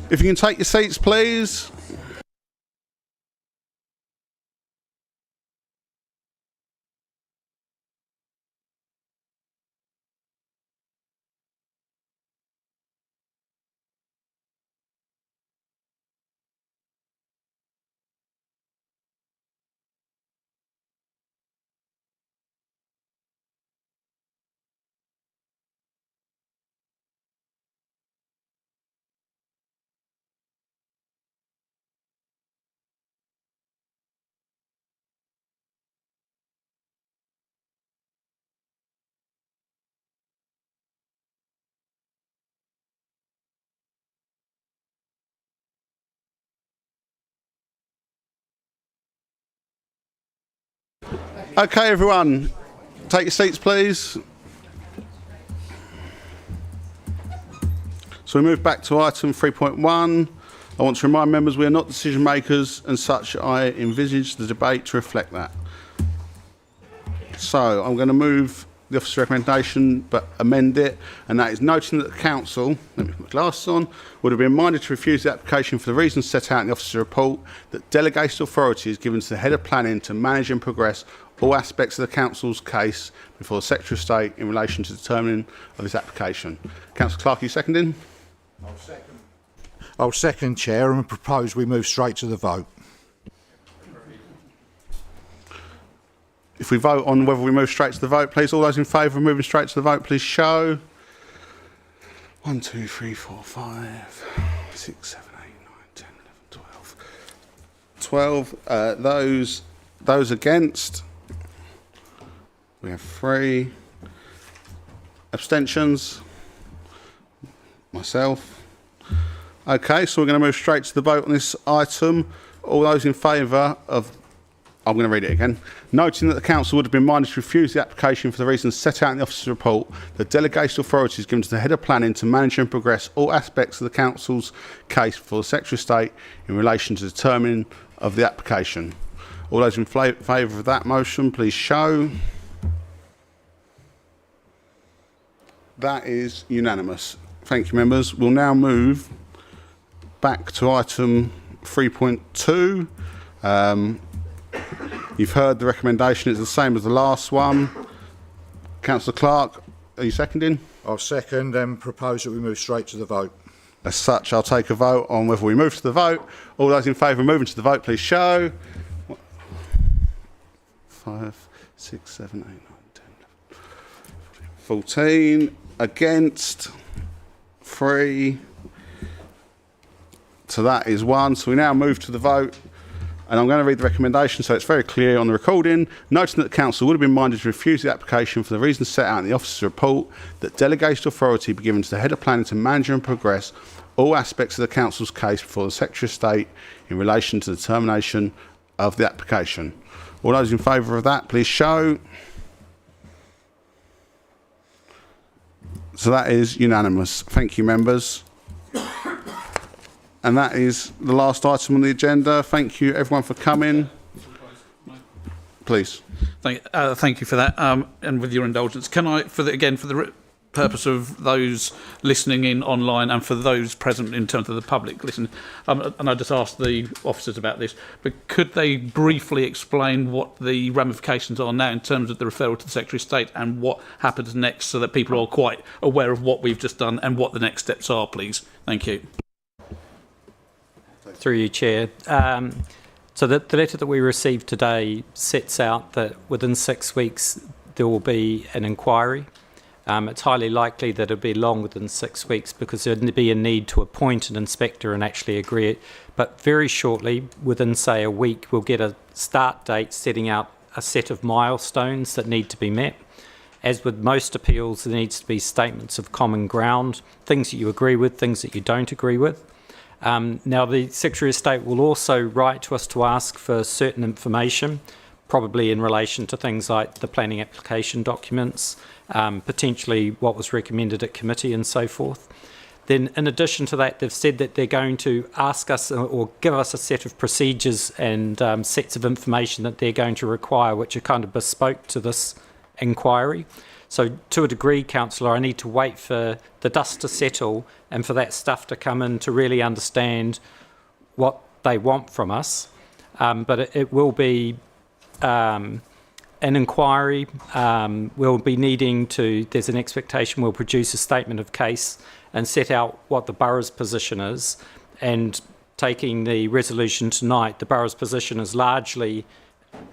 If you can take your seats, please. Okay, everyone, take your seats, please. So we move back to item 3.1. I want to remind members we are not decision makers, and such I envisage the debate to reflect that. So I'm going to move the officer's recommendation but amend it, and that is noting that the council, let me put my glasses on, would have been minded to refuse the application for the reasons set out in the officer's report, that delegated authority is given to the head of planning to manage and progress all aspects of the council's case before the Secretary of State in relation to determining of this application. Councillor Clark, are you seconding? I'll second, Chair, and propose we move straight to the vote. If we vote on whether we move straight to the vote, please, all those in favour of moving straight to the vote, please show. 1, 2, 3, 4, 5, 6, 7, 8, 9, 10, 11, 12. 12. Those against? We have 3. Abstentions? Myself. Okay, so we're going to move straight to the vote on this item. All those in favour of... I'm going to read it again. Noting that the council would have been minded to refuse the application for the reasons set out in the officer's report, the delegation authority is given to the head of planning to manage and progress all aspects of the council's case for the Secretary of State in relation to determining of the application. All those in favour of that motion, please show. That is unanimous. Thank you, members. We'll now move back to item 3.2. You've heard the recommendation. It's the same as the last one. Councillor Clark, are you seconding? I'll second and propose that we move straight to the vote. As such, I'll take a vote on whether we move to the vote. All those in favour of moving to the vote, please show. 5, 6, 7, 8, 9, 10, 11, 14. Against? 3. So that is 1. So we now move to the vote. And I'm going to read the recommendation so it's very clear on the recording. Noting that the council would have been minded to refuse the application for the reasons set out in the officer's report, that delegated authority be given to the head of planning to manage and progress all aspects of the council's case before the Secretary of State in relation to the determination of the application. All those in favour of that, please show. So that is unanimous. Thank you, members. And that is the last item on the agenda. Thank you, everyone, for coming. Please. Thank you for that. And with your indulgence, can I, for the purpose of those listening in online and for those present in terms of the public listening, and I just asked the officers about this, but could they briefly explain what the ramifications are now in terms of the referral to the Secretary of State and what happens next, so that people are quite aware of what we've just done and what the next steps are, please? Thank you. Through you, Chair. So the letter that we received today sets out that within 6 weeks there will be an inquiry. It's highly likely that it'll be longer than 6 weeks because there'd be a need to appoint an inspector and actually agree it. But very shortly, within say a week, we'll get a start date setting out a set of milestones that need to be met. As with most appeals, there needs to be statements of common ground, things that you agree with, things that you don't agree with. Now, the Secretary of State will also write to us to ask for certain information, probably in relation to things like the planning application documents, potentially what was recommended at committee and so forth. Then, in addition to that, they've said that they're going to ask us or give us a set of procedures and sets of information that they're going to require, which are kind of bespoke to this inquiry. So to a degree, councillor, I need to wait for the dust to settle and for that stuff to come in to really understand what they want from us. But it will be an inquiry. We'll be needing to, there's an expectation we'll produce a statement of case and set out what the borough's position is. And taking the resolution tonight, the borough's position is largely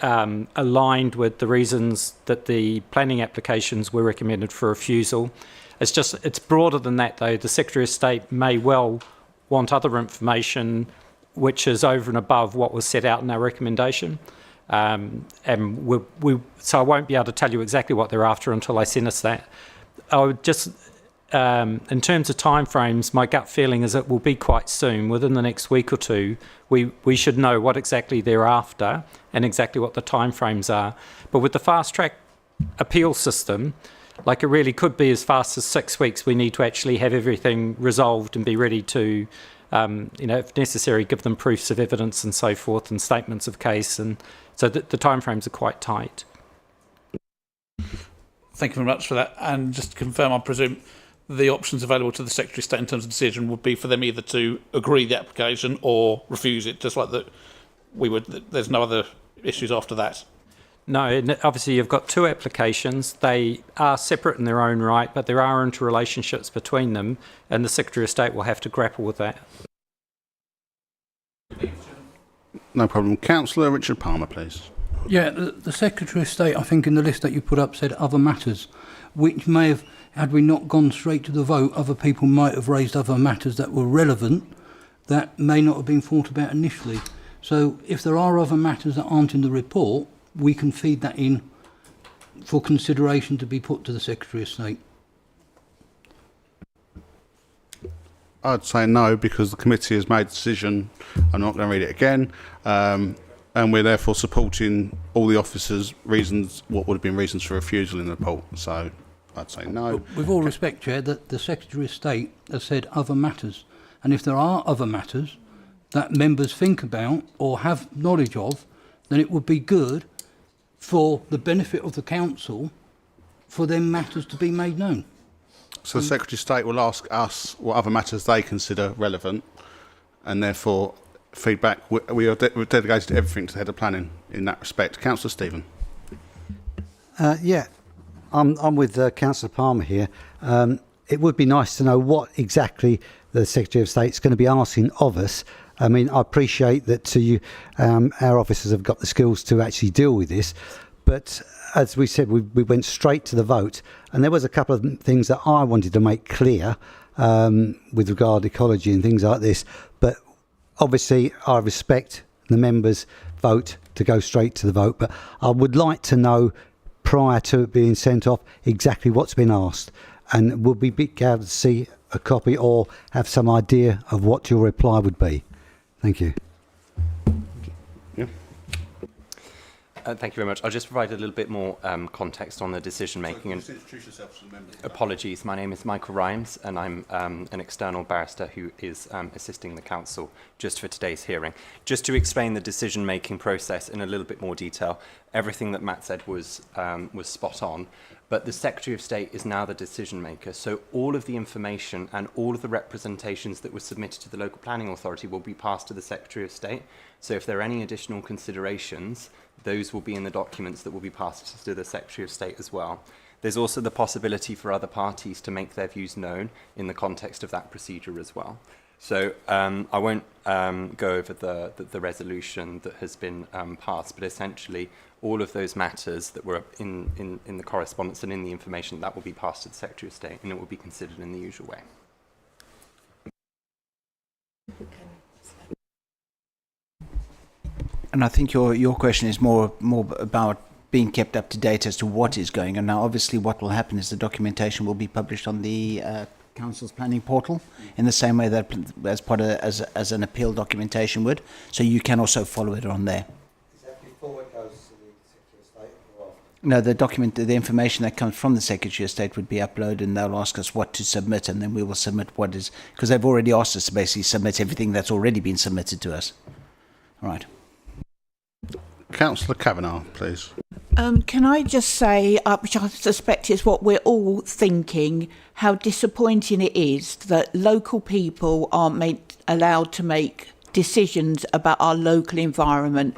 aligned with the reasons that the planning applications were recommended for refusal. It's broader than that, though. The Secretary of State may well want other information which is over and above what was set out in our recommendation. And so I won't be able to tell you exactly what they're after until they send us that. I would just, in terms of timeframes, my gut feeling is it will be quite soon. Within the next week or two, we should know what exactly they're after and exactly what the timeframes are. But with the fast track appeal system, like it really could be as fast as 6 weeks. We need to actually have everything resolved and be ready to, if necessary, give them proofs of evidence and so forth and statements of case. And so the timeframes are quite tight. Thank you very much for that. And just to confirm, I presume the options available to the Secretary of State in terms of decision would be for them either to agree the application or refuse it, just like that there's no other issues after that. No, obviously you've got two applications. They are separate in their own right, but there are interrelationships between them, and the Secretary of State will have to grapple with that. No problem. Councillor Richard Palmer, please. Yeah, the Secretary of State, I think in the list that you put up, said other matters, which may have, had we not gone straight to the vote, other people might have raised other matters that were relevant that may not have been thought about initially. So if there are other matters that aren't in the report, we can feed that in for consideration to be put to the Secretary of State. I'd say no, because the committee has made a decision. I'm not going to read it again. And we're therefore supporting all the officers' reasons, what would have been reasons for refusal in the report. So I'd say no. But with all respect, Chair, that the Secretary of State has said other matters. And if there are other matters that members think about or have knowledge of, then it would be good for the benefit of the council for them matters to be made known. So the Secretary of State will ask us what other matters they consider relevant, and therefore feedback. We're dedicated to everything to the head of planning in that respect. Councillor Stephen. Yeah, I'm with Councillor Palmer here. It would be nice to know what exactly the Secretary of State is going to be asking of us. I mean, I appreciate that our officers have got the skills to actually deal with this, but as we said, we went straight to the vote, and there was a couple of things that I wanted to make clear with regard to ecology and things like this. But obviously, I respect the members' vote to go straight to the vote, but I would like to know prior to it being sent off exactly what's been asked, and would we be able to see a copy or have some idea of what your reply would be? Thank you. Yeah. Thank you very much. I'll just provide a little bit more context on the decision making. So introduce yourself to the members. Apologies. My name is Michael Rhymes, and I'm an external barrister who is assisting the council just for today's hearing. Just to explain the decision making process in a little bit more detail, everything that Matt said was spot on. But the Secretary of State is now the decision maker, so all of the information and all of the representations that were submitted to the local planning authority will be passed to the Secretary of State. So if there are any additional considerations, those will be in the documents that will be passed to the Secretary of State as well. There's also the possibility for other parties to make their views known in the context of that procedure as well. So I won't go over the resolution that has been passed, but essentially all of those matters that were in the correspondence and in the information, that will be passed to the Secretary of State, and it will be considered in the usual way. And I think your question is more about being kept up to date as to what is going on. Now, obviously, what will happen is the documentation will be published on the Council's planning portal in the same way that as an appeal documentation would. So you can also follow it on there. Is that before it goes to the Secretary of State or after? No, the information that comes from the Secretary of State would be uploaded, and they'll ask us what to submit, and then we will submit what is, because they've already asked us to basically submit everything that's already been submitted to us. All right. Councillor Kavanagh, please. Can I just say, which I suspect is what we're all thinking, how disappointing it is that local people aren't allowed to make decisions about our local environment.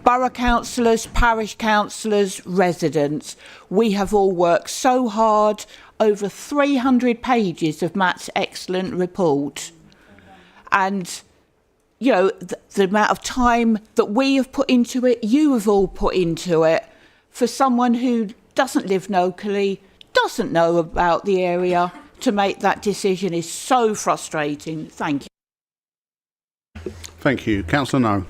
Borough councillors, parish councillors, residents, we have all worked so hard, over 300 pages of Matt's excellent report. And, you know, the amount of time that we have put into it, you have all put into it, for someone who doesn't live locally, doesn't know about the area, to make that decision is so frustrating. Thank you. Thank you. Councillor No.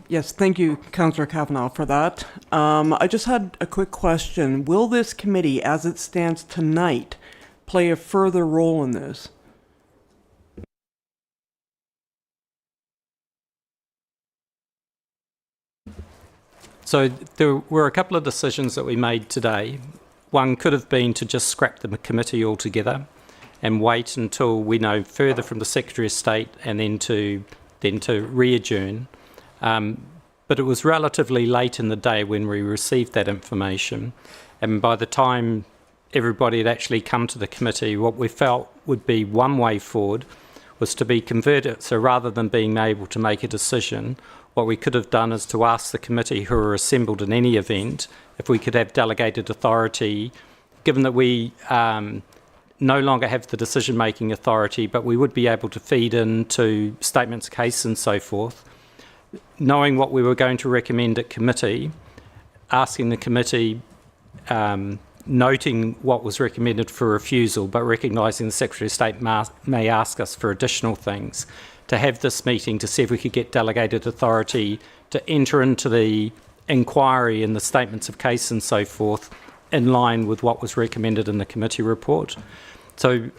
Yes, thank you, Councillor Kavanagh, for that. I just had a quick question. Will this committee, as it stands tonight, play a further role in this? So there were a couple of decisions that we made today. One could have been to just scrap the committee altogether and wait until we know further from the Secretary of State and then to re-adjourn. But it was relatively late in the day when we received that information, and by the time everybody had actually come to the committee, what we felt would be one way forward was to be converted. So rather than being able to make a decision, what we could have done is to ask the committee who are assembled in any event if we could have delegated authority, given that we no longer have the decision-making authority, but we would be able to feed into statements of case and so forth. Knowing what we were going to recommend at committee, asking the committee, noting what was recommended for refusal, but recognising the Secretary of State may ask us for additional things, to have this meeting to see if we could get delegated authority to enter into the inquiry and the statements of case and so forth in line with what was recommended in the committee report. So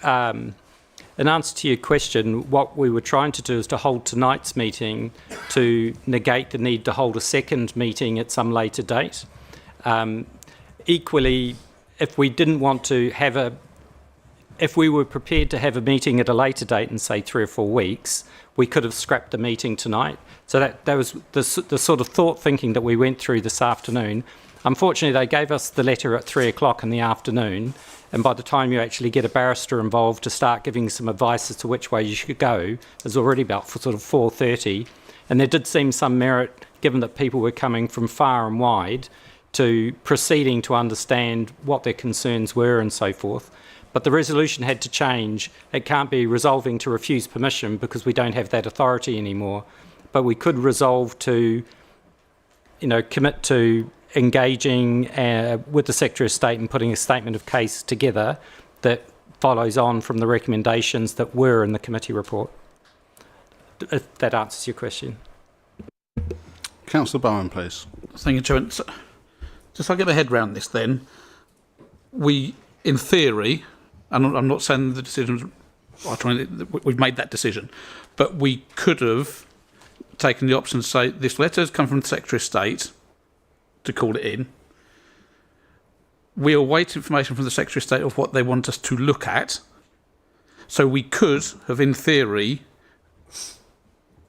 in answer to your question, what we were trying to do is to hold tonight's meeting to negate the need to hold a second meeting at some later date. Equally, if we didn't want to have if we were prepared to have a meeting at a later date in, say, 3 or 4 weeks, we could have scrapped the meeting tonight. So that was the sort of thought thinking that we went through this afternoon. Unfortunately, they gave us the letter at 3 o'clock in the afternoon, and by the time you actually get a barrister involved to start giving some advice as to which way you should go, it's already about sort of 4:30. And there did seem some merit, given that people were coming from far and wide, to proceeding to understand what their concerns were and so forth. But the resolution had to change. It can't be resolving to refuse permission because we don't have that authority anymore. But we could resolve to, commit to engaging with the Secretary of State and putting a statement of case together that follows on from the recommendations that were in the committee report. If that answers your question. Councillor Bowen, please. Thank you, Chairman. So, just so I get my head around this then, we, in theory, and I'm not saying the decision, we've made that decision, but we could have taken the option to say this letter has come from the Secretary of State to call it in. We await information from the Secretary of State of what they want us to look at. So we could have, in theory,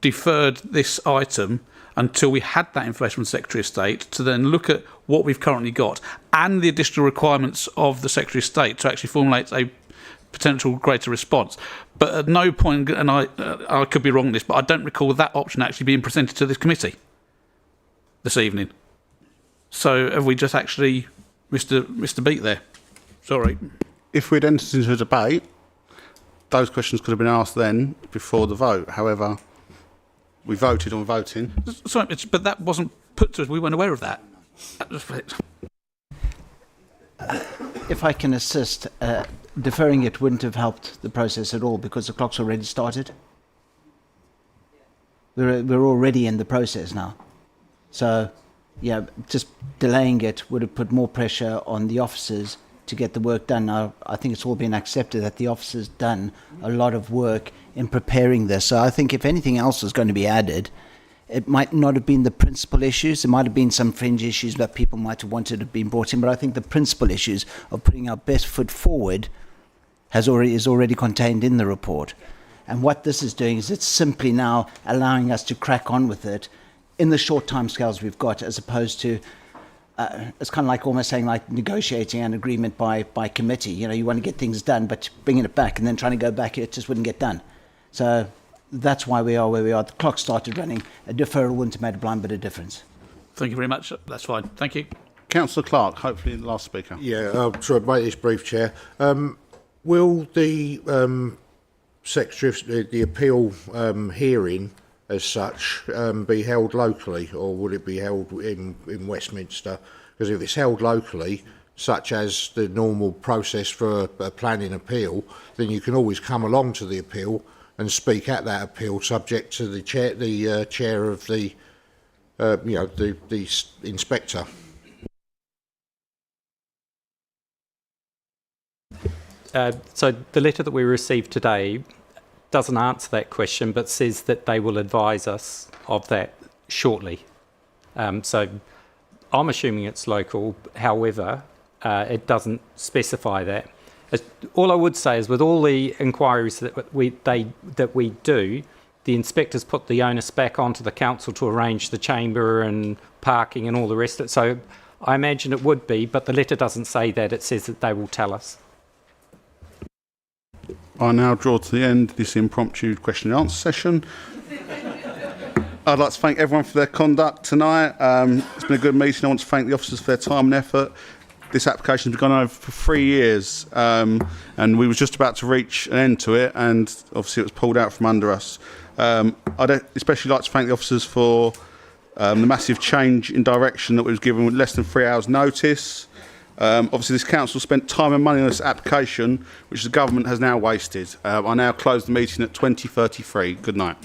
deferred this item until we had that information from the Secretary of State to then look at what we've currently got and the additional requirements of the Secretary of State to actually formulate a potential greater response. But at no point, and I could be wrong on this, but I don't recall that option actually being presented to this committee this evening. So have we just actually missed a beat there? Sorry. If we'd entered into a debate, those questions could have been asked then before the vote. However, we voted on voting. Sorry, but that wasn't put to us. We weren't aware of that. If I can assist, deferring it wouldn't have helped the process at all because the clock's already started. We're already in the process now. So, yeah, just delaying it would have put more pressure on the officers to get the work done. Now, I think it's all been accepted that the officers done a lot of work in preparing this. So I think if anything else was going to be added, it might not have been the principal issues. There might have been some fringe issues that people might have wanted to have been brought in. But I think the principal issues of putting our best foot forward is already contained in the report. And what this is doing is it's simply now allowing us to crack on with it in the short time scales we've got, as opposed to it's kind of like almost saying like negotiating an agreement by committee. You know, you want to get things done, but bringing it back and then trying to go back, it just wouldn't get done. So that's why we are where we are. The clock started running. A deferral wouldn't have made a blind bit of difference. Thank you very much. That's fine. Thank you. Councillor Clark, hopefully the last speaker. Yeah, I'll try to make this brief, Chair. Will the Secretary of the appeal hearing as such be held locally, or would it be held in Westminster? Because if it's held locally, such as the normal process for a planning appeal, then you can always come along to the appeal and speak at that appeal, subject to the chair of the the inspector. So the letter that we received today doesn't answer that question, but says that they will advise us of that shortly. So I'm assuming it's local. However, it doesn't specify that. All I would say is, with all the inquiries that we do, the inspectors put the onus back onto the council to arrange the chamber and parking and all the rest of it. So I imagine it would be, but the letter doesn't say that. It says that they will tell us. I now draw to the end this impromptu question and answer session. I'd like to thank everyone for their conduct tonight. It's been a good meeting. I want to thank the officers for their time and effort. This application has gone over for 3 years, and we was just about to reach an end to it, and obviously it was pulled out from under us. I'd especially like to thank the officers for the massive change in direction that we was given with less than 3 hours' notice. Obviously, this council spent time and money on this application, which the government has now wasted. I now close the meeting at 20:33. Good night.